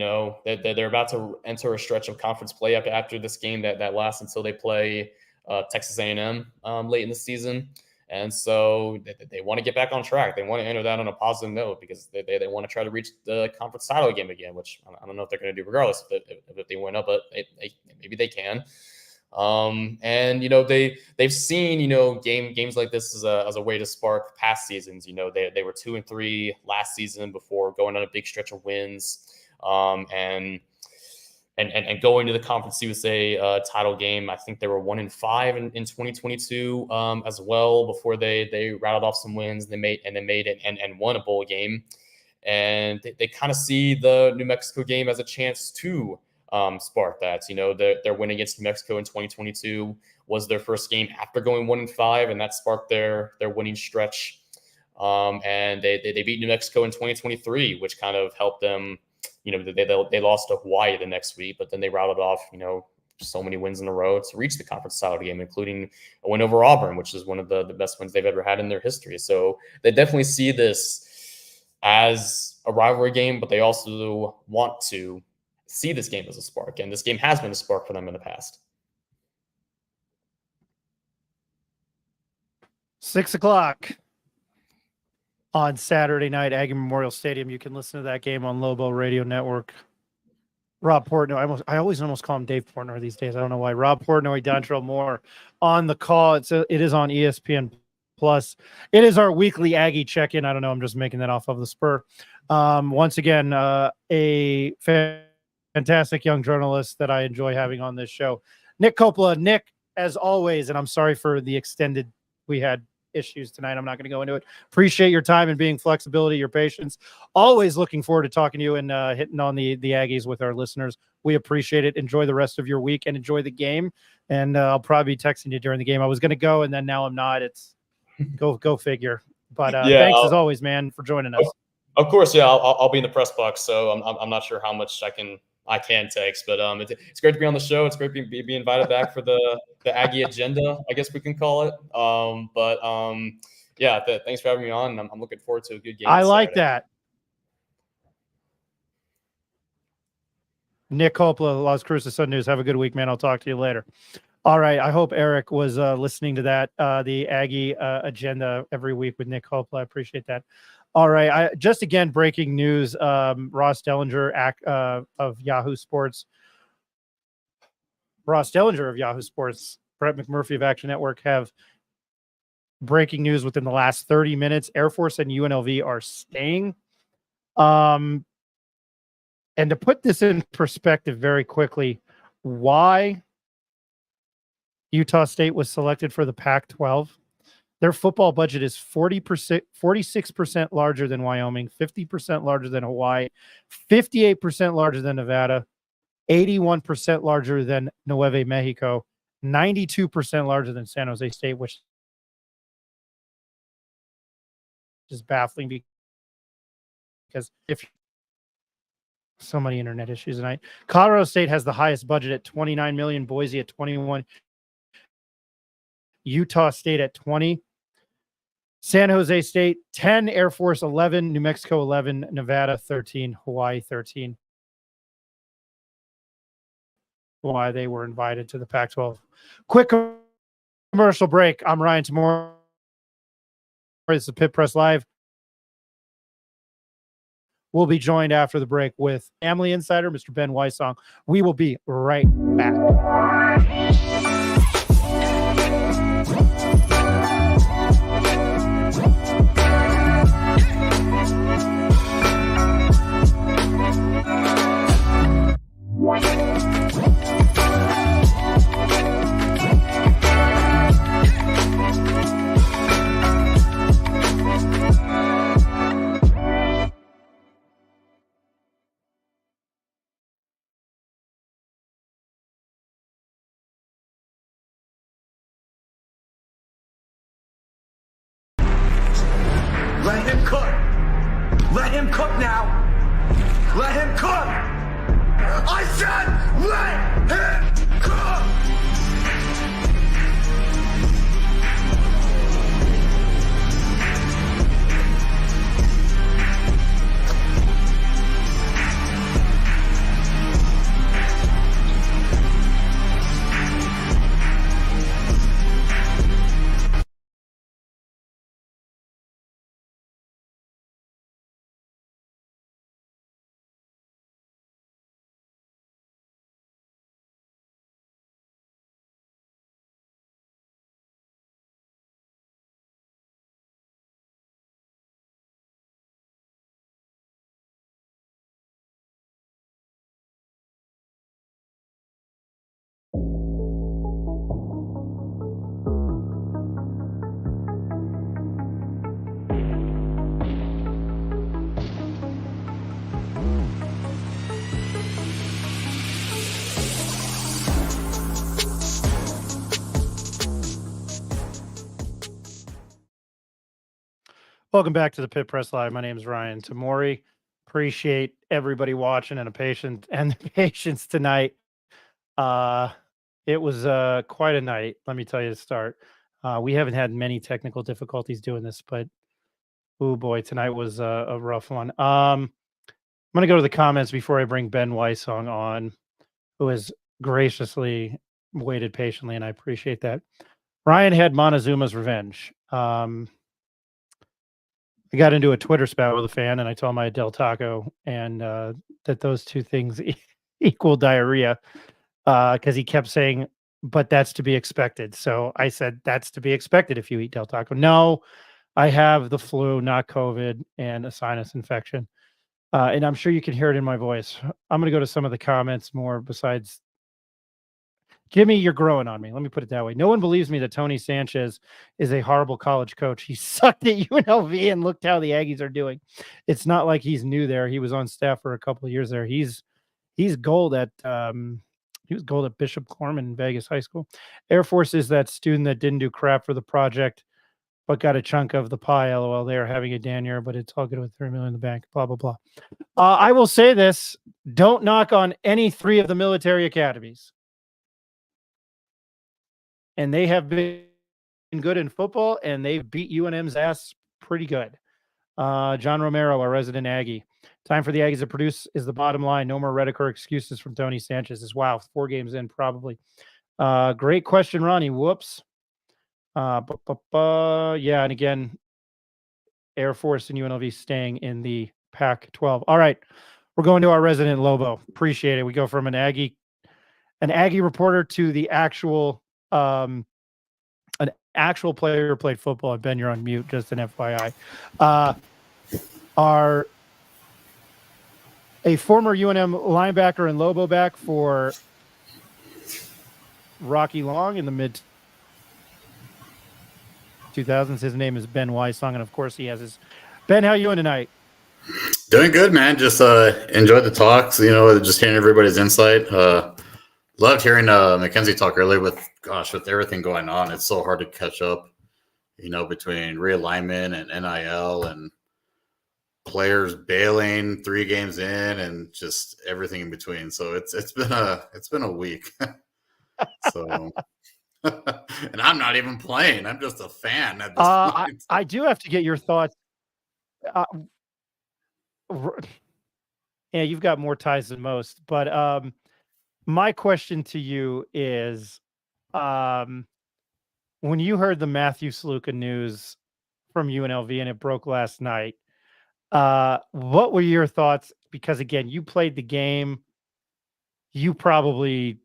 they're about to enter a stretch of conference play after this game that lasts until they play Texas A&M late in the season. And so they want to get back on track. They want to enter that on a positive note because they want to try to reach the conference title game again, which I don't know if they're going to do regardless if they win up, but maybe they can. And they've seen games like this as a way to spark past seasons. They were 2-3 last season before going on a big stretch of wins, and going to the Conference USA title game. I think they were 1-5 in 2022 as well before they rattled off some wins. They made it and won a bowl game, and they kind of see the New Mexico game as a chance to spark that. Their win against New Mexico in 2022 was their first game after going 1-5, and that sparked their winning stretch. And they beat New Mexico in 2023, which kind of helped them. They lost to Hawaii the next week, but then they routed off, so many wins in a row to reach the conference title game, including a win over Auburn, which is one of the best wins they've ever had in their history. So they definitely see this as a rivalry game, but they also want to see this game as a spark, and this game has been a spark for them in the past. 6:00 on Saturday night, Aggie Memorial Stadium. You can listen to that game on Lobo Radio Network. Rob Portnoy, I always almost call him Dave Portnoy these days. I don't know why. Rob Portnoy, Dontrell Moore on the call. It is on ESPN Plus. It is our weekly Aggie check-in. I don't know. I'm just making that off of the spur. Once again, a fantastic young journalist that I enjoy having on this show, Nick Coppola. Nick, as always, and I'm sorry for the extended, we had issues tonight. I'm not going to go into it. Appreciate your time and being flexibility, your patience. Always looking forward to talking to you and hitting on the Aggies with our listeners. We appreciate it. Enjoy the rest of your week and enjoy the game. And I'll probably be texting you during the game. I was going to go, and then now I'm not. It's go figure. But thanks as always, man, for joining us. Of course, yeah. I'll be in the press box, so I'm not sure how much I can text, but it's great to be on the show. It's great to be invited back for the Aggie agenda, I guess we can call it. Thanks for having me on. I'm looking forward to a good game. I like that. Nick Coppola, Las Cruces Sun News. Have a good week, man. I'll talk to you later. All right. I hope Eric was listening to that, the Aggie agenda every week with Nick Coppola. I appreciate that. All right. Just again, breaking news. Ross Dellinger of Yahoo Sports. Ross Dellinger of Yahoo Sports, Brett McMurphy of Action Network have breaking news within the last 30 minutes. Air Force and UNLV are staying. And to put this in perspective very quickly, why Utah State was selected for the Pac-12. Their football budget is 46% larger than Wyoming, 50% larger than Hawaii, 58% larger than Nevada, 81% larger than Nuevo Mexico, 92% larger than San Jose State, which is baffling because so many internet issues tonight. Colorado State has the highest budget at $29 million, Boise at 21, Utah State at 20, San Jose State 10, Air Force 11, New Mexico 11, Nevada 13, Hawaii 13. Why they were invited to the Pac-12. Quick commercial break. I'm Ryan Tamora. This is Pit Press Live. We'll be joined after the break with Family Insider, Mr. Ben Weissong. We will be right back. Let him cook. Let him cook now. Let him cook. I said let him cook. Welcome back to the Pit Press Live. My name is Ryan Tamori. Appreciate everybody watching and the patience tonight. It was quite a night, let me tell you to start. We haven't had many technical difficulties doing this, but oh boy, tonight was a rough one. I'm going to go to the comments before I bring Ben Weissong on, who has graciously waited patiently, and I appreciate that. Ryan had Montezuma's revenge. I got into a Twitter spat with a fan, and I told him I had Del Taco, and that those two things equal diarrhea, because he kept saying, but that's to be expected. So I said, that's to be expected if you eat Del Taco. No, I have the flu, not COVID, and a sinus infection. And I'm sure you can hear it in my voice. I'm going to go to some of the comments more besides Jimmy, you're growing on me. Let me put it that way. No one believes me that Tony Sanchez is a horrible college coach. He sucked at UNLV and looked how the Aggies are doing. It's not like he's new there. He was on staff for a couple of years there. He's gold at he was gold at Bishop Corman in Vegas High School. Air Force is that student that didn't do crap for the project, but got a chunk of the pie. LOL. They are having a Dan year, but it's all good with $3 million in the bank. Blah blah blah. I will say this: don't knock on any three of the military academies. And they have been good in football, and they've beat UNM's ass pretty good. John Romero, our resident Aggie. Time for the Aggies to produce is the bottom line. No more rhetoric or excuses from Tony Sanchez. Wow, 4 games in, probably. Great question, Ronnie. Whoops. Yeah, and again, Air Force and UNLV staying in the Pac-12. All right, we're going to our resident Lobo. Appreciate it. We go from an Aggie reporter to the actual an actual player who played football. And Ben, you're on mute, just an FYI. Are a former UNM linebacker and Lobo back for Rocky Long in the mid 2000s. His name is Ben Weissong, and of course he has his. Ben, how you doing tonight? Doing good, man. Just enjoyed the talks, just hearing everybody's insight. Loved hearing Mackenzie talk earlier with everything going on. It's so hard to catch up, between realignment and NIL and players bailing 3 games in and just everything in between. So it's been a week. So and I'm not even playing. I'm just a fan at this point. I do have to get your thoughts. Yeah, you've got more ties than most, but my question to you is, when you heard the Matthew Sluka news from UNLV and it broke last night, what were your thoughts? Because again, you played the game. You probably,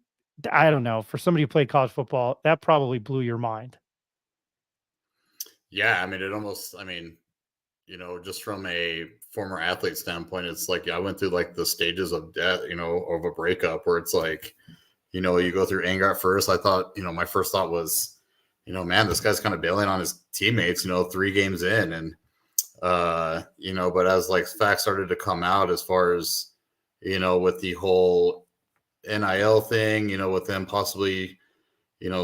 I don't know, for somebody who played college football, that probably blew your mind. Yeah, just from a former athlete standpoint, it's like, I went through like the stages of death, of a breakup where it's like, you go through anger at first. I thought, my first thought was, man, this guy's kind of bailing on his teammates, 3 games in. And, but as like facts started to come out as far as, with the whole NIL thing, with them possibly,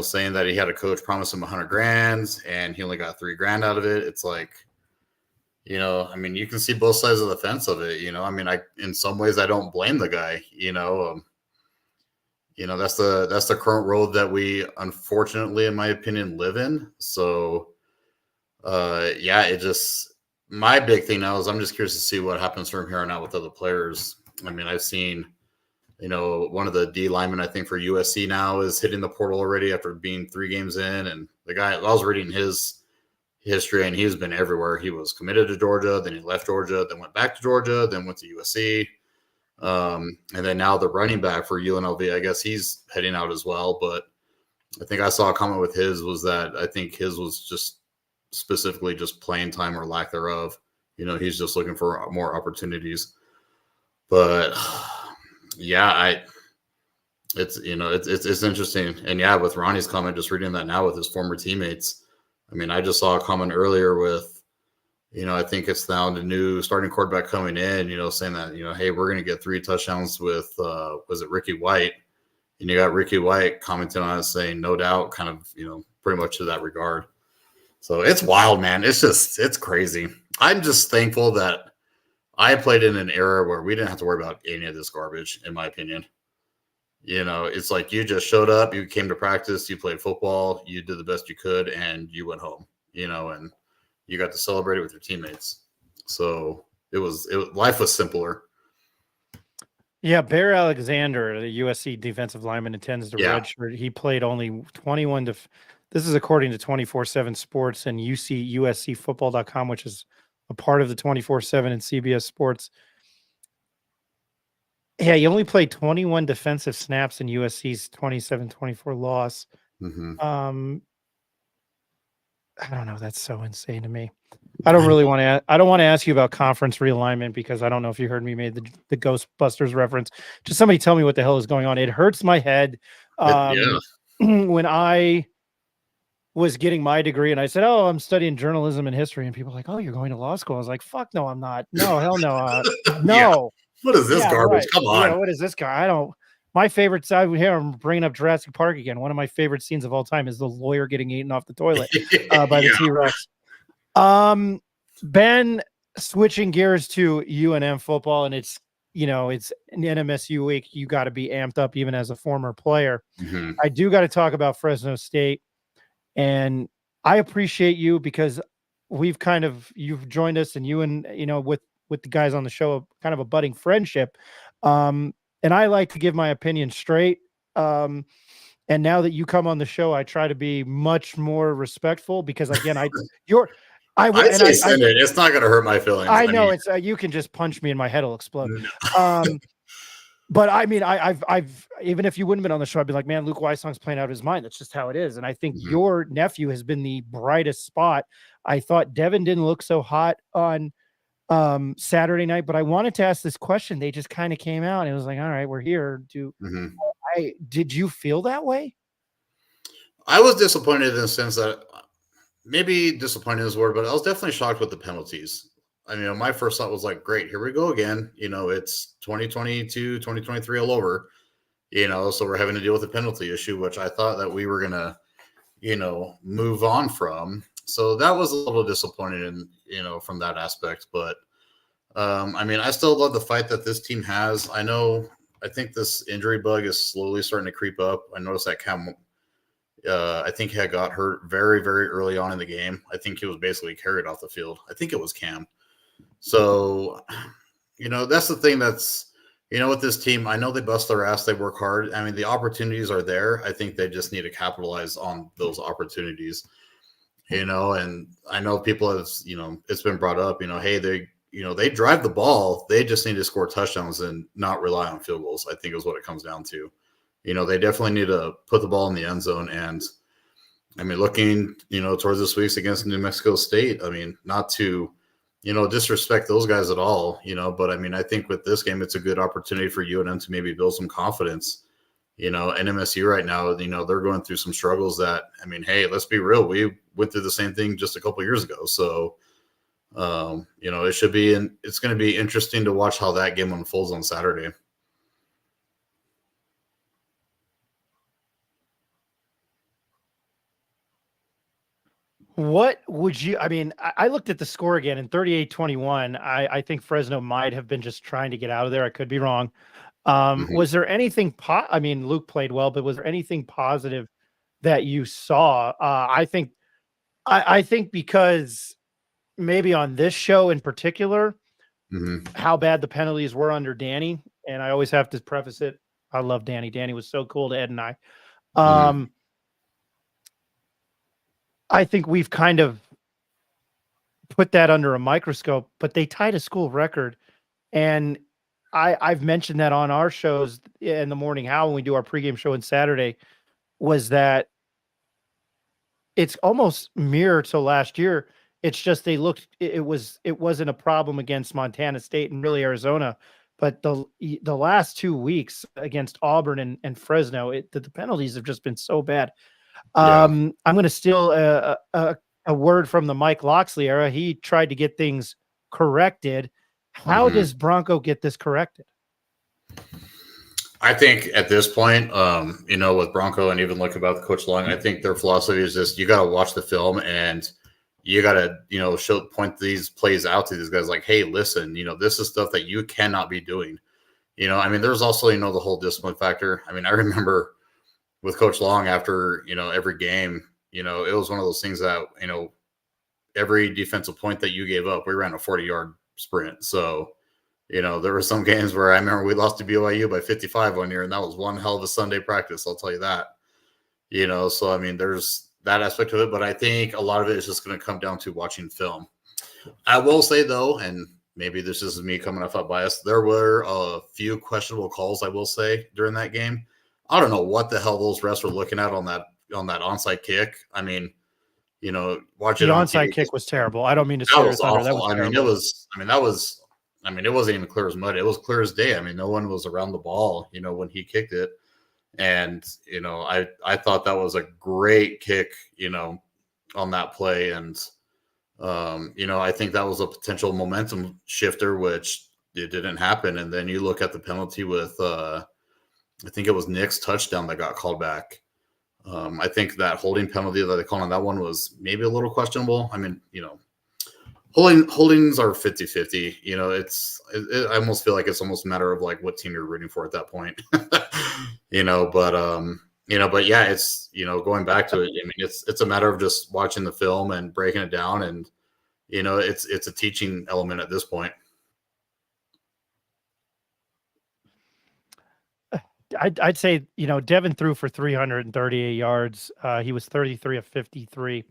saying that he had a coach promise him $100,000 and he only got $3,000 out of it. It's like, you can see both sides of the fence of it. In some ways I don't blame the guy, that's the current world that we, unfortunately, in my opinion, live in. So, my big thing now is I'm just curious to see what happens from here on out with other players. I've seen, one of the D linemen, I think for USC now is hitting the portal already after being 3 games in. And the guy, I was reading his history and he's been everywhere. He was committed to Georgia, then he left Georgia, then went back to Georgia, then went to USC. And then now the running back for UNLV, I guess he's heading out as well. But I think I saw a comment with his was that I think his was just specifically just playing time or lack thereof. He's just looking for more opportunities. But yeah, it's interesting. And yeah, with Ronnie's comment, just reading that now with his former teammates. I just saw a comment earlier with, I think it's now the new starting quarterback coming in, saying that, hey, we're going to get 3 touchdowns with, was it Ricky White? And you got Ricky White commenting on it saying, no doubt, kind of, pretty much to that regard. So it's wild, man. It's crazy. I'm just thankful that I played in an era where we didn't have to worry about any of this garbage, in my opinion. It's like you just showed up, you came to practice, you played football, you did the best you could, and you went home, and you got to celebrate it with your teammates. So life was simpler. Yeah, Bear Alexander, the USC defensive lineman, attends the Yeah. red shirt. He played only 21 to. This is according to 24/7 Sports and USCFootball.com, which is a part of the 24/7 and CBS Sports. Yeah, he only played 21 defensive snaps in USC's 27-24 loss. Mm-hmm. I don't know. That's so insane to me. I don't really want to. I don't want to ask you about conference realignment because I don't know if you heard me made the Ghostbusters reference. Just somebody tell me what the hell is going on. It hurts my head. When I was getting my degree and I said, "Oh, I'm studying journalism and history," and people were like, "Oh, you're going to law school." I was like, "Fuck no, I'm not. No, hell no, no." Yeah. What is this garbage? Right. Come on. Yeah, what is this guy? I don't. My favorite side here, I'm bringing up Jurassic Park again. One of my favorite scenes of all time is the lawyer getting eaten off the toilet by the T-Rex. Ben, switching gears to UNM football, and it's an NMSU week. You got to be amped up even as a former player. Mm-hmm. I do got to talk about Fresno State, and I appreciate you because you've joined us, and you and with the guys on the show, kind of a budding friendship. And I like to give my opinion straight. And now that you come on the show, I try to be much more respectful because again, I'd say send it. It's not going to hurt my feelings. I know it's you can just punch me and my head will explode. But I mean, I've even if you wouldn't have been on the show, I'd be like, man, Luke Weissong's playing out of his mind. That's just how it is. And I think your nephew has been the brightest spot. I thought Devin didn't look so hot on Saturday night, but I wanted to ask this question. They just kind of came out and it was like, all right, we're here. Did you feel that way? I was disappointed in the sense that maybe disappointed is the word, but I was definitely shocked with the penalties. I mean, my first thought was like, great, here we go again. It's 2022, 2023 all over, so we're having to deal with a penalty issue, which I thought that we were going to, move on from. So that was a little disappointing, from that aspect. But, I mean, I still love the fight that this team has. I think this injury bug is slowly starting to creep up. I noticed that Cam, I think he had got hurt very, very early on in the game. I think he was basically carried off the field. I think it was Cam. So, that's the thing that's, with this team, I know they bust their ass. They work hard. I mean, the opportunities are there. I think they just need to capitalize on those opportunities. And I know people have, it's been brought up, hey, they drive the ball. They just need to score touchdowns and not rely on field goals, I think is what it comes down to. They definitely need to put the ball in the end zone. And I mean, looking, towards this week's against New Mexico State, I mean, not to, disrespect those guys at all, but I mean, I think with this game, it's a good opportunity for UNM to maybe build some confidence. NMSU right now, they're going through some struggles that, I mean, hey, let's be real. We went through the same thing just a couple of years ago. So, it's going to be interesting to watch how that game unfolds on Saturday. What would you, I mean, I looked at the score again in 38-21. I think Fresno might have been just trying to get out of there. I could be wrong. Was there anything, I mean, Luke played well, but was there anything positive that you saw? I think because maybe on this show in particular, how bad the penalties were under Danny. And I always have to preface it. I love Danny. Danny was so cool to Ed and I. I think we've kind of put that under a microscope, but they tied a school record. And I've mentioned that on our shows in the morning, how when we do our pregame show on Saturday, was that it's almost mirror to last year. It's just they looked, it wasn't a problem against Montana State and really Arizona, but the last 2 weeks against Auburn and Fresno, the penalties have just been so bad. I'm going to steal a word from the Mike Loxley era. He tried to get things corrected. How does Bronco get this corrected? I think at this point, with Bronco and even looking about the coach Long, I think their philosophy is just you got to watch the film and you got to, point these plays out to these guys like, hey, listen, this is stuff that you cannot be doing. I mean, there's also, the whole discipline factor. I mean, I remember with Coach Long after, every game, it was one of those things that, every defensive point that you gave up, we ran a 40-yard sprint. So, there were some games where I remember we lost to BYU by 55 one year, and that was one hell of a Sunday practice. I'll tell you that. So I mean, there's that aspect of it, but I think a lot of it is just going to come down to watching film. I will say though, and maybe this is me coming off bias, there were a few questionable calls, I will say, during that game. I don't know what the hell those refs were looking at on that onside kick. I mean, watch The it on onside TV. kick was terrible. I don't mean to That steer was thunder. That awful. was I mean, it wasn't even clear as mud. It was clear as day. I mean, no one was around the ball, when he kicked it. And, I thought that was a great kick, on that play. And, I think that was a potential momentum shifter, which it didn't happen. And then you look at the penalty with, I think it was Nick's touchdown that got called back. I think that holding penalty that they called on that one was maybe a little questionable. I mean, holdings are 50-50. I almost feel like it's almost a matter of like what team you're rooting for at that point. But yeah, it's, going back to it. I mean, it's a matter of just watching the film and breaking it down, and it's a teaching element at this point. I'd say, Devin threw for 338 yards. He was 33 of 53.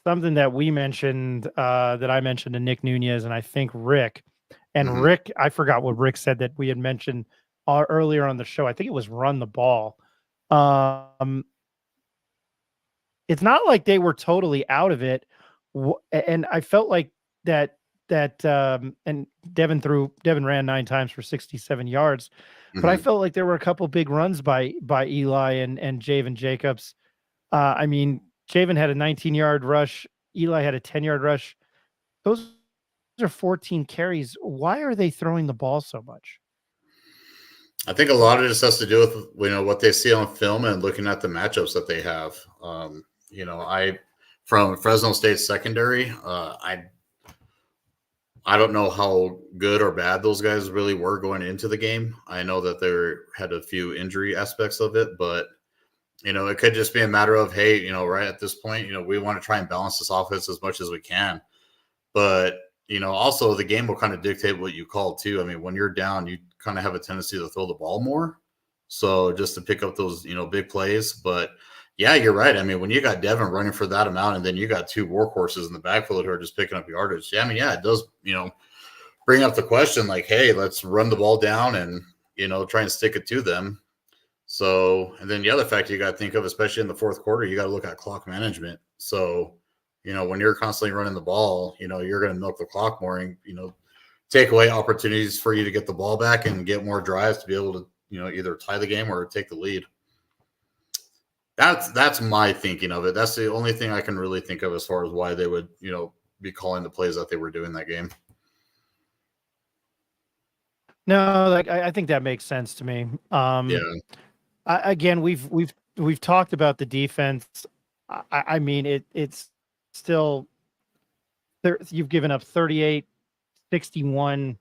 Something that we mentioned, that I mentioned to Nick Nunez and I think Rick. And Rick, I forgot what Rick said that we had mentioned earlier on the show. I think it was run the ball. It's not like they were totally out of it. And I felt like that and Devin ran 9 times for 67 yards. But I felt like there were a couple big runs by Eli and Javen Jacobs. I mean, Javen had a 19-yard rush. Eli had a 10-yard rush. Those are 14 carries. Why are they throwing the ball so much? I think a lot of this has to do with what they see on film and looking at the matchups that they have. From Fresno State secondary, I don't know how good or bad those guys really were going into the game. I know that they had a few injury aspects of it, but it could just be a matter of, hey, right at this point, we want to try and balance this offense as much as we can. But, also the game will kind of dictate what you call too. I mean, when you're down, you kind of have a tendency to throw the ball more. So just to pick up those, big plays. But yeah, you're right. I mean, when you got Devin running for that amount, and then you got 2 workhorses in the backfield who are just picking up yardage. Yeah, I mean, yeah, it does, bring up the question like, hey, let's run the ball down and, try and stick it to them. So, and then the other factor you got to think of, especially in the fourth quarter, you got to look at clock management. So, when you're constantly running the ball, you're going to milk the clock more and, take away opportunities for you to get the ball back and get more drives to be able to, either tie the game or take the lead. That's my thinking of it. That's the only thing I can really think of as far as why they would, be calling the plays that they were doing that game. No, like I think that makes sense to me. Again, we've talked about the defense. I mean, it's still there. You've given up 38, 61.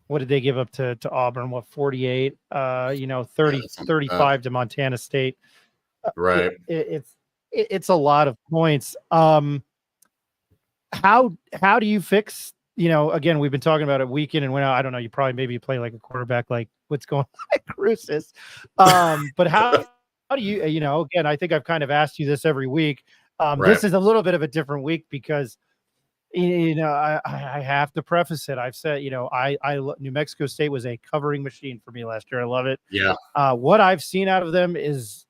What did they give up to Auburn? What, 48? 35 to Montana State. Right. It's a lot of points. How do you fix? Again, we've been talking about it week in and week out. I don't know. You probably maybe play like a quarterback, like what's going on at Cruces. But how do you? Again, I think I've kind of asked you this every week. This is a little bit of a different week because. I have to preface it. I've said, New Mexico State was a covering machine for me last year. I love it. Yeah. What I've seen out of them is,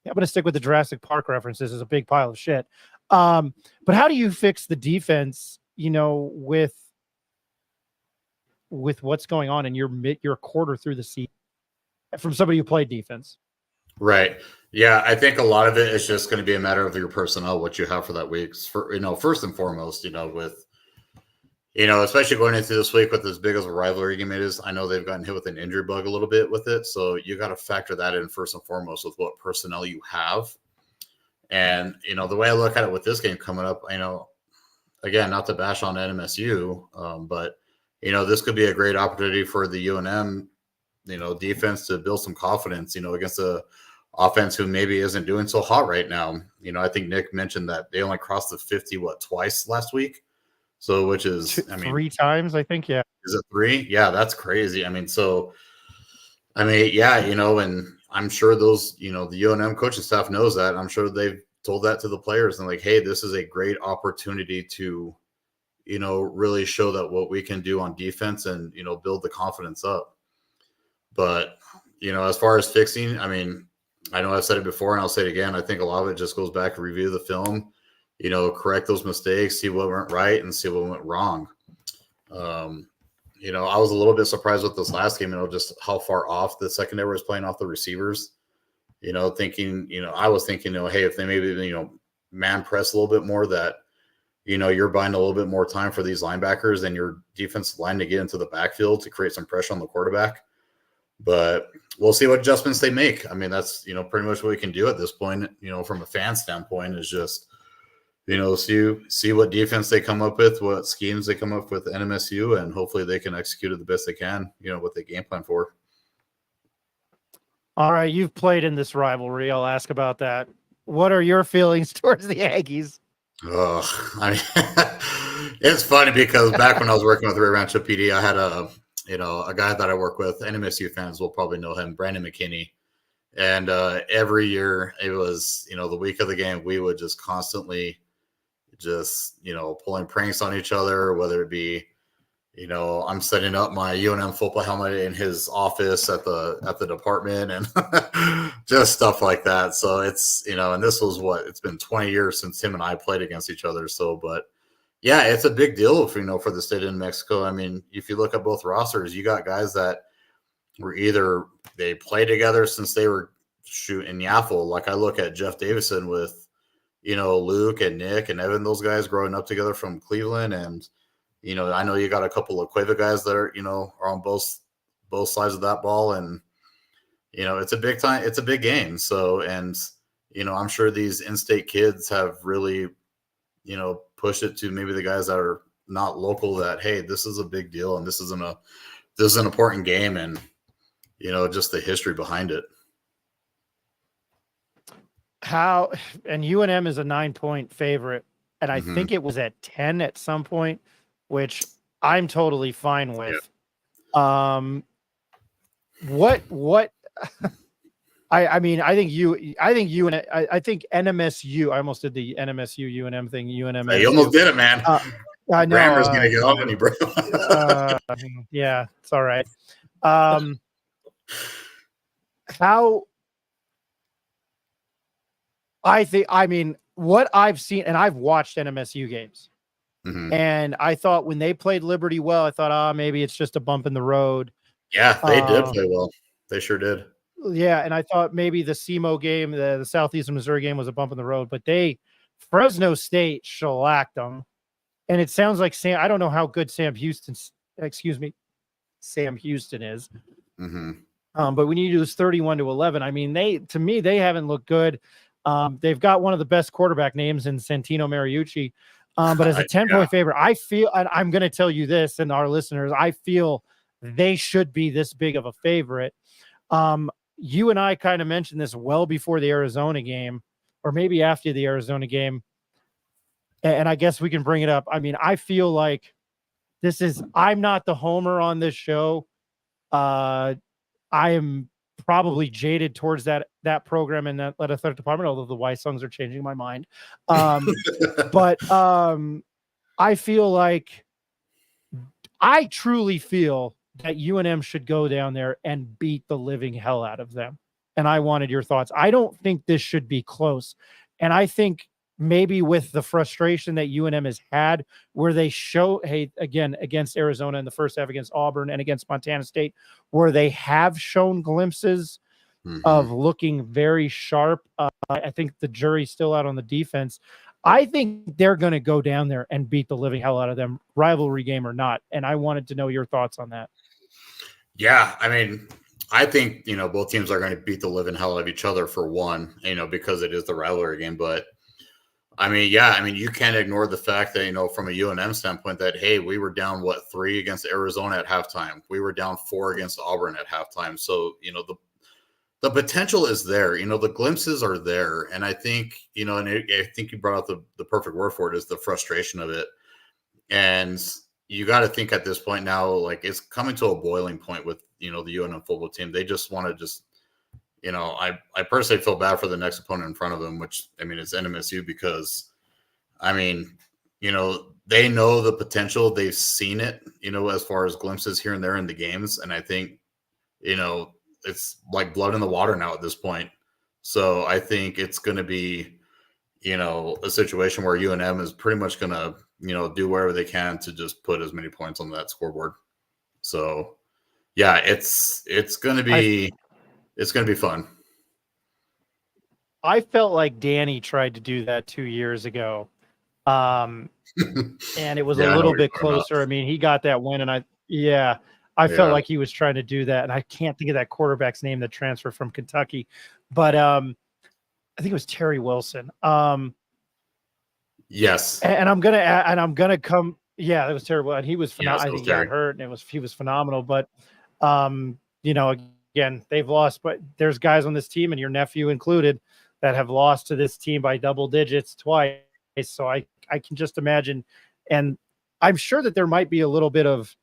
I'm going to stick with the Jurassic Park references, is a big pile of shit. But how do you fix the defense, with what's going on in your quarter through the season from somebody who played defense? Right. Yeah, I think a lot of it is just going to be a matter of your personnel, what you have for that week. First and foremost, with, especially going into this week with as big as a rivalry game it is, I know they've gotten hit with an injury bug a little bit with it. So you got to factor that in first and foremost with what personnel you have. And, the way I look at it with this game coming up, again, not to bash on NMSU, but, this could be a great opportunity for the UNM, defense to build some confidence, against a offense who maybe isn't doing so hot right now. I think Nick mentioned that they only crossed the 50, twice last week. So, which is, 3 times, I think. Yeah. Is it 3? Yeah, that's crazy. Yeah, and I'm sure those, the UNM coaching staff knows that. I'm sure they've told that to the players and like, hey, this is a great opportunity to, really show that what we can do on defense and, build the confidence up. But, as far as fixing, I know I've said it before and I'll say it again. I think a lot of it just goes back to review the film, correct those mistakes, see what went right and see what went wrong. I was a little bit surprised with this last game, just how far off the secondary was playing off the receivers, thinking, I was thinking, hey, if they maybe, man press a little bit more that, you're buying a little bit more time for these linebackers and your defensive line to get into the backfield to create some pressure on the quarterback. But we'll see what adjustments they make. That's, pretty much what we can do at this point, from a fan standpoint is just, see what defense they come up with, what schemes they come up with NMSU, and hopefully they can execute it the best they can, what they game plan for. All right. You've played in this rivalry. I'll ask about that. What are your feelings towards the Aggies? It's funny because back when I was working with Rio Rancho PD, I had a guy that I work with, NMSU fans will probably know him, Brandon McKinney. And every year it was, the week of the game, we would just constantly pulling pranks on each other, whether it be, I'm setting up my UNM football helmet in his office at the department and just stuff like that. So it's, and this was it's been 20 years since him and I played against each other. So, but yeah, it's a big deal for the state of New Mexico. If you look at both rosters, you got guys that were either they play together since they were shooting Yaffle. Like I look at Jeff Davison with, Luke and Nick and Evan, those guys growing up together from Cleveland. And, I know you got a couple of Cueva guys that are, are on both sides of that ball. And, it's a big game. So, and, I'm sure these in-state kids have really, pushed it to maybe the guys that are not local that, hey, this is a big deal. And this is an important game. And, just the history behind it. And UNM is a 9-point favorite, and I think it was at 10 at some point, which I'm totally fine with. Yeah. I think NMSU. I almost did the NMSU UNM thing. UNM. You almost did it, man. I know. Grammar's gonna get on you, bro. Yeah, it's all right. What I've seen, and I've watched NMSU games, and I thought when they played Liberty well, I thought, maybe it's just a bump in the road. Yeah, they did play well. They sure did. Yeah, and I thought maybe the SEMO game, the Southeastern Missouri game, was a bump in the road, but Fresno State shellacked them, and it sounds like I don't know how good Sam Houston is. But when you lose 31-11, to me, they haven't looked good. They've got one of the best quarterback names in Santino Mariucci. But as a 10-point favorite, I feel, and I'm going to tell you this and our listeners, I feel they should be this big of a favorite. You and I kind of mentioned this well before the Arizona game, or maybe after the Arizona game. And I guess we can bring it up. I feel like I'm not the homer on this show. I am probably jaded towards that program and that athletic department, although the Y songs are changing my mind. But I truly feel that UNM should go down there and beat the living hell out of them. And I wanted your thoughts. I don't think this should be close. And I think maybe with the frustration that UNM has had, where they show, again, against Arizona in the first half, against Auburn and against Montana State, where they have shown glimpses of looking very sharp. I think the jury's still out on the defense. I think they're going to go down there and beat the living hell out of them, rivalry game or not. And I wanted to know your thoughts on that. Yeah, I think, both teams are going to beat the living hell out of each other for one, because it is the rivalry game. But you can't ignore the fact that, from a UNM standpoint that, hey, we were down, 3 against Arizona at halftime. We were down 4 against Auburn at halftime. So, the potential is there, the glimpses are there. And I think, I think you brought out the perfect word for it is the frustration of it. And you got to think at this point now, like it's coming to a boiling point with, the UNM football team. They just want to I personally feel bad for the next opponent in front of them, which, it's NMSU because, they know the potential. They've seen it, as far as glimpses here and there in the games. And I think, it's like blood in the water now at this point. So I think it's going to be, a situation where UNM is pretty much going to, do whatever they can to just put as many points on that scoreboard. So, yeah, it's going to be fun. I felt like Danny tried to do that 2 years ago. And it was a little bit closer. He got that win, and I felt like he was trying to do that. And I can't think of that quarterback's name that transferred from Kentucky, but I think it was Terry Wilson. Yes. And I'm gonna come. Yeah, it was terrible. And he was phenomenal. Yes, I think he got hurt, and he was phenomenal. But again, they've lost, but there's guys on this team, and your nephew included, that have lost to this team by double digits twice. So I can just imagine, and I'm sure that there might be a little bit of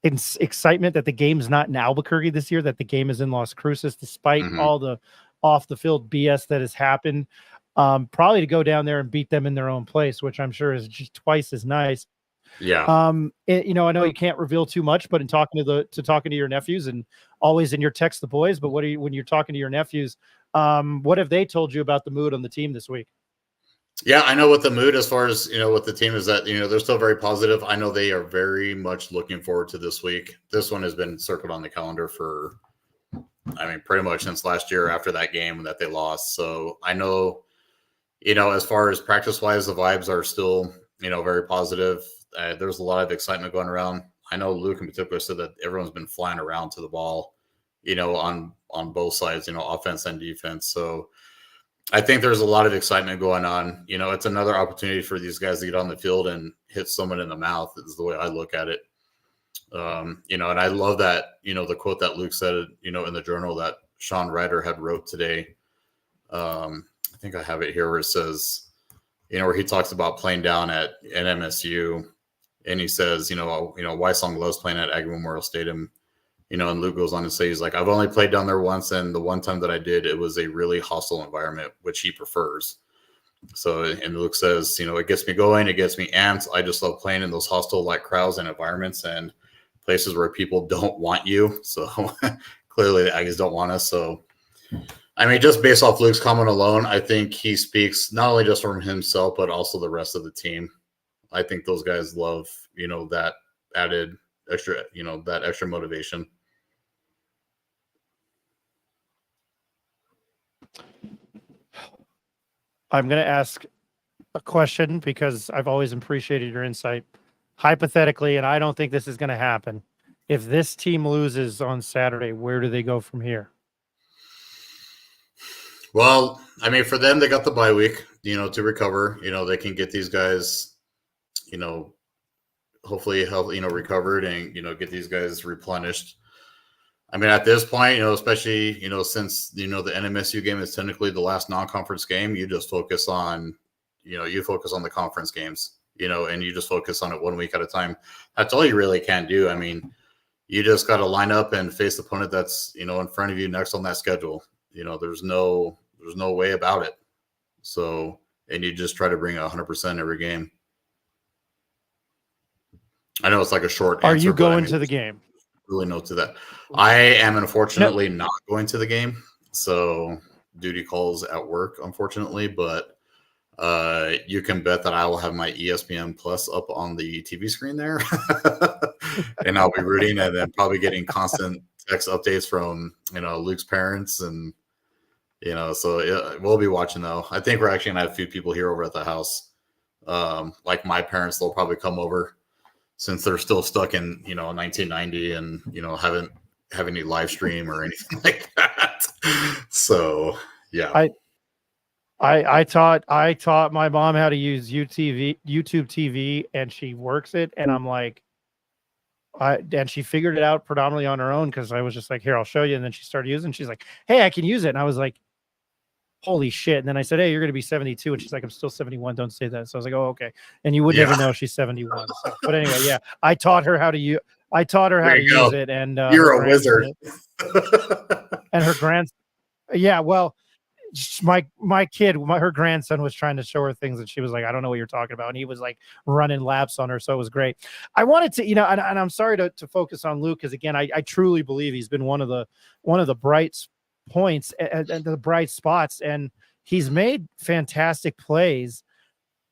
excitement that the game's not in Albuquerque this year, that the game is in Las Cruces, despite all the off the field BS that has happened. Probably to go down there and beat them in their own place, which I'm sure is just twice as nice. Yeah. I know you can't reveal too much, but in talking to your nephews, and always in your text the boys, but when you're talking to your nephews, what have they told you about the mood on the team this week? Yeah, I know what the mood as far as, with the team is that, they're still very positive. I know they are very much looking forward to this week. This one has been circled on the calendar for, pretty much since last year after that game that they lost. So I know, as far as practice-wise, the vibes are still, very positive. There's a lot of excitement going around. I know Luke in particular said that everyone's been flying around to the ball, on both sides, offense and defense. So I think there's a lot of excitement going on. It's another opportunity for these guys to get on the field and hit someone in the mouth is the way I look at it. And I love that, the quote that Luke said, in the journal that Sean Ryder had wrote today. I think I have it here where it says, where he talks about playing down at NMSU, and he says, Wysong loves playing at Aggie Memorial Stadium, and Luke goes on to say, he's like, I've only played down there once, and the one time that I did, it was a really hostile environment, which he prefers. So, and Luke says, it gets me going, it gets me amped. I just love playing in those hostile like crowds and environments and places where people don't want you. So clearly the Aggies don't want us. So, just based off Luke's comment alone, I think he speaks not only just from himself, but also the rest of the team. I think those guys love, that added extra, that extra motivation. I'm going to ask a question because I've always appreciated your insight. Hypothetically, and I don't think this is going to happen, if this team loses on Saturday, where do they go from here? Well, for them, they got the bye week, to recover. They can get these guys, hopefully help, recovered and, get these guys replenished. At this point, especially, since, the NMSU game is technically the last non-conference game, you just focus on, you focus on the conference games, and you just focus on it 1 week at a time. That's all you really can do. You just got to line up and face the opponent that's, in front of you next on that schedule. There's no way about it. So, and you just try to bring 100% every game. I know it's like a short answer. Are you going to the game? Really no to that. I am unfortunately not going to the game. So duty calls at work, unfortunately, but you can bet that I will have my ESPN Plus up on the TV screen there. And I'll be rooting and then probably getting constant text updates from, Luke's parents and, so we'll be watching though. I think we're actually gonna have a few people here over at the house. Like my parents, they'll probably come over since they're still stuck in, 1990 and, haven't have any live stream or anything like that. So yeah. I taught my mom how to use YouTube TV, and she works it, and I'm like, and she figured it out predominantly on her own, because I was just like, here, I'll show you. And then she started using, she's like, hey, I can use it. And I was like, holy shit. And then I said, hey, you're going to be 72. And she's like, I'm still 71. Don't say that. So I was like, oh, okay. And you would never know she's 71. So, but anyway, yeah, I taught her how to use it. And you're a wizard. And her yeah, well, her grandson was trying to show her things, and she was like, I don't know what you're talking about. And he was like running laps on her. So it was great. I wanted to, and I'm sorry to focus on Luke, because again, I truly believe he's been one of the bright points and the bright spots, and he's made fantastic plays.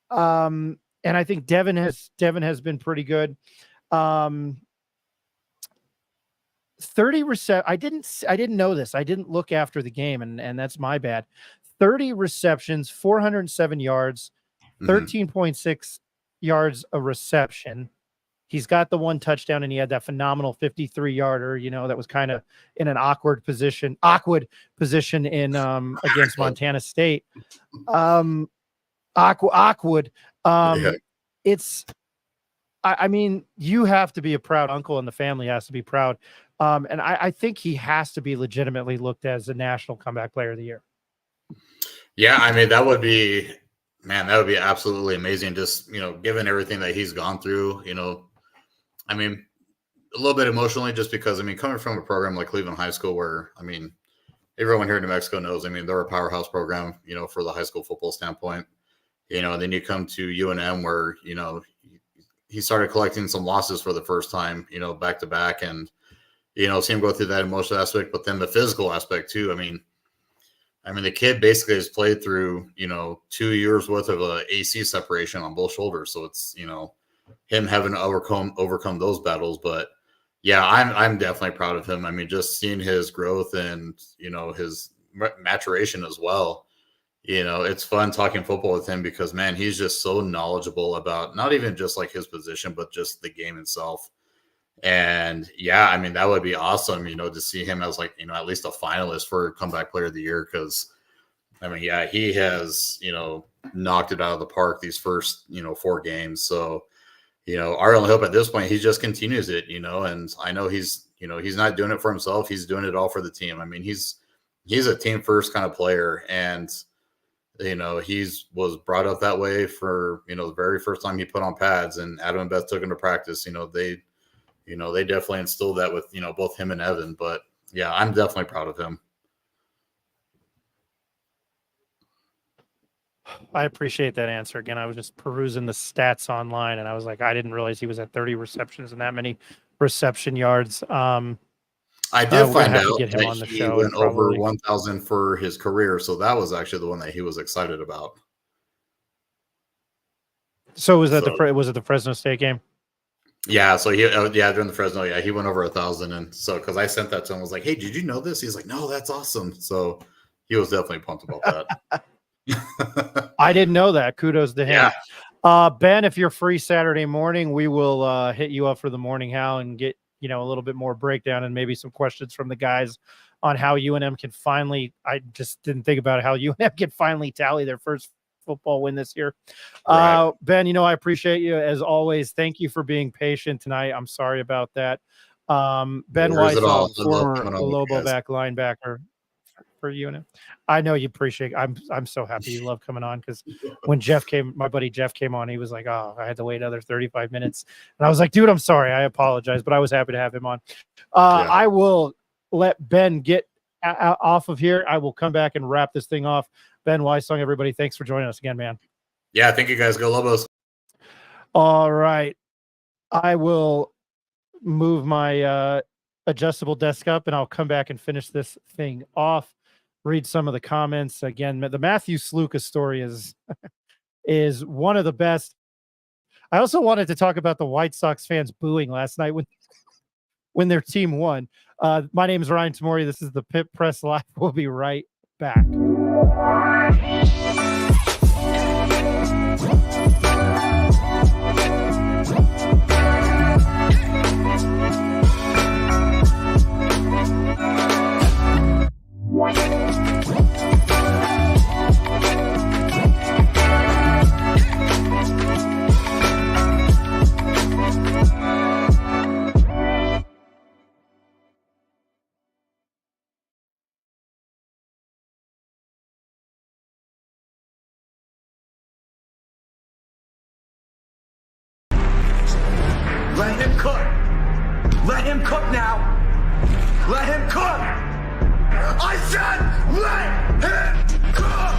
And I think Devin has been pretty good. 30 I didn't know this. I didn't look after the game, and that's my bad. 30 receptions, 407 yards, 13.6 yards a reception. He's got the one touchdown, and he had that phenomenal 53-yarder, that was kind of in an awkward position in against Montana State. Awkward. It's, I mean, you have to be a proud uncle, and the family has to be proud. And I think he has to be legitimately looked at as a national comeback player of the year. Yeah, I mean, that would be absolutely amazing. Just, given everything that he's gone through, I mean, a little bit emotionally, just because, I mean, coming from a program like Cleveland High School, where, I mean, everyone here in New Mexico knows, I mean, they're a powerhouse program, for the high school football standpoint, and then you come to UNM where, he started collecting some losses for the first time, back to back, and, see him go through that emotional aspect, but then the physical aspect too. I mean, the kid basically has played through, 2 years worth of a AC separation on both shoulders. So it's, him having to overcome those battles. But yeah, I'm definitely proud of him. I mean, just seeing his growth and, his maturation as well. It's fun talking football with him, because, man, he's just so knowledgeable about not even just like his position, but just the game itself. And yeah, I mean, that would be awesome, to see him as like, at least a finalist for comeback player of the year. Cause I mean, yeah, he has, knocked it out of the park these first, 4 games. So, our only hope at this point, he just continues it, and I know he's not doing it for himself. He's doing it all for the team. I mean, he's a team first kind of player, and, he's was brought up that way for, the very first time he put on pads, and Adam and Beth took him to practice. They definitely instilled that with, both him and Evan. But yeah, I'm definitely proud of him. I appreciate that answer. Again, I was just perusing the stats online, and I was like, I didn't realize he was at 30 receptions and that many reception yards. I did find out that he went over 1,000 for his career. So that was actually the one that he was excited about. So was it the Fresno State game? Yeah, so during the Fresno, he went over 1,000, and so because I sent that to him, I was like, "Hey, did you know this?" He's like, "No, that's awesome." So he was definitely pumped about that. I didn't know that. Kudos to him. Yeah. Ben, if you're free Saturday morning, we will hit you up for the morning how and get a little bit more breakdown and maybe some questions from the guys on how UNM can finally. I just didn't think about how UNM can finally tally their first football win this year. Right. Ben, I appreciate you as always. Thank you for being patient tonight. I'm sorry about that. Ben Weissel, former Lobo back linebacker for UNM. I know you appreciate it. I'm so happy you love coming on, because when my buddy Jeff came on, he was like, oh, I had to wait another 35 minutes. And I was like, dude, I'm sorry. I apologize, but I was happy to have him on. I will let Ben get off of here. I will come back and wrap this thing off. Ben Weissong, everybody, thanks for joining us again, man. Yeah, thank you guys. Go Lobos. All right. I will move my adjustable desk up, and I'll come back and finish this thing off. Read some of the comments. Again, the Matthew Sluka story is one of the best. I also wanted to talk about the White Sox fans booing last night when their team won. My name is Ryan Tamori. This is the Pit Press Live. We'll be right back. I said, let him cook!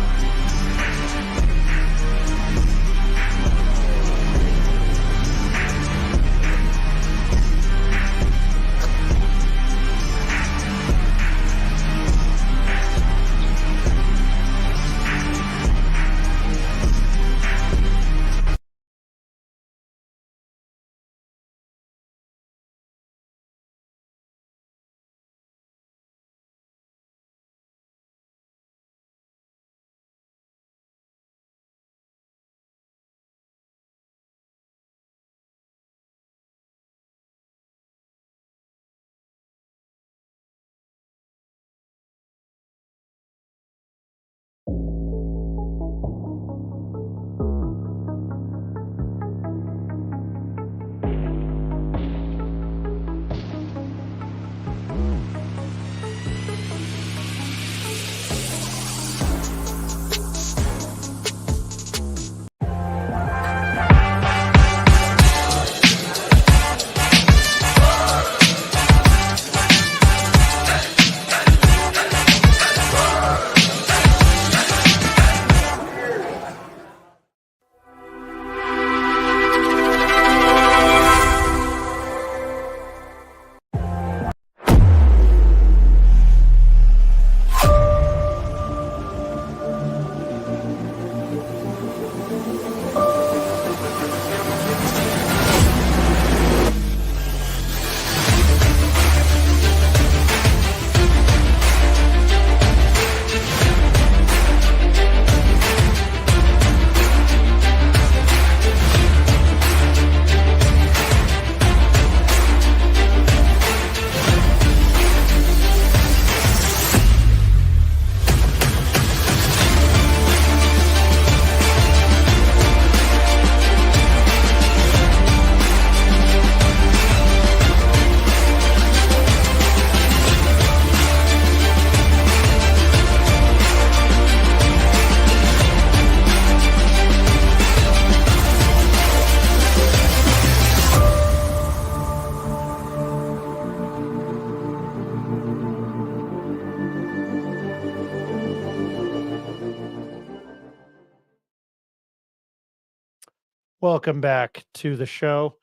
Welcome back to the show.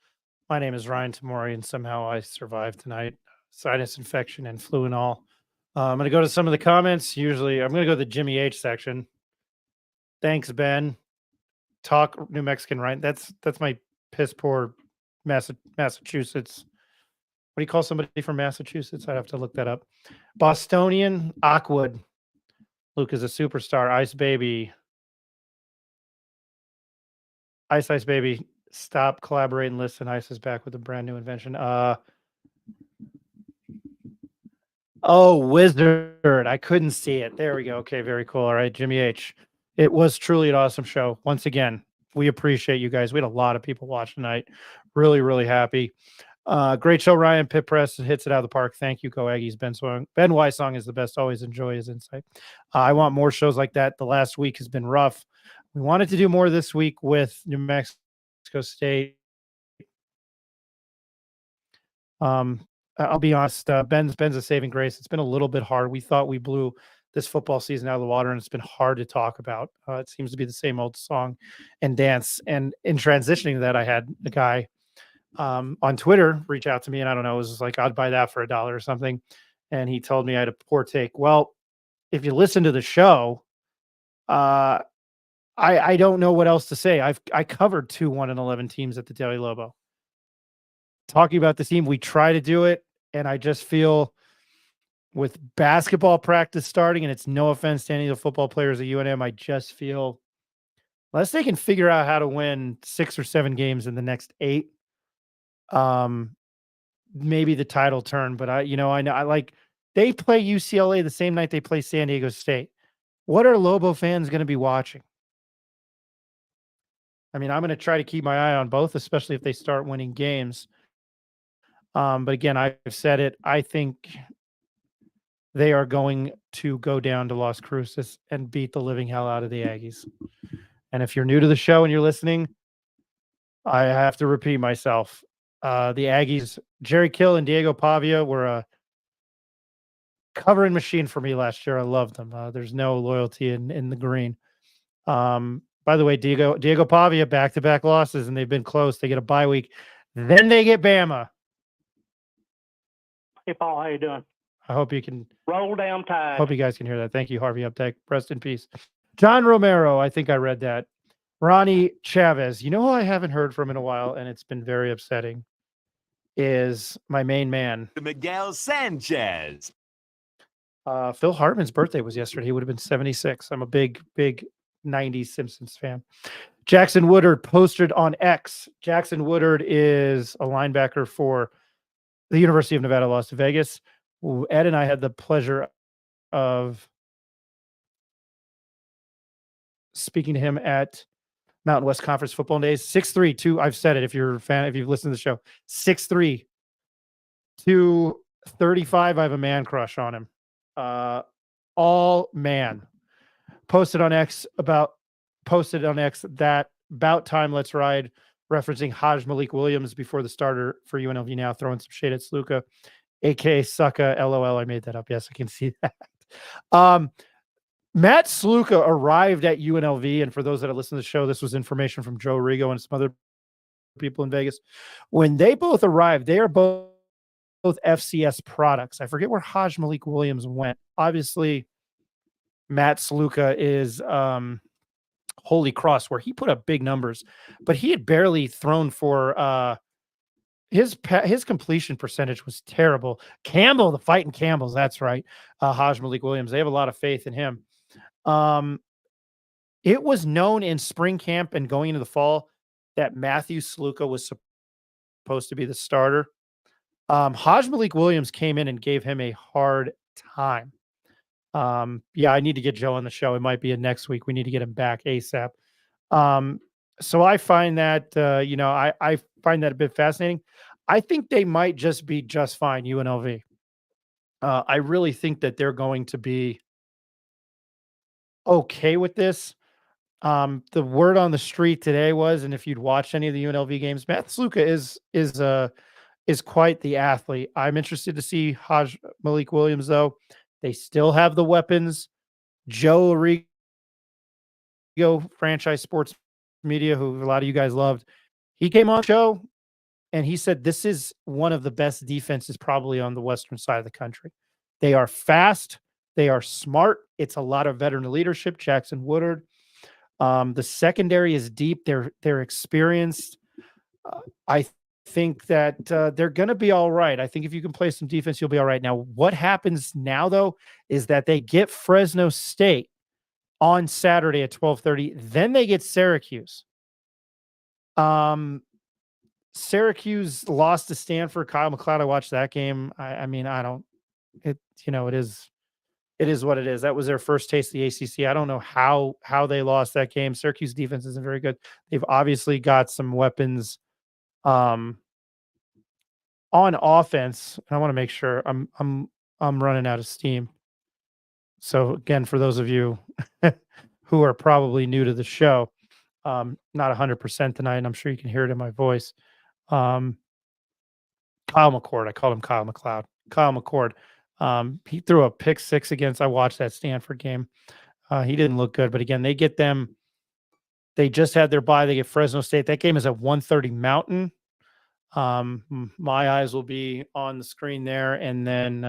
My name is Ryan Tamori, and somehow I survived tonight. Sinus infection and flu and all. I'm going to go to some of the comments. Usually, I'm going to go to the Jimmy H section. Thanks, Ben. Talk New Mexican, right? That's my piss poor Massachusetts. What do you call somebody from Massachusetts? I'd have to look that up. Bostonian, Aquwood. Luke is a superstar. Ice Baby. Ice Baby. Stop, collaborate, and listen. Ice is back with a brand new invention. Oh, Wizard. I couldn't see it. There we go. Okay, very cool. All right, Jimmy H. It was truly an awesome show. Once again, we appreciate you guys. We had a lot of people watch tonight. Really, really happy. Great show, Ryan. Pit Press hits it out of the park. Thank you, Go Aggies. Ben Wysong is the best. Always enjoy his insight. I want more shows like that. The last week has been rough. We wanted to do more this week with New Mexico State. I'll be honest. Ben's a saving grace. It's been a little bit hard. We thought we blew this football season out of the water, and it's been hard to talk about. It seems to be the same old song and dance. And in transitioning to that, I had a guy on Twitter reach out to me, and I don't know, it was like, I'd buy that for $1 or something. And he told me I had a poor take. Well, if you listen to the show, I don't know what else to say. I covered 2 1-11 teams at the Daily Lobo. Talking about the team, we try to do it, and I just feel with basketball practice starting, and it's no offense to any of the football players at UNM, I just feel unless they can figure out how to win 6 or 7 games in the next 8, maybe the title turn. But I know like they play UCLA the same night they play San Diego State. What are Lobo fans going to be watching? I mean, I'm going to try to keep my eye on both, especially if they start winning games. But again, I've said it. I think they are going to go down to Las Cruces and beat the living hell out of the Aggies. And if you're new to the show and you're listening, I have to repeat myself. The Aggies, Jerry Kill and Diego Pavia were covering machine for me last year. I loved them. There's no loyalty in the green. By the way, Diego Pavia, back-to-back losses, and they've been close. They get a bye week. Then they get Bama. Hey, Paul, how you doing? I hope you can roll down tide. Hope you guys can hear that. Thank you, Harvey Updike. Rest in peace. John Romero, I think I read that. Ronnie Chavez. You know who I haven't heard from in a while, and it's been very upsetting, is my main man, Miguel Sanchez. Phil Hartman's birthday was yesterday. He would have been 76. I'm a big 90s Simpsons fan. Jackson Woodard posted on X. Jackson Woodard is a linebacker for the University of Nevada, Las Vegas. Ed and I had the pleasure of speaking to him at Mountain West Conference Football Days. 6'3", 2. I've said it if you're a fan, if you've listened to the show. 6'3", 235. I have a man crush on him. All man. Posted on X that about time let's ride, referencing Haj Malik Williams before the starter for UNLV now, throwing some shade at Sluka, aka Sucka. LOL. I made that up. Yes, I can see that. Matt Sluka arrived at UNLV, and for those that have listened to the show, this was information from Joe Rigo and some other people in Vegas. When they both arrived, they are both FCS products. I forget where Haj Malik Williams went. Obviously, Matt Sluka is Holy Cross, where he put up big numbers, but he had barely thrown for his completion percentage was terrible. Campbell, the fighting Campbells, that's right. Haj Malik Williams, they have a lot of faith in him. It was known in spring camp and going into the fall that Matthew Sluka was supposed to be the starter. Haj Malik Williams came in and gave him a hard time. Yeah, I need to get Joe on the show. It might be next week. We need to get him back ASAP. So I find that, I find that a bit fascinating. I think they might just be just fine, UNLV. I really think that they're going to be okay with this. The word on the street today was, and if you'd watched any of the UNLV games, Matt Sluka is quite the athlete. I'm interested to see Haj Malik Williams, though. They still have the weapons. Joe Arrigo, Franchise Sports Media, who a lot of you guys loved, he came on the show and he said this is one of the best defenses probably on the western side of the country. They are fast. They are smart. It's a lot of veteran leadership. Jackson Woodard. The secondary is deep. They're experienced. I think that they're going to be all right. I think if you can play some defense, you'll be all right. Now, what happens now, though, is that they get Fresno State on Saturday at 12:30. Then they get Syracuse. Syracuse lost to Stanford. Kyle McLeod, I watched that game. It is what it is. That was their first taste of the ACC. I don't know how they lost that game. Syracuse defense isn't very good. They've obviously got some weapons on offense. And I want to make sure I'm running out of steam. So again, for those of you who are probably new to the show, not 100% tonight, and I'm sure you can hear it in my voice. Kyle McCord. I called him Kyle McLeod. Kyle McCord. He threw a pick six against. I watched that Stanford game. He didn't look good, but again, they get them. They just had their bye. They get Fresno State. That game is at 1:30 Mountain. My eyes will be on the screen there, and then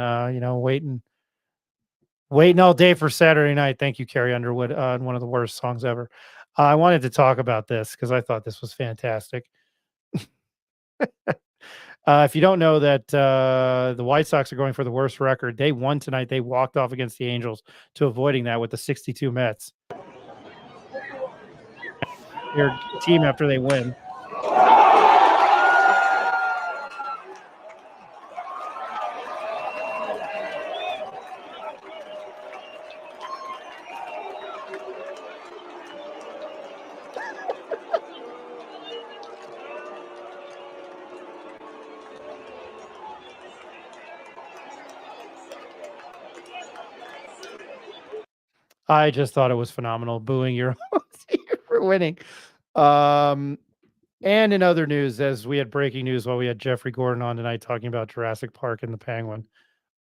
waiting all day for Saturday night. Thank you, Carrie Underwood. One of the worst songs ever. I wanted to talk about this because I thought this was fantastic. If you don't know that the White Sox are going for the worst record, they won tonight. They walked off against the Angels to avoiding that with the 62 Mets. Their team after they win. I just thought it was phenomenal, booing your for winning. And in other news, as we had breaking news while we had Jeffrey Gordon on tonight talking about Jurassic Park and the Penguin.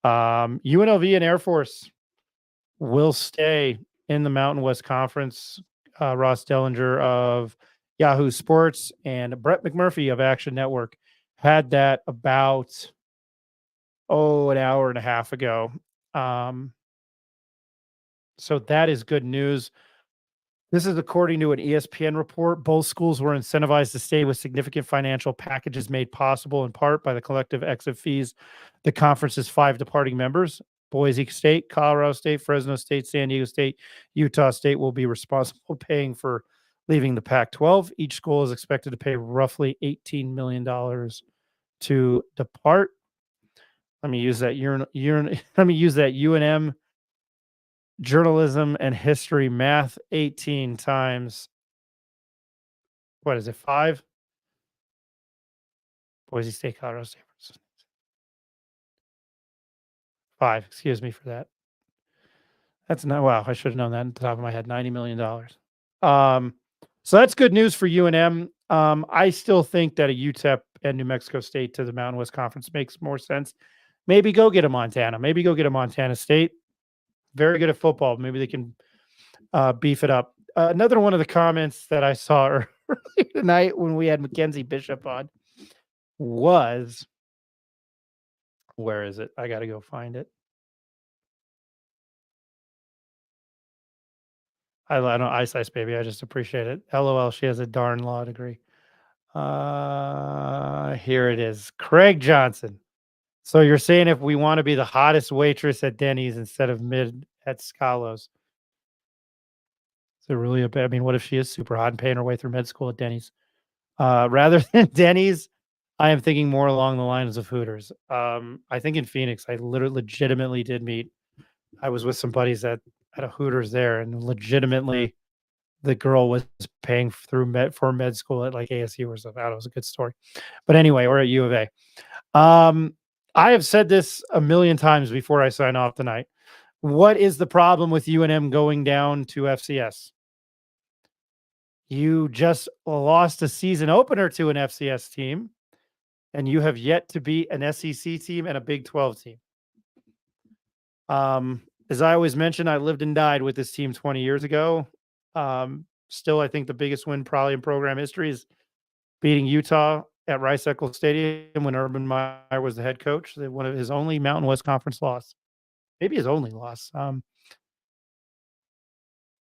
UNLV and Air Force will stay in the Mountain West Conference. Ross Dellinger of Yahoo Sports and Brett McMurphy of Action Network had that about, an hour and a half ago. So that is good news. This is according to an ESPN report. Both schools were incentivized to stay with significant financial packages made possible in part by the collective exit fees the conference's 5 departing members. Boise State, Colorado State, Fresno State, San Diego State, Utah State will be responsible paying for leaving the Pac-12. Each school is expected to pay roughly $18 million to depart. Let me use that let me use that UNM journalism and history math. 18 times, what is it, 5? Boise State, Colorado State. 5, excuse me for that. That's not, wow, I should have known that at the top of my head. $90 million. So that's good news for UNM. I still think that a UTEP and New Mexico State to the Mountain West Conference makes more sense. Maybe go get a Montana. Maybe go get a Montana State. Very good at football. Maybe they can beef it up. Another one of the comments that I saw earlier tonight when we had Mackenzie Bishop on was, where is it? I got to go find it. I don't Ice Ice Baby. I just appreciate it. LOL. She has a darn law degree. Here it is. Craig Johnson. So you're saying if we want to be the hottest waitress at Denny's instead of mid at Scalos, is it really I mean, what if she is super hot and paying her way through med school at Denny's? Rather than Denny's, I am thinking more along the lines of Hooters. I think in Phoenix, I legitimately did meet. I was with some buddies at a Hooters there, and legitimately, the girl was paying through med school at like ASU or something. It was a good story. But anyway, we're at U of A. I have said this a million times before I sign off tonight. What is the problem with UNM going down to FCS? You just lost a season opener to an FCS team, and you have yet to beat an SEC team and a Big 12 team. As I always mention, I lived and died with this team 20 years ago. Still, I think the biggest win probably in program history is beating Utah at Rice-Eccles Stadium when Urban Meyer was the head coach. One of his only Mountain West Conference loss. Maybe his only loss.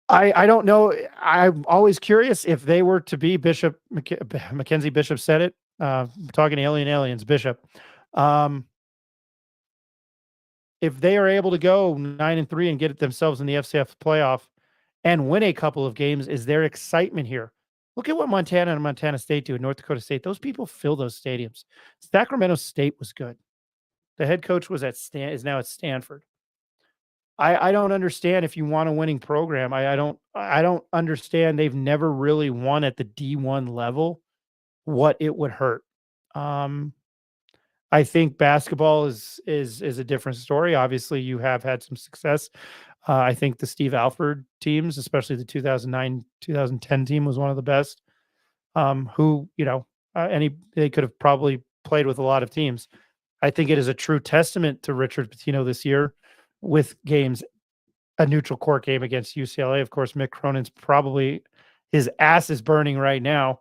I don't know. I'm always curious if they were to be Bishop. Mackenzie Bishop said it. Talking aliens, Bishop. If they are able to go 9-3 and get themselves in the FCS playoff and win a couple of games, is there excitement here? Look at what Montana and Montana State do, and North Dakota State. Those people fill those stadiums. Sacramento State was good. The head coach was is now at Stanford. I don't understand if you want a winning program. I don't understand. They've never really won at the D1 level. What it would hurt. I think basketball is a different story. Obviously, you have had some success. I think the Steve Alford teams, especially the 2009-2010 team, was one of the best. Who they could have probably played with a lot of teams. I think it is a true testament to Richard Pitino this year with games, a neutral court game against UCLA. Of course, Mick Cronin's probably his ass is burning right now.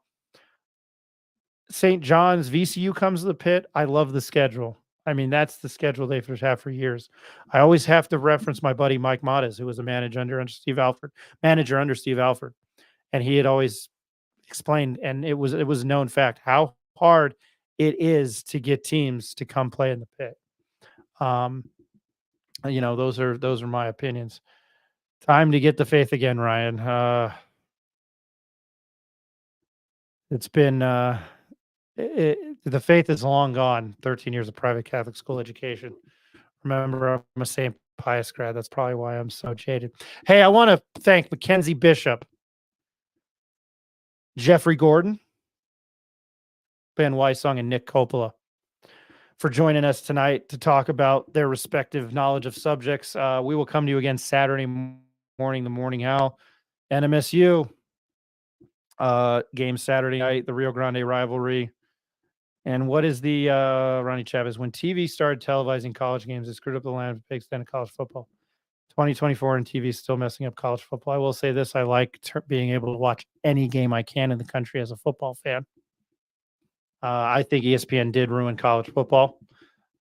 St. John's, VCU comes to the Pit. I love the schedule. I mean, that's the schedule they've had for years. I always have to reference my buddy Mike Mottes, who was a manager under Steve Alford, and he had always explained, and it was a known fact, how hard it is to get teams to come play in the Pit. Those are my opinions. Time to get the faith again, Ryan. It's been the faith is long gone. 13 years of private Catholic school education. Remember, I'm a St. Pius grad. That's probably why I'm so jaded. Hey, I want to thank Mackenzie Bishop, Jeffrey Gordon, Ben Weissong, and Nick Coppola for joining us tonight to talk about their respective knowledge of subjects. We will come to you again Saturday morning, the Morning Owl. NMSU game Saturday night, the Rio Grande rivalry. And what is the Ronnie Chavez? When TV started televising college games, it screwed up the land of Big Ten of college football. 2024 and TV is still messing up college football. I will say this: I like being able to watch any game I can in the country as a football fan. I think ESPN did ruin college football.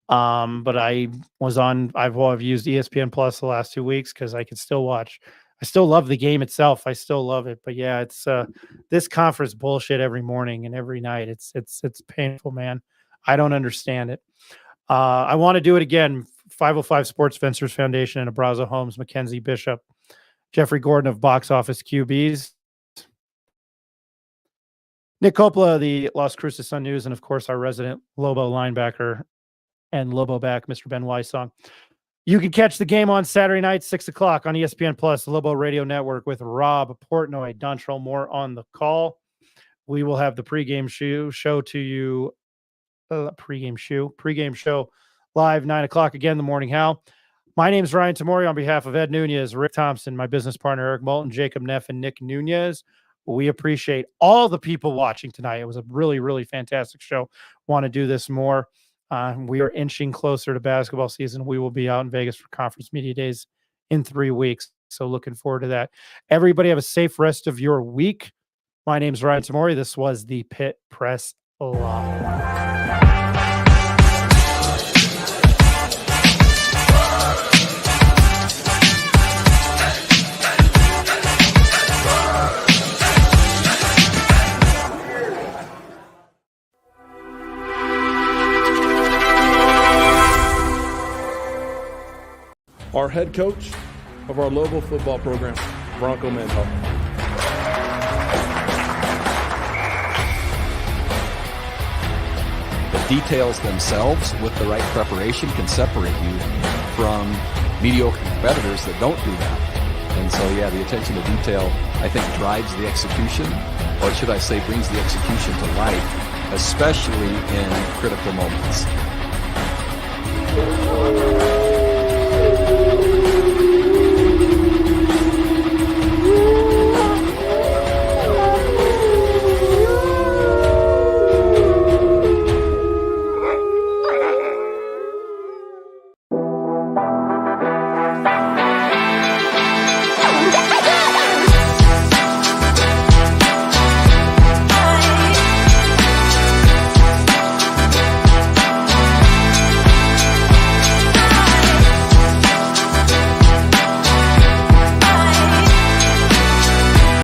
But I've used ESPN Plus the last 2 weeks because I could still watch. I still love the game itself. I still love it. But yeah, it's this conference bullshit every morning and every night. It's painful, man. I don't understand it. I want to do it again. 505 Sports Fencers Foundation and Abraza Homes, Mackenzie Bishop, Jeffrey Gordon of Box Office QBs, Nick Coppola, the Las Cruces Sun News, and of course our resident Lobo linebacker and Lobo back, Mr. Ben Wysong. You can catch the game on Saturday night, 6 o'clock on ESPN Plus, the Lobo Radio Network with Rob Portnoy, Dontrell Moore on the call. We will have the pregame show to you. Pregame show live 9 o'clock again, the morning How. My name is Ryan Tamori on behalf of Ed Nunez, Rick Thompson, my business partner Eric Moulton, Jacob Neff, and Nick Nunez. We appreciate all the people watching tonight. It was a really, really fantastic show. Want to do this more. We are inching closer to basketball season. We will be out in Vegas for Conference Media Days in 3 weeks. So looking forward to that. Everybody have a safe rest of your week. My name is Ryan Tamori. This was the Pit Press Live. Our head coach of our Lobo football program, Bronco Mental. The details themselves with the right preparation can separate you from mediocre competitors that don't do that. And so, yeah, the attention to detail, I think, drives the execution, or should I say brings the execution to life, especially in critical moments.